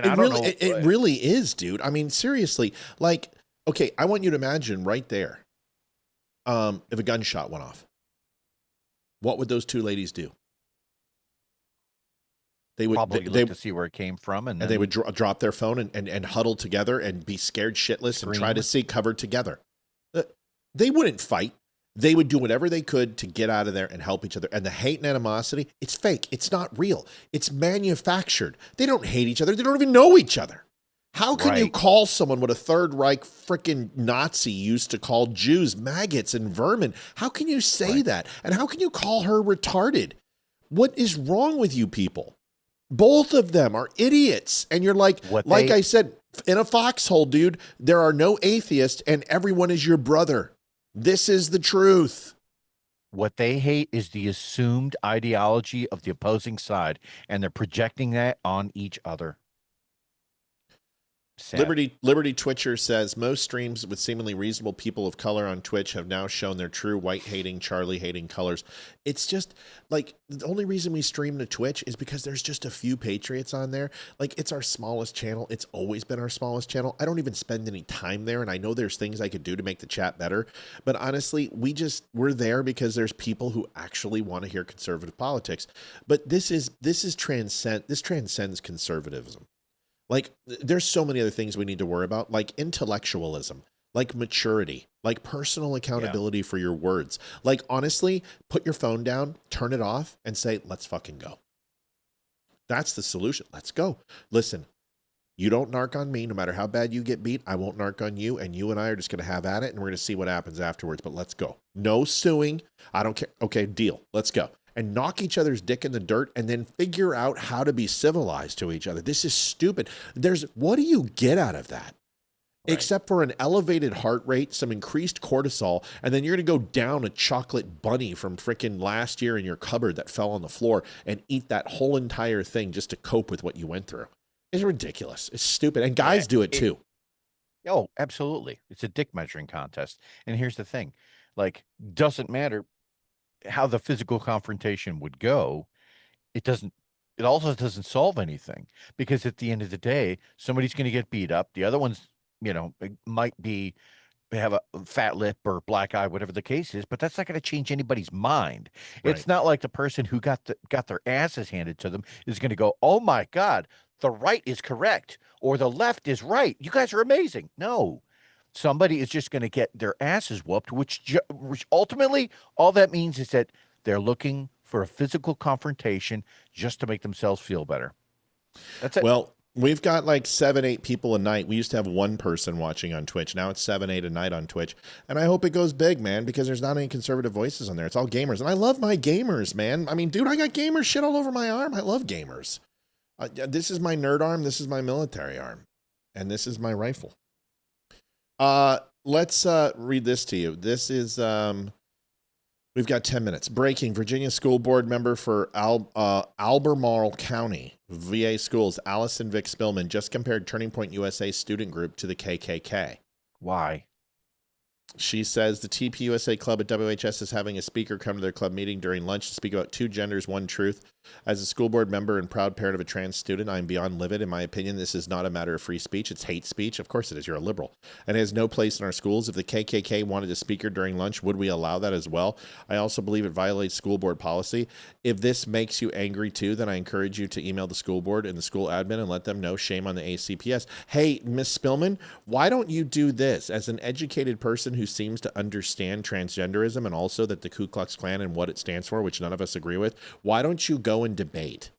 don't know. It really is, dude. I mean, seriously. Like, okay, I want you to imagine right there, if a gunshot went off, what would those two ladies do? They would probably look to see where it came from, and they would drop their phone and huddle together and be scared shitless and try to see covered together. They wouldn't fight. They would do whatever they could to get out of there and help each other. And the hate and animosity, it's fake. It's not real. It's manufactured. They don't hate each other. They don't even know each other. How can you call someone what a Third Reich freaking Nazi used to call Jews maggots and vermin? How can you say that? And how can you call her retarded? What is wrong with you people? Both of them are idiots. And you're like, I said, in a foxhole, dude, there are no atheists and everyone is your brother. This is the truth. What they hate is the assumed ideology of the opposing side, and they're projecting that on each other. Sad. Liberty Twitcher says most streams with seemingly reasonable people of color on Twitch have now shown their true white-hating, Charlie-hating colors. It's just like the only reason we stream to Twitch is because there's just a few patriots on there. Like, it's our smallest channel. It's always been our smallest channel. I don't even spend any time there, and I know there's things I could do to make the chat better. But honestly, we're there because there's people who actually want to hear conservative politics. But this transcends conservatism. Like, there's so many other things we need to worry about, like intellectualism, like maturity, like personal accountability for your words. Like, honestly, put your phone down, turn it off, and say, let's fucking go. That's the solution. Let's go. Listen, you don't narc on me. No matter how bad you get beat, I won't narc on you, and you and I are just going to have at it, and we're going to see what happens afterwards. But let's go. No suing. I don't care. Okay, deal. Let's go. And knock each other's dick in the dirt and then figure out how to be civilized to each other. This is stupid. What do you get out of that? Right. Except for an elevated heart rate, some increased cortisol, and then you're going to go down a chocolate bunny from frickin' last year in your cupboard that fell on the floor and eat that whole entire thing just to cope with what you went through. It's ridiculous. It's stupid. And guys do it too. Oh, absolutely. It's a dick measuring contest. And here's the thing. Like, doesn't matter how the physical confrontation would go, it also doesn't solve anything, because at the end of the day, somebody's going to get beat up. The other one's, might have a fat lip or black eye, whatever the case is, but that's not going to change anybody's mind. Right. It's not like the person who got their asses handed to them is going to go, oh my God, the right is correct or the left is right. You guys are amazing. No. Somebody is just going to get their asses whooped, which ultimately all that means is that they're looking for a physical confrontation just to make themselves feel better. That's it. Well, we've got like 7-8 people a night. We used to have one person watching on Twitch. Now it's 7-8 a night on Twitch. And I hope it goes big, man, because there's not any conservative voices on there. It's all gamers. And I love my gamers, man. I mean, dude, I got gamer shit all over my arm. I love gamers. This is my nerd arm. This is my military arm. And this is my rifle. Let's read this to you. This is we've got 10 minutes. Breaking: Virginia school board member for Albemarle County VA schools, Allison Vick Spillman, just compared Turning Point USA student group to the KKK. Why? She says the TPUSA club at WHS is having a speaker come to their club meeting during lunch to speak about 2 genders, 1 truth. As a school board member and proud parent of a trans student, I am beyond livid. In my opinion, this is not a matter of free speech. It's hate speech. Of course it is. You're a liberal. And it has no place in our schools. If the KKK wanted a speaker during lunch, would we allow that as well? I also believe it violates school board policy. If this makes you angry too, then I encourage you to email the school board and the school admin and let them know. Shame on the ACPS. Hey, Miss Spillman, why don't you do this? As an educated person who seems to understand transgenderism and also that the Ku Klux Klan and what it stands for, which none of us agree with, why don't you go and debate?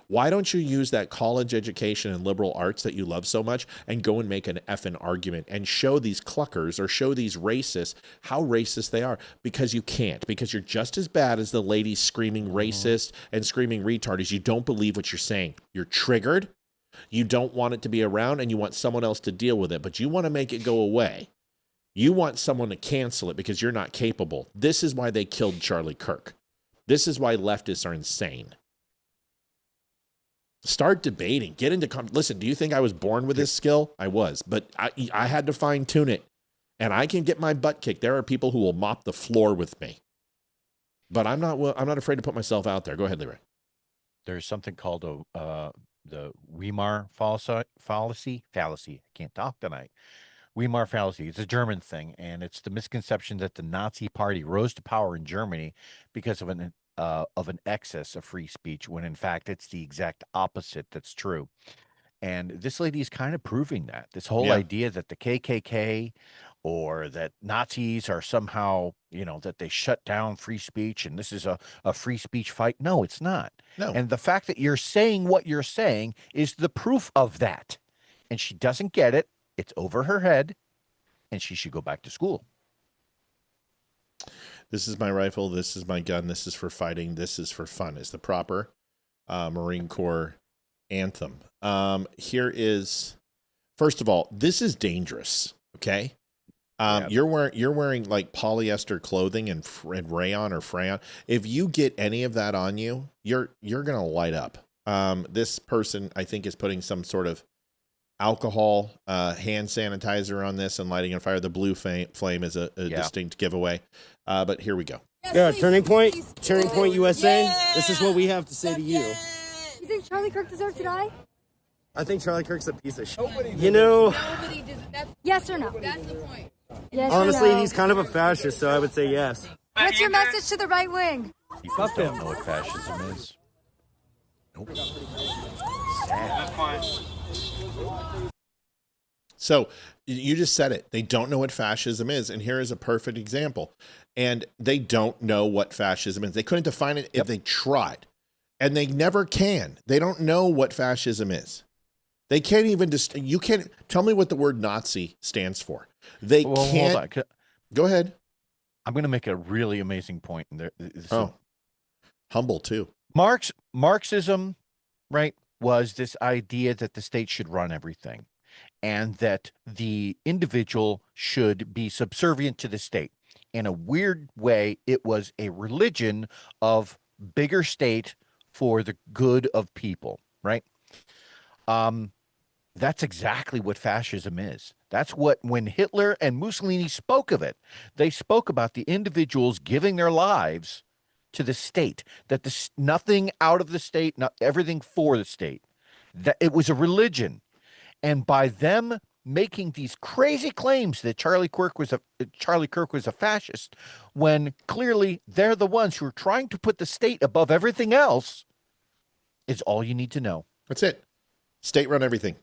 Why don't you use that college education and liberal arts that you love so much and go and make an effing argument and show these cluckers or show these racists how racist they are? Because you can't, because you're just as bad as the ladies screaming racist and screaming retard as you don't believe what you're saying. You're triggered. You don't want it to be around and you want someone else to deal with it, but you want to make it go away. You want someone to cancel it because you're not capable. This is why they killed Charlie Kirk. This is why leftists are insane. Start debating. Get into listen, do you think I was born with this skill? I was, but I had to fine tune it. And I can get my butt kicked. There are people who will mop the floor with me. But I'm not afraid to put myself out there. Go ahead, Leeroy. There's something called the Weimar fallacy. I can't talk tonight. Weimar fallacy. It's a German thing, and it's the misconception that the Nazi Party rose to power in Germany because of an excess of free speech, when in fact it's the exact opposite that's true. And this lady is kind of proving that. This whole idea that the KKK or that Nazis are somehow, that they shut down free speech and this is a free speech fight. No, it's not. No. And the fact that you're saying what you're saying is the proof of that. And she doesn't get it. It's over her head, and she should go back to school. This is my rifle. This is my gun. This is for fighting. This is for fun. Is the proper Marine Corps anthem. Here is, first of all, this is dangerous. Okay, you're wearing like polyester clothing and rayon or frayon. If you get any of that on you, you're gonna light up. This person, I think, is putting some sort of alcohol hand sanitizer on this and lighting on fire. The blue flame is a distinct giveaway. But here we go. Yeah, Turning Point USA. This is what we have to say to you. You think Charlie Kirk deserves to die? I think Charlie Kirk's a piece of shit. Nobody does. Yes or no? That's the point. Yes Honestly, or no? he's kind of a fascist, so I would say yes. What's your message to the right wing? People don't know what fascism is. Nope. So you just said it. They don't know what fascism is. And here is a perfect example. And they don't know what fascism is. They couldn't define it if they tried. And they never can. They don't know what fascism is. They can't even you can't tell me what the word Nazi stands for. They can't. Hold on. Go ahead. I'm going to make a really amazing point. Humble too. Marxism, right, was this idea that the state should run everything and that the individual should be subservient to the state. In a weird way, it was a religion of bigger state for the good of people, right? That's exactly what fascism is. That's what, when Hitler and Mussolini spoke of it, they spoke about the individuals giving their lives to the state, that nothing out of the state, not everything for the state, that it was a religion. And by them making these crazy claims that Charlie Kirk was a fascist, when clearly they're the ones who are trying to put the state above everything else, is all you need to know. That's it. State run everything.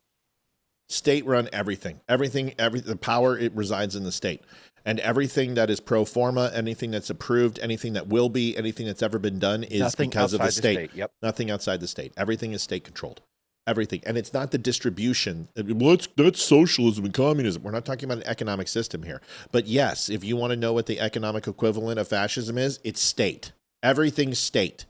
State run everything. The power, it resides in the state. And everything that is pro forma, anything that's approved, anything that will be, anything that's ever been done is Nothing because of the state. Yep. Nothing outside the state. Everything is state controlled. Everything. And it's not the distribution. Well, that's socialism and communism. We're not talking about an economic system here. But yes, if you want to know what the economic equivalent of fascism is, it's state. Everything's state.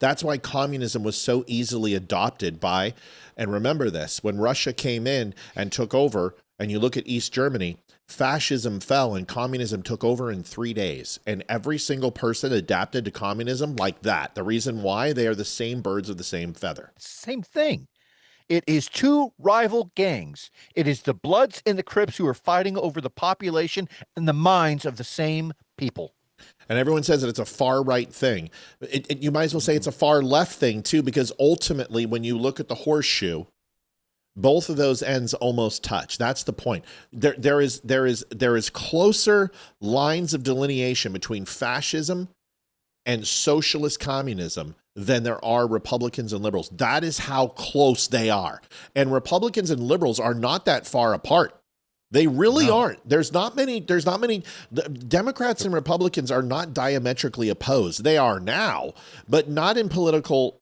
That's why communism was so easily adopted by, and remember this, when Russia came in and took over, and you look at East Germany, fascism fell and communism took over in 3 days. And every single person adapted to communism like that. The reason why, they are the same birds of the same feather. Same thing. It is two rival gangs. It is the Bloods and the Crips who are fighting over the population and the minds of the same people. And everyone says that it's a far right thing. You might as well say it's a far left thing too, because ultimately, when you look at the horseshoe, both of those ends almost touch. That's the point. There is closer lines of delineation between fascism and socialist communism than there are Republicans and liberals. That is how close they are. And Republicans and liberals are not that far apart. They really aren't. There's not many. Democrats and Republicans are not diametrically opposed. They are now, but not in political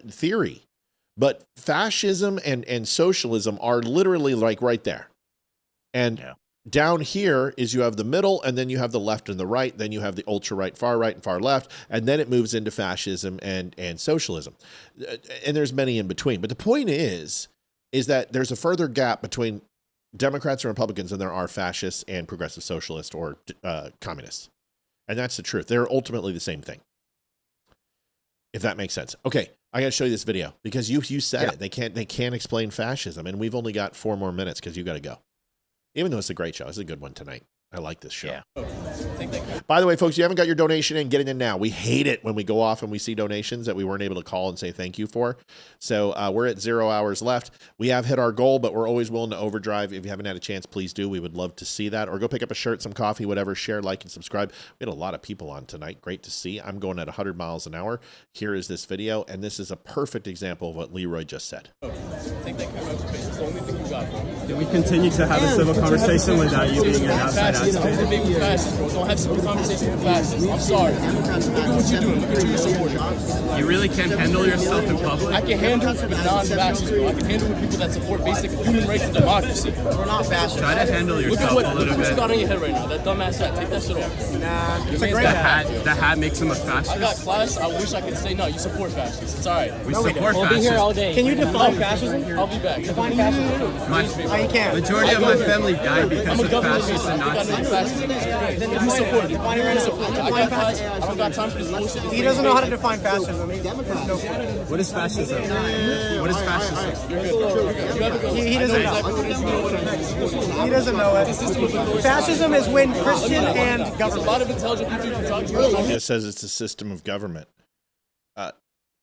theory. But fascism and socialism are literally like right there. And down here is you have the middle, and then you have the left and the right. Then you have the ultra right, and far left, and then it moves into fascism and socialism. And there's many in between. But the point is that there's a further gap between Democrats and Republicans than there are fascists and progressive socialists or communists. And that's the truth. They're ultimately the same thing. If that makes sense. Okay, I got to show you this video because you said it. They can't explain fascism, and we've only got 4 more minutes because you got to go. Even though it's a great show, it's a good one tonight. I like this show. Yeah. By the way, folks, you haven't got your donation in, get it in now. We hate it when we go off and we see donations that we weren't able to call and say thank you for. So we're at 0 hours left. We have hit our goal, but we're always willing to overdrive. If you haven't had a chance, please do. We would love to see that. Or go pick up a shirt, some coffee, whatever. Share, like, and subscribe. We had a lot of people on tonight. Great to see. I'm going at 100 miles an hour. Here is this video, and this is a perfect example of what Leeroy just said. Do we continue to have a civil conversation without you being an outside activist? Don't have civil conversation with fascists. I'm sorry. Look at what you're doing. Look at who you're supporting. You really can't handle yourself in public? I can handle it with non-fascists, bro. I can handle it with people that support basic human rights and democracy. We're not fascists. Try to handle yourself a little bit. Look at what you got on your head right now. That dumbass hat. Take that shit off. Nah, it's a great hat. The hat makes him a fascist. I got class. I wish I could say no. You support fascists. It's all right. We support fascists. We'll be here all day. Can you define fascism? I'll be back. Define fascism. You can't. Majority of my family died because of fascists and Nazis. You support it. I don't got time for this bullshit. He doesn't know how to define fascism. What is fascism? What is fascism? He doesn't know. He doesn't know it. Fascism is when Christian and government. There's a lot of intelligent people you can talk to. It says it's a system of government.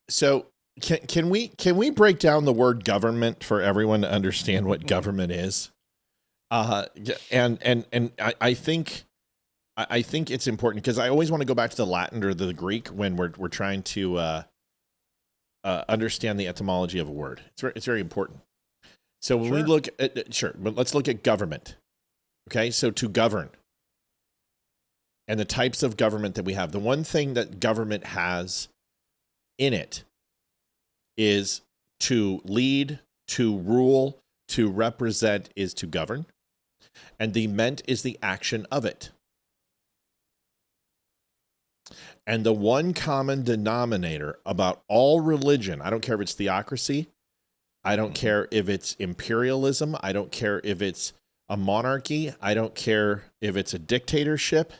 So can we break down the word government for everyone to understand what government is? And I think it's important because I always want to go back to the Latin or the Greek when we're trying to understand the etymology of a word. It's very important. So when we look at but let's look at government. Okay, so to govern and the types of government that we have. The one thing that government has in it is to lead, to rule, to represent is to govern. And the ment is the action of it. And the one common denominator about all religion, I don't care if it's theocracy, I don't care if it's imperialism, I don't care if it's a monarchy, I don't care if it's a dictatorship,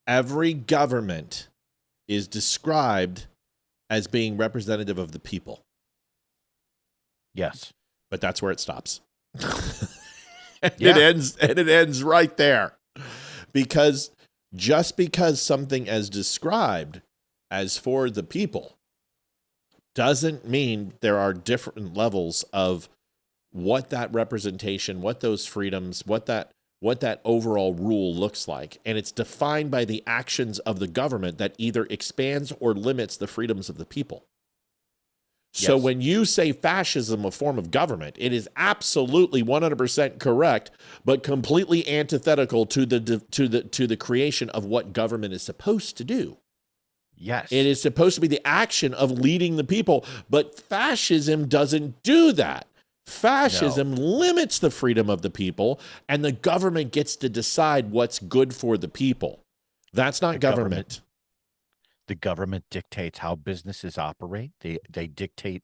every government is described as being representative of the people. Yes. But that's where it stops. It ends right there. Because just because something is described as for the people doesn't mean there are different levels of what that representation, what those freedoms, what that overall rule looks like. And it's defined by the actions of the government that either expands or limits the freedoms of the people. So when you say fascism, a form of government, it is absolutely 100% correct, but completely antithetical to the creation of what government is supposed to do. Yes. It is supposed to be the action of leading the people, but fascism doesn't do that. Fascism limits the freedom of the people, and the government gets to decide what's good for the people. That's not government. The government dictates how businesses operate. They dictate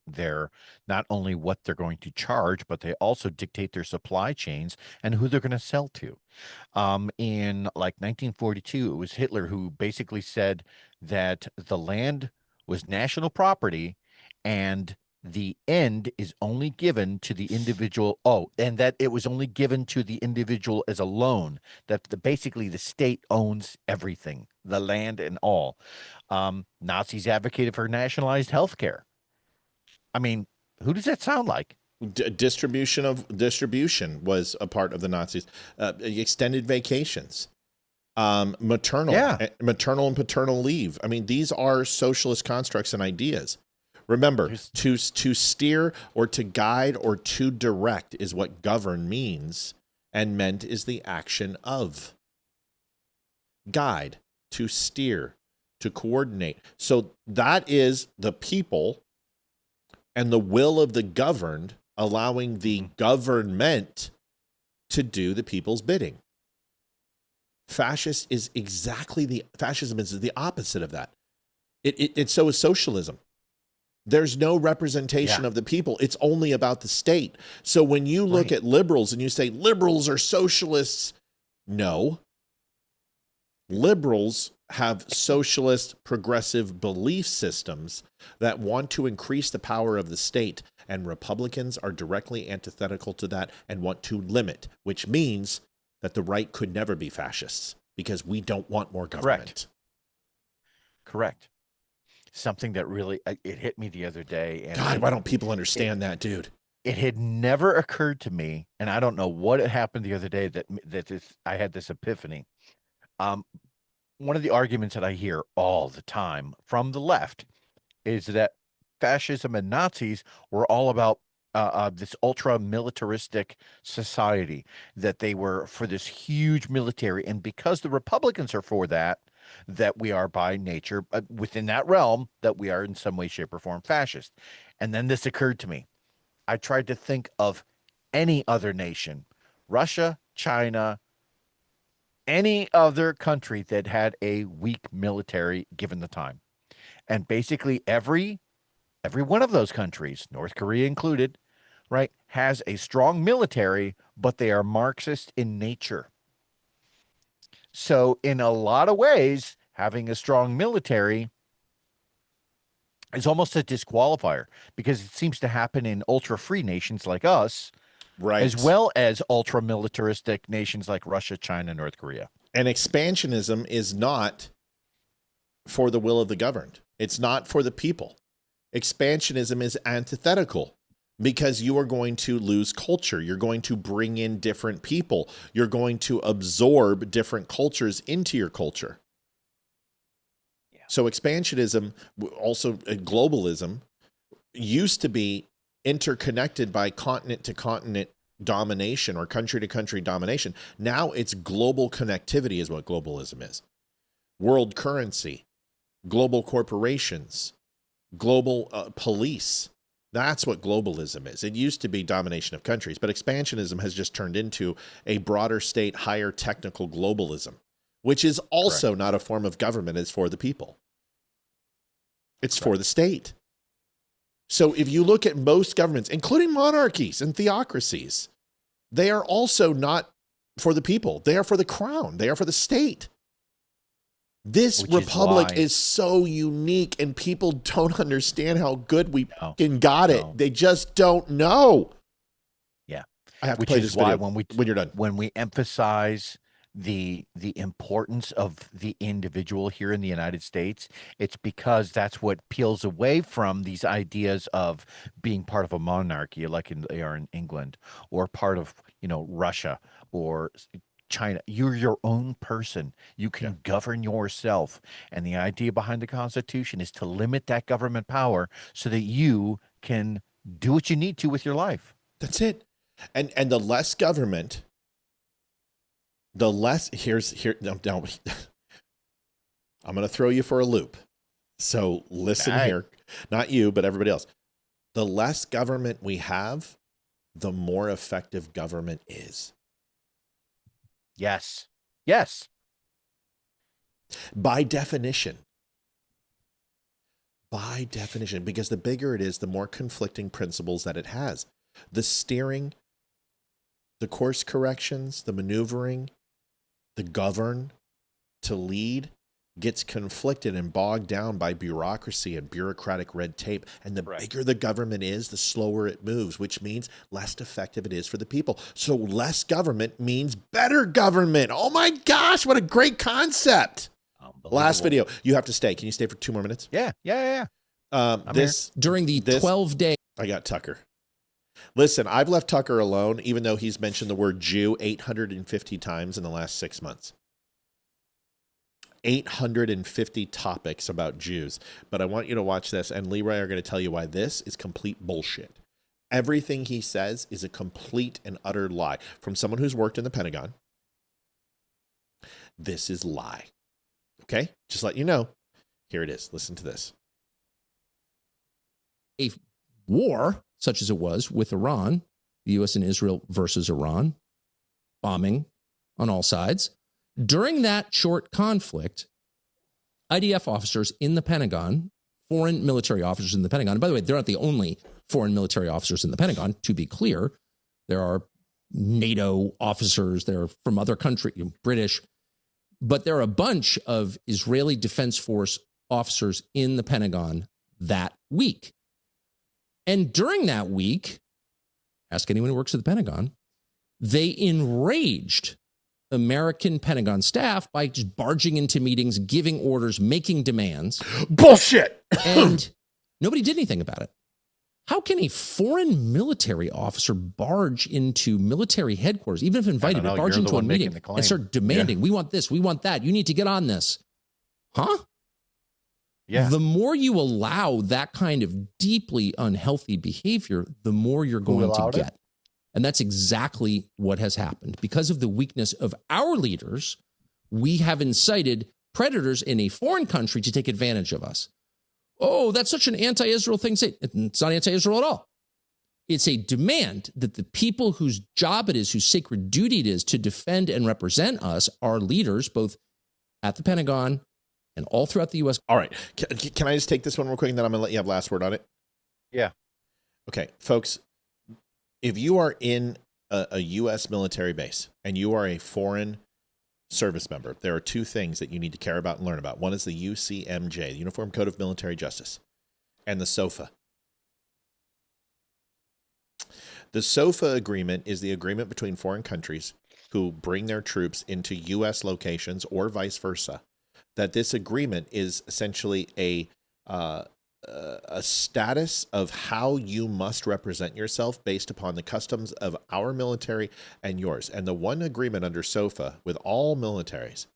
not only what they're going to charge, but they also dictate their supply chains and who they're going to sell to. In like 1942, it was Hitler who basically said that the land was national property and the end is only given to the individual. Oh, and that it was only given to the individual as a loan, that basically the state owns everything, the land and all. Nazis advocated for nationalized health care. I mean, who does that sound like? Distribution was a part of the Nazis. Extended vacations, maternal and paternal leave. I mean, these are socialist constructs and ideas. Remember, to steer or to guide or to direct is what govern means, and meant is the action of. Guide, to steer, to coordinate. So that is the people and the will of the governed, allowing the government to do the people's bidding. Fascism is the opposite of that. So is socialism. There's no representation of the people. It's only about the state. So when you look at liberals and you say liberals are socialists, no. Liberals have socialist progressive belief systems that want to increase the power of the state, and Republicans are directly antithetical to that and want to limit, which means that the right could never be fascists because we don't want more government. Correct. Something that really, it hit me the other day. And God, why don't people understand that, dude? It had never occurred to me, and I don't know what had happened the other day I had this epiphany. One of the arguments that I hear all the time from the left is that fascism and Nazis were all about this ultra militaristic society, that they were for this huge military. And because the Republicans are for that we are by nature within that realm, that we are in some way, shape, or form fascist. And then this occurred to me. I tried to think of any other nation, Russia, China, any other country that had a weak military given the time. And basically every one of those countries, North Korea included, right, has a strong military, but they are Marxist in nature. So in a lot of ways, having a strong military is almost a disqualifier, because it seems to happen in ultra-free nations like us, right, as well as ultra-militaristic nations like Russia, China, North Korea. And expansionism is not for the will of the governed. It's not for the people. Expansionism is antithetical, because you are going to lose culture. You're going to bring in different people. You're going to absorb different cultures into your culture. Yeah. So expansionism, also globalism, used to be interconnected by continent to continent domination or country to country domination. Now it's global connectivity is what globalism is. World currency, global corporations, global police. That's what globalism is. It used to be domination of countries, but expansionism has just turned into a broader state, higher technical globalism, which is also not a form of government. It's for the people. It's for the state. So if you look at most governments, including monarchies and theocracies, they are also not for the people. They are for the crown. They are for the state. This republic is so unique, and people don't understand how good we fucking got it. They just don't know. Yeah. I have to play this video when you're done. When we emphasize the importance of the individual here in the United States, it's because that's what peels away from these ideas of being part of a monarchy, like they are in England, or part of, Russia or China. You're your own person. You can govern yourself. And the idea behind the Constitution is to limit that government power so that you can do what you need to with your life. That's it. And the less government, the less I'm going to throw you for a loop. So listen here, not you, but everybody else. The less government we have, the more effective government is. Yes. Yes. By definition. By definition, because the bigger it is, the more conflicting principles that it has. The steering, the course corrections, the maneuvering, the govern, to lead, gets conflicted and bogged down by bureaucracy and bureaucratic red tape. And the bigger the government is, the slower it moves, which means less effective it is for the people. So less government means better government. Oh my gosh, what a great concept. Last video. You have to stay. Can you stay for 2 more minutes? Yeah. During the 12-day. I got Tucker. Listen, I've left Tucker alone, even though he's mentioned the word Jew 850 times in the last 6 months. 850 topics about Jews. But I want you to watch this, and Leeroy are going to tell you why this is complete bullshit. Everything he says is a complete and utter lie. From someone who's worked in the Pentagon, this is lie. Okay? Just let you know. Here it is. Listen to this. A war, such as it was with Iran, the U.S. and Israel versus Iran, bombing on all sides. During that short conflict, IDF officers in the Pentagon, foreign military officers in the Pentagon, and by the way, they're not the only foreign military officers in the Pentagon, to be clear. There are NATO officers, they're from other countries, British, but there are a bunch of Israeli Defense Force officers in the Pentagon that week. And during that week, ask anyone who works at the Pentagon, they enraged American Pentagon staff by just barging into meetings, giving orders, making demands. Bullshit! And nobody did anything about it. How can a foreign military officer barge into military headquarters, even if invited, to barge into a meeting and start demanding, we want this, we want that, you need to get on this? Huh? Yeah. The more you allow that kind of deeply unhealthy behavior, the more you're going to get. And that's exactly what has happened. Because of the weakness of our leaders, we have incited predators in a foreign country to take advantage of us. Oh, that's such an anti-Israel thing to say. It's not anti-Israel at all. It's a demand that the people whose job it is, whose sacred duty it is to defend and represent us, our leaders, both at the Pentagon and all throughout the U.S. All right. Can I just take this one real quick, and then I'm going to let you have last word on it? Yeah. Okay, folks. If you are in a U.S. military base and you are a foreign service member, there are 2 things that you need to care about and learn about. One is the UCMJ, the Uniform Code of Military Justice, and the SOFA. The SOFA agreement is the agreement between foreign countries who bring their troops into U.S. locations or vice versa. That this agreement is essentially a status of how you must represent yourself based upon the customs of our military and yours. And the one agreement under SOFA with all militaries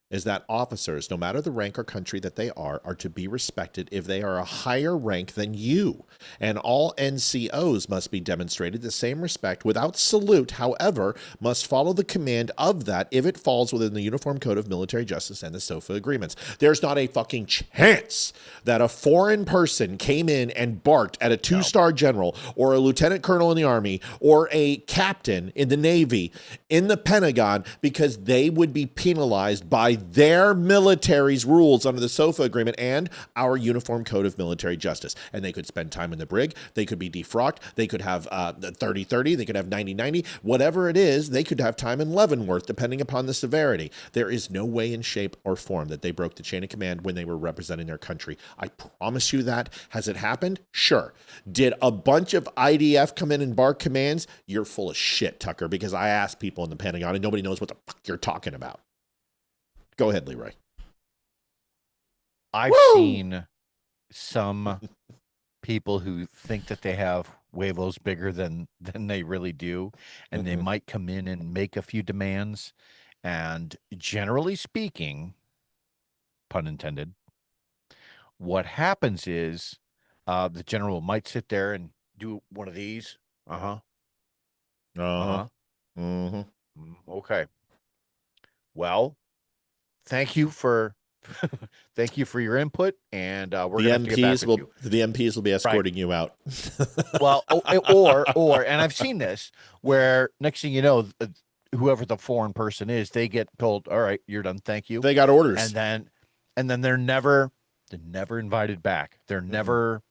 is that officers, no matter the rank or country that they are to be respected if they are a higher rank than you. And all NCOs must be demonstrated the same respect without salute, however, must follow the command of that if it falls within the Uniform Code of Military Justice and the SOFA agreements. There's not a fucking chance that a foreign person came in and barked at a 2-star general or a lieutenant colonel in the Army or a captain in the Navy in the Pentagon because they would be penalized by their military's rules under the SOFA agreement and our Uniform Code of Military Justice. And they could spend time in the brig. They could be defrocked. They could have 30-30. They could have 90-90. Whatever it is, they could have time in Leavenworth, depending upon the severity. There is no way in shape or form that they broke the chain of command when they were representing their country. I promise you that. Has it happened? Sure. Did a bunch of IDF come in and bark commands? You're full of shit, Tucker, because I asked people in the Pentagon and nobody knows what the fuck you're talking about. Go ahead, Leeroy. I've seen some people who think that they have huevos bigger than they really do, and they might come in and make a few demands. And generally speaking, pun intended, what happens is the general might sit there and do one of these. Okay. Well, thank you for your input, and we're going to get back with you. The MPs will be escorting you out. Well, or and I've seen this where next thing you know, whoever the foreign person is, they get told, "All right, you're done. Thank you." They got orders, and then they're never invited back. They're never.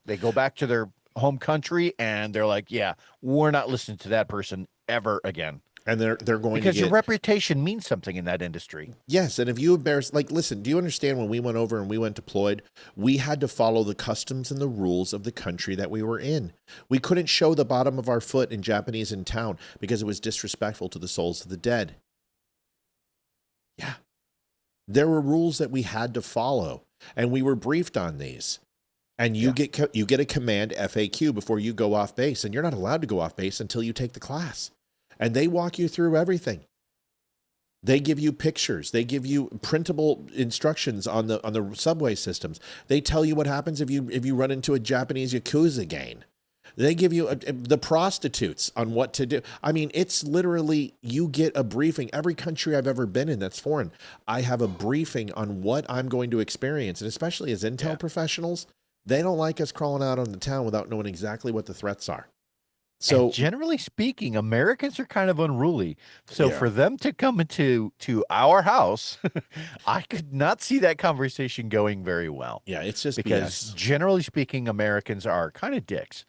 They go back to their home country, and they're like, "Yeah, we're not listening to that person ever again." And they're going because to get, your reputation means something in that industry. Yes, and if you embarrass, like, listen, do you understand when we went over and we went deployed, we had to follow the customs and the rules of the country that we were in. We couldn't show the bottom of our foot in Japanese in town because it was disrespectful to the souls of the dead. Yeah. There were rules that we had to follow, and we were briefed on these. And you get a command FAQ before you go off base, and you're not allowed to go off base until you take the class. And they walk you through everything. They give you pictures. They give you printable instructions on the subway systems. They tell you what happens if you run into a Japanese Yakuza gang. They give you the prostitutes on what to do. I mean, it's literally, you get a briefing. Every country I've ever been in that's foreign, I have a briefing on what I'm going to experience. And especially as intel professionals, they don't like us crawling out on the town without knowing exactly what the threats are. So and generally speaking, Americans are kind of unruly. So for them to come into our house, I could not see that conversation going very well. Yeah, it's just because BS. Generally speaking, Americans are kind of dicks,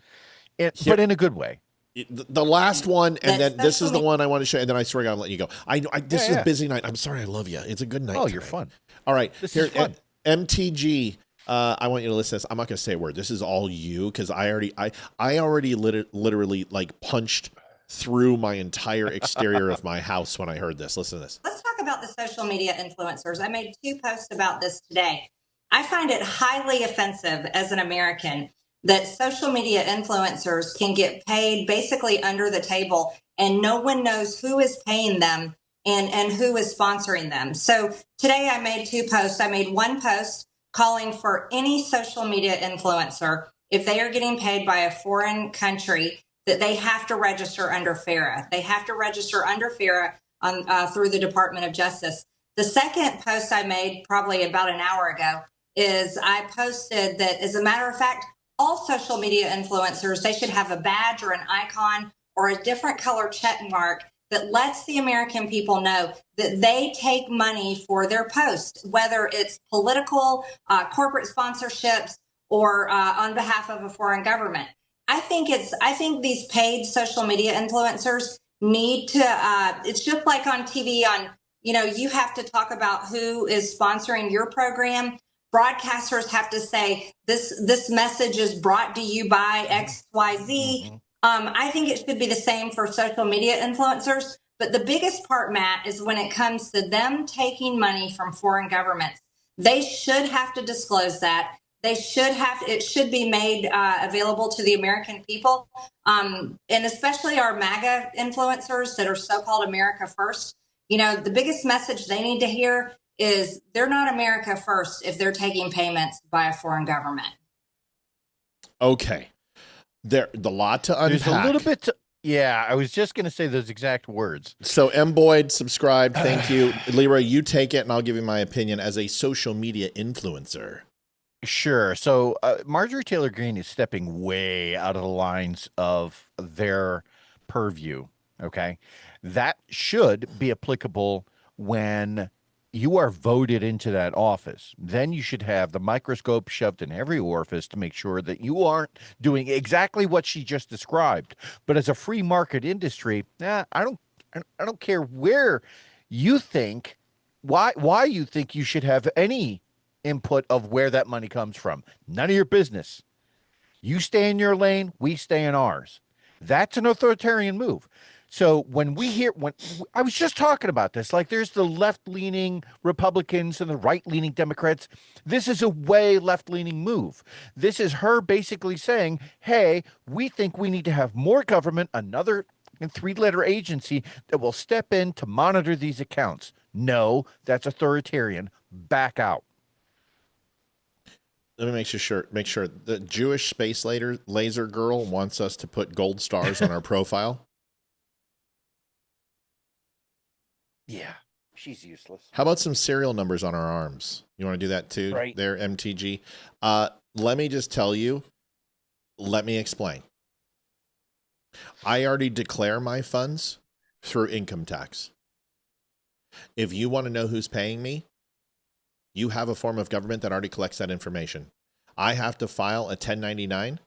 but in a good way. The last one, and then this is the one I want to show, and then I swear to God, I'm letting you go. This is a busy night. I'm sorry, I love you. It's a good night. Oh, tonight. you're fun. All right, this is fun. MTG. I want you to listen to this. I'm not going to say a word. This is all you, because I already literally like punched through my entire exterior of my house when I heard this. Listen to this. Let's talk about the social media influencers. I made 2 posts about this today. I find it highly offensive as an American that social media influencers can get paid basically under the table and no one knows who is paying them and who is sponsoring them. So today I made 2 posts. I made one post calling for any social media influencer, if they are getting paid by a foreign country, that they have to register under FARA. They have to register under FARA through the Department of Justice. The second post I made probably about an hour ago is I posted that, as a matter of fact, all social media influencers, they should have a badge or an icon or a different color check mark that lets the American people know that they take money for their posts, whether it's political, corporate sponsorships, or on behalf of a foreign government. I think these paid social media influencers need to, it's just like on TV you have to talk about who is sponsoring your program. Broadcasters have to say, this message is brought to you by XYZ. I think it should be the same for social media influencers. But the biggest part, Matt, is when it comes to them taking money from foreign governments. They should have to disclose that. It should be made available to the American people. And especially our MAGA influencers that are so-called America First. The biggest message they need to hear is they're not America First if they're taking payments by a foreign government. Okay. The lot to unpack. There's a little bit I was just going to say those exact words. So M. Boyd, subscribe. Thank you. Leeroy, you take it, and I'll give you my opinion as a social media influencer. Sure. So Marjorie Taylor Greene is stepping way out of the lines of their purview. Okay. That should be applicable when you are voted into that office. Then you should have the microscope shoved in every orifice to make sure that you aren't doing exactly what she just described. But as a free market industry, I don't care where you think, why you think you should have any input of where that money comes from. None of your business. You stay in your lane, we stay in ours. That's an authoritarian move. So when I was just talking about this, like there's the left-leaning Republicans and the right-leaning Democrats. This is a way left-leaning move. This is her basically saying, hey, we think we need to have more government, another 3-letter agency that will step in to monitor these accounts. No, that's authoritarian. Back out. Let me make sure the Jewish space laser girl wants us to put gold stars on our profile. Yeah, she's useless. How about some serial numbers on our arms? You want to do that too? Right. There, MTG. Let me just tell you. Let me explain. I already declare my funds through income tax. If you want to know who's paying me, you have a form of government that already collects that information. I have to file a 1099.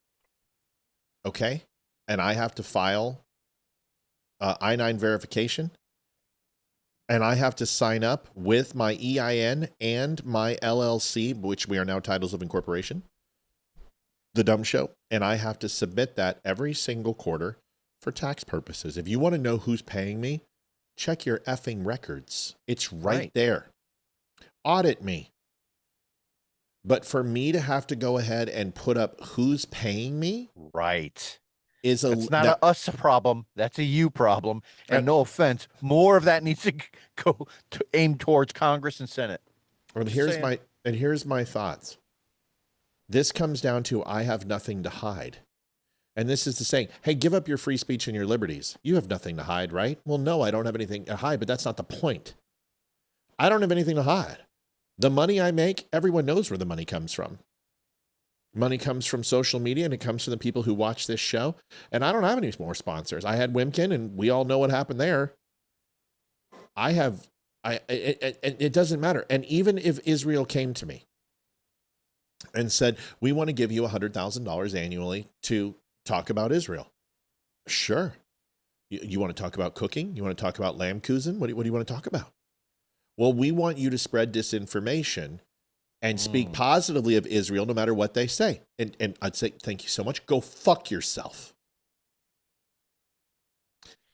Okay. And I have to file I-9 verification, and I have to sign up with my EIN and my LLC, which we are now titles of incorporation, The Dumb Show, and I have to submit that every single quarter for tax purposes. If you want to know who's paying me, check your effing records. It's right there. Audit me. But for me to have to go ahead and put up who's paying me, is it's not a us problem. That's a you problem. And no offense, more of that needs to go to aim towards Congress and Senate. And here's my thoughts. This comes down to I have nothing to hide. And this is the saying, hey, give up your free speech and your liberties. You have nothing to hide, right? Well, no, I don't have anything to hide, but that's not the point. I don't have anything to hide. The money I make, everyone knows where the money comes from. Money comes from social media, and it comes from the people who watch this show. And I don't have any more sponsors. I had Wimkin, and we all know what happened there. It doesn't matter. And even if Israel came to me and said, we want to give you $100,000 annually to talk about Israel. Sure. You want to talk about cooking? You want to talk about lamb kuchen? What do you want to talk about? Well, we want you to spread disinformation and speak positively of Israel no matter what they say. And I'd say, thank you so much. Go fuck yourself.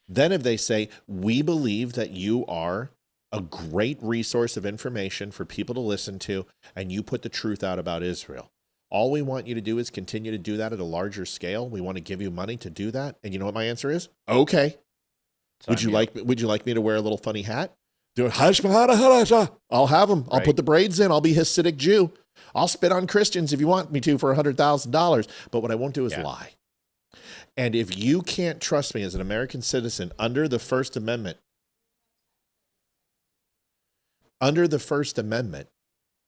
Then if they say, we believe that you are a great resource of information for people to listen to, and you put the truth out about Israel. All we want you to do is continue to do that at a larger scale. We want to give you money to do that. And you know what my answer is? Okay. Would you like me to wear a little funny hat? I'll have them. I'll put the braids in. I'll be Hasidic Jew. I'll spit on Christians if you want me to for $100,000. But what I won't do is lie. And if you can't trust me as an American citizen under the First Amendment,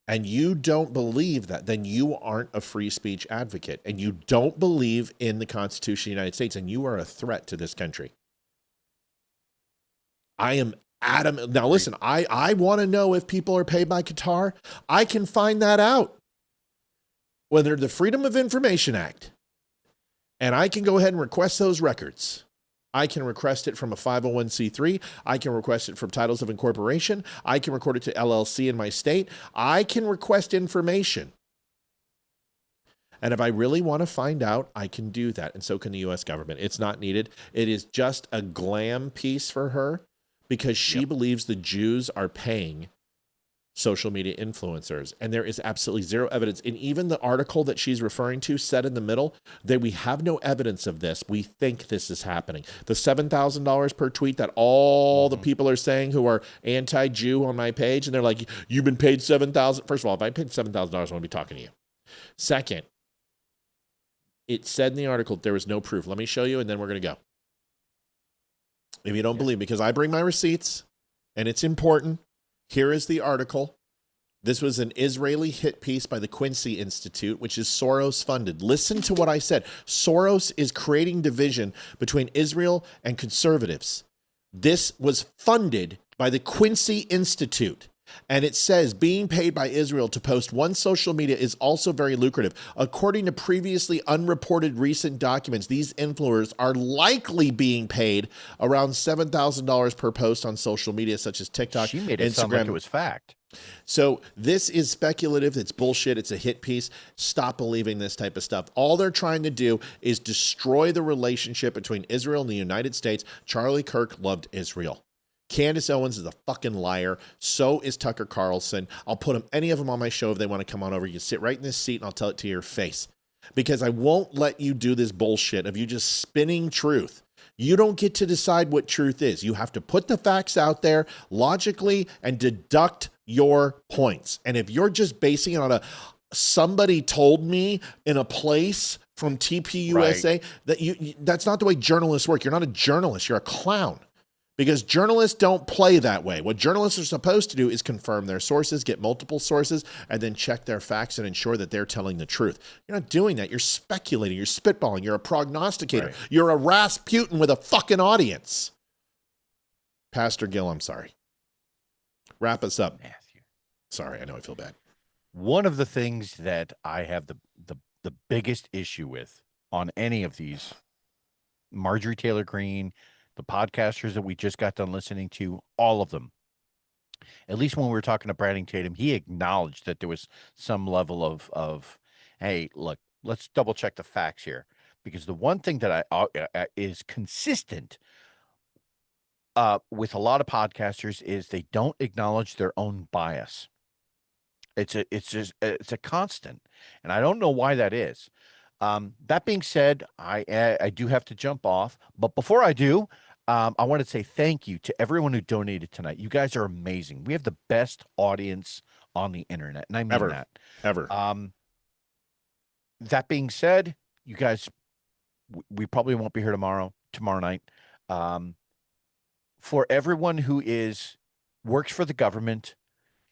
and you don't believe that, then you aren't a free speech advocate, and you don't believe in the Constitution of the United States, and you are a threat to this country. I am adamant. Now, listen, I want to know if people are paid by Qatar. I can find that out. Whether the Freedom of Information Act, and I can go ahead and request those records. I can request it from a 501c3. I can request it from titles of incorporation. I can record it to LLC in my state. I can request information. And if I really want to find out, I can do that. And so can the U.S. government. It's not needed. It is just a glam piece for her because she believes the Jews are paying social media influencers. And there is absolutely zero evidence. And even the article that she's referring to said in the middle that we have no evidence of this. We think this is happening. The $7,000 per tweet that all the people are saying who are anti-Jew on my page, and they're like, you've been paid $7,000. First of all, if I paid $7,000, I want to be talking to you. Second, it said in the article there was no proof. Let me show you, and then we're going to go. If you don't believe, because I bring my receipts, and it's important. Here is the article. This was an Israeli hit piece by the Quincy Institute, which is Soros funded. Listen to what I said. Soros is creating division between Israel and conservatives. This was funded by the Quincy Institute. And it says being paid by Israel to post one social media is also very lucrative. According to previously unreported recent documents, these influencers are likely being paid around $7,000 per post on social media, such as TikTok, she made it sound like it was fact. So this is speculative. It's bullshit. It's a hit piece. Stop believing this type of stuff. All they're trying to do is destroy the relationship between Israel and the United States. Charlie Kirk loved Israel. Candace Owens is a fucking liar. So is Tucker Carlson. I'll put any of them on my show if they want to come on over. You sit right in this seat and I'll tell it to your face. Because I won't let you do this bullshit of you just spinning truth. You don't get to decide what truth is. You have to put the facts out there logically and deduct your points. And if you're just basing it on somebody told me in a place from TPUSA, that's not the way journalists work. You're not a journalist. You're a clown. Because journalists don't play that way. What journalists are supposed to do is confirm their sources, get multiple sources, and then check their facts and ensure that they're telling the truth. You're not doing that. You're speculating. You're spitballing. You're a prognosticator. Right. You're a Rasputin with a fucking audience. Pastor Gill, I'm sorry. Wrap us up. Matthew. Sorry, I know I feel bad. One of the things that I have the biggest issue with on any of these, Marjorie Taylor Greene, the podcasters that we just got done listening to, all of them. At least when we were talking to Brandon Tatum, he acknowledged that there was some level of hey, look, let's double check the facts here, because the one thing that I is consistent with a lot of podcasters is they don't acknowledge their own bias. It's a constant, and I don't know why that is. That being said, I do have to jump off, but before I do, I want to say thank you to everyone who donated tonight. You guys are amazing. We have the best audience on the internet, and I mean that. Ever. That being said, you guys, we probably won't be here tomorrow night. For everyone who works for the government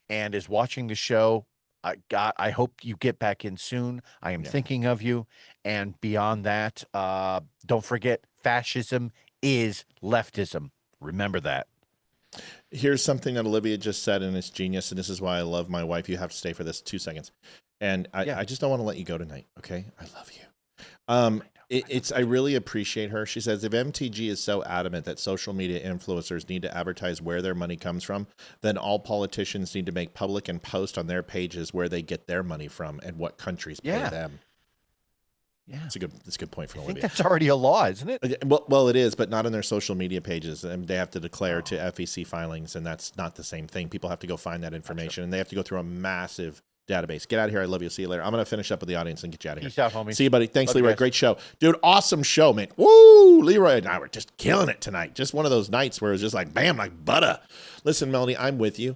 and is watching the show, I hope you get back in soon. I am thinking of you. And beyond that, don't forget, fascism is leftism. Remember that. Here's something that Olivia just said, and it's genius, and this is why I love my wife. You have to stay for this 2 seconds. And I just don't want to let you go tonight, okay? I love you. I really appreciate her. She says, if MTG is so adamant that social media influencers need to advertise where their money comes from, then all politicians need to make public and post on their pages where they get their money from and what countries pay them. Yeah, that's a good point from Olivia. I think that's already a law, isn't it? Well, it is, but not on their social media pages. And they have to declare to FEC filings, and that's not the same thing. People have to go find that information, and they have to go through a massive database. Get out of here. I love you. See you later. I'm going to finish up with the audience and get you out of here. Peace out, homie. See you, buddy. Thanks, Love Leeroy. you guys. Great show. Dude, awesome show, man. Woo! Leeroy and I were just killing it tonight. Just one of those nights where it was just like, bam, like butter. Listen, Melanie, I'm with you.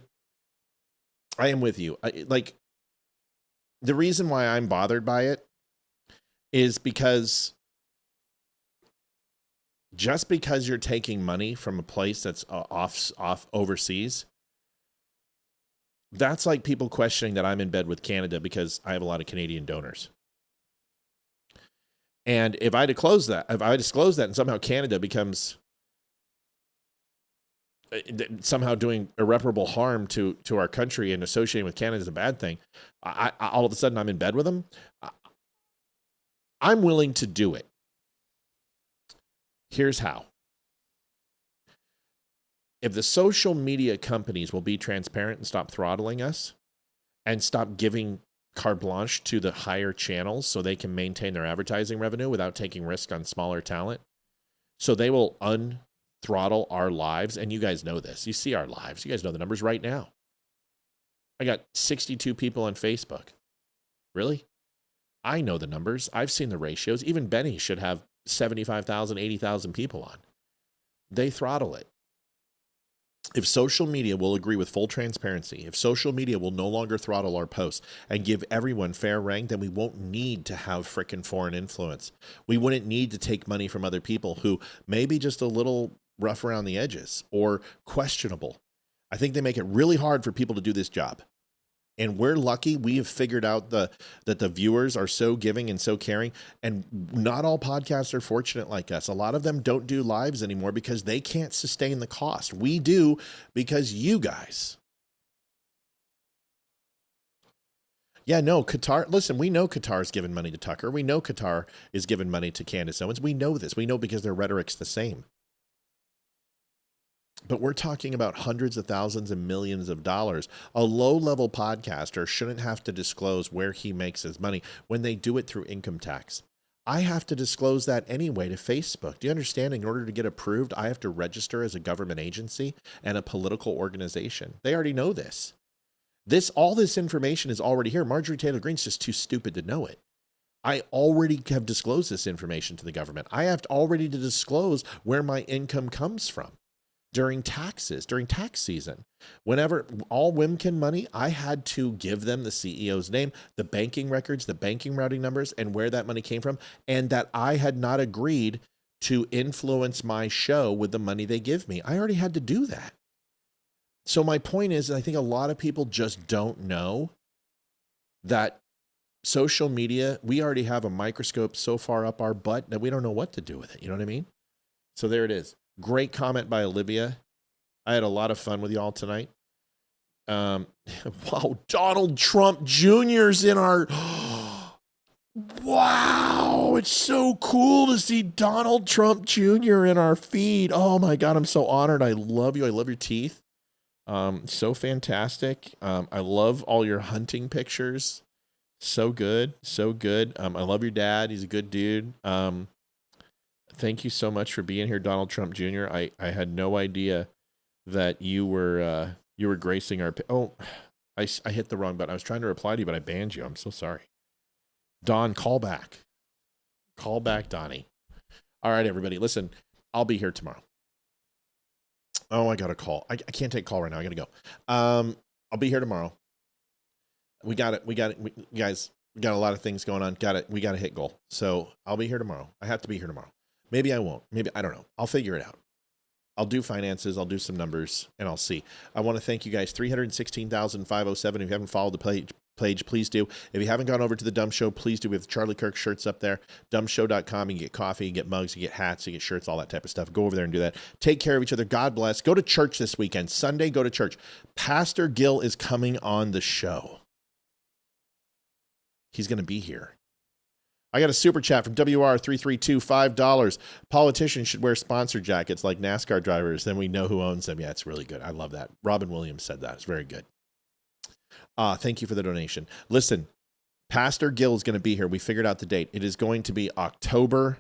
I am with you. Like, the reason why I'm bothered by it is because just because you're taking money from a place that's off overseas, that's like people questioning that I'm in bed with Canada because I have a lot of Canadian donors. And if I disclose that, and somehow Canada becomes somehow doing irreparable harm to our country and associating with Canada is a bad thing, I all of a sudden I'm in bed with them. I'm willing to do it. Here's how. If the social media companies will be transparent and stop throttling us and stop giving carte blanche to the higher channels so they can maintain their advertising revenue without taking risk on smaller talent, so they will unthrottle our lives. And you guys know this. You see our lives. You guys know the numbers right now. I got 62 people on Facebook. Really? I know the numbers. I've seen the ratios. Even Benny should have 75,000, 80,000 people on. They throttle it. If social media will agree with full transparency, if social media will no longer throttle our posts and give everyone fair rank, then we won't need to have frickin' foreign influence. We wouldn't need to take money from other people who may be just a little rough around the edges or questionable. I think they make it really hard for people to do this job. And we're lucky we have figured out that the viewers are so giving and so caring. And not all podcasts are fortunate like us. A lot of them don't do lives anymore because they can't sustain the cost. We do because you guys. Yeah, no, Qatar. Listen, we know Qatar's given money to Tucker. We know Qatar is giving money to Candace Owens. We know this. We know because their rhetoric's the same. But we're talking about hundreds of thousands and millions of dollars. A low-level podcaster shouldn't have to disclose where he makes his money when they do it through income tax. I have to disclose that anyway to Facebook. Do you understand? In order to get approved, I have to register as a government agency and a political organization. They already know this. All this information is already here. Marjorie Taylor Greene's just too stupid to know it. I already have disclosed this information to the government. I have already to disclose where my income comes from. During tax season, whenever all Wimkin money, I had to give them the CEO's name, the banking records, the banking routing numbers, and where that money came from, and that I had not agreed to influence my show with the money they give me. I already had to do that. So my point is, I think a lot of people just don't know that social media, we already have a microscope so far up our butt that we don't know what to do with it. You know what I mean? So there it is. Great comment by Olivia. I had a lot of fun with y'all tonight. Wow, Donald Trump Jr.'s in our... Wow, it's so cool to see Donald Trump Jr. in our feed. Oh my God, I'm so honored. I love you. I love your teeth. So fantastic. I love all your hunting pictures. So good. So good. I love your dad. He's a good dude. Thank you so much for being here, Donald Trump Jr. I had no idea that you were gracing our. I hit the wrong button. I was trying to reply to you, but I banned you. I'm so sorry. Don, call back. Call back, Donnie. All right, everybody. Listen, I'll be here tomorrow. Oh, I got a call. I can't take call right now. I got to go. I'll be here tomorrow. We got it. Guys, we got a lot of things going on. We got to hit goal. So I'll be here tomorrow. I have to be here tomorrow. Maybe I won't. Maybe, I don't know. I'll figure it out. I'll do finances. I'll do some numbers, and I'll see. I want to thank you guys. 316,507. If you haven't followed the page, please do. If you haven't gone over to the Dumb Show, please do. We have the Charlie Kirk shirts up there. dumbshow.com. You can get coffee, you get mugs, you get hats, you get shirts, all that type of stuff. Go over there and do that. Take care of each other. God bless. Go to church this weekend. Sunday, go to church. Pastor Gil is coming on the show. He's going to be here. I got a super chat from WR332, $5. Politicians should wear sponsor jackets like NASCAR drivers. Then we know who owns them. Yeah, it's really good. I love that. Robin Williams said that. It's very good. Thank you for the donation. Listen, Pastor Gil is going to be here. We figured out the date. It is going to be October.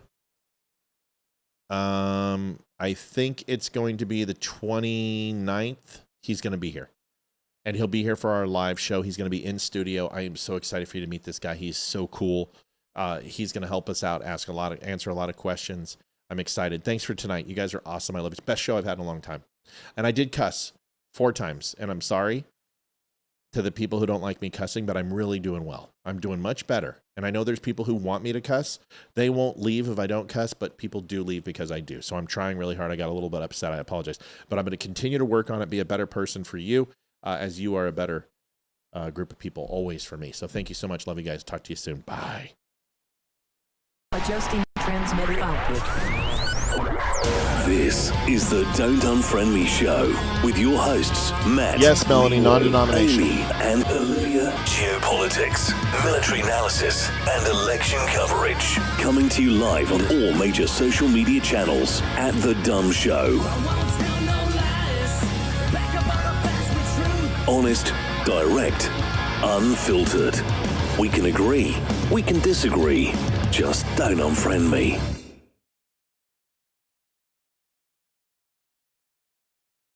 I think it's going to be the 29th. He's going to be here. And he'll be here for our live show. He's going to be in studio. I am so excited for you to meet this guy. He's so cool. He's going to help us out, answer a lot of questions. I'm excited. Thanks for tonight. You guys are awesome. I love it. It's the best show I've had in a long time. And I did cuss 4 times, and I'm sorry to the people who don't like me cussing, but I'm really doing well. I'm doing much better. And I know there's people who want me to cuss. They won't leave if I don't cuss, but people do leave because I do. So I'm trying really hard. I got a little bit upset. I apologize. But I'm going to continue to work on it, be a better person for you, as you are a better group of people always for me. So thank you so much. Love you guys. Talk to you soon. Bye. Adjusting transmitter output. This is the Don't Unfriend Me Show with your hosts, Matt. Yes, Melanie, non-denomination. Amy and Olivia. Geopolitics, military analysis, and election coverage. Coming to you live on all major social media channels at The Dumb Show. Honest, direct, unfiltered. We can agree, we can disagree. Just don't unfriend me.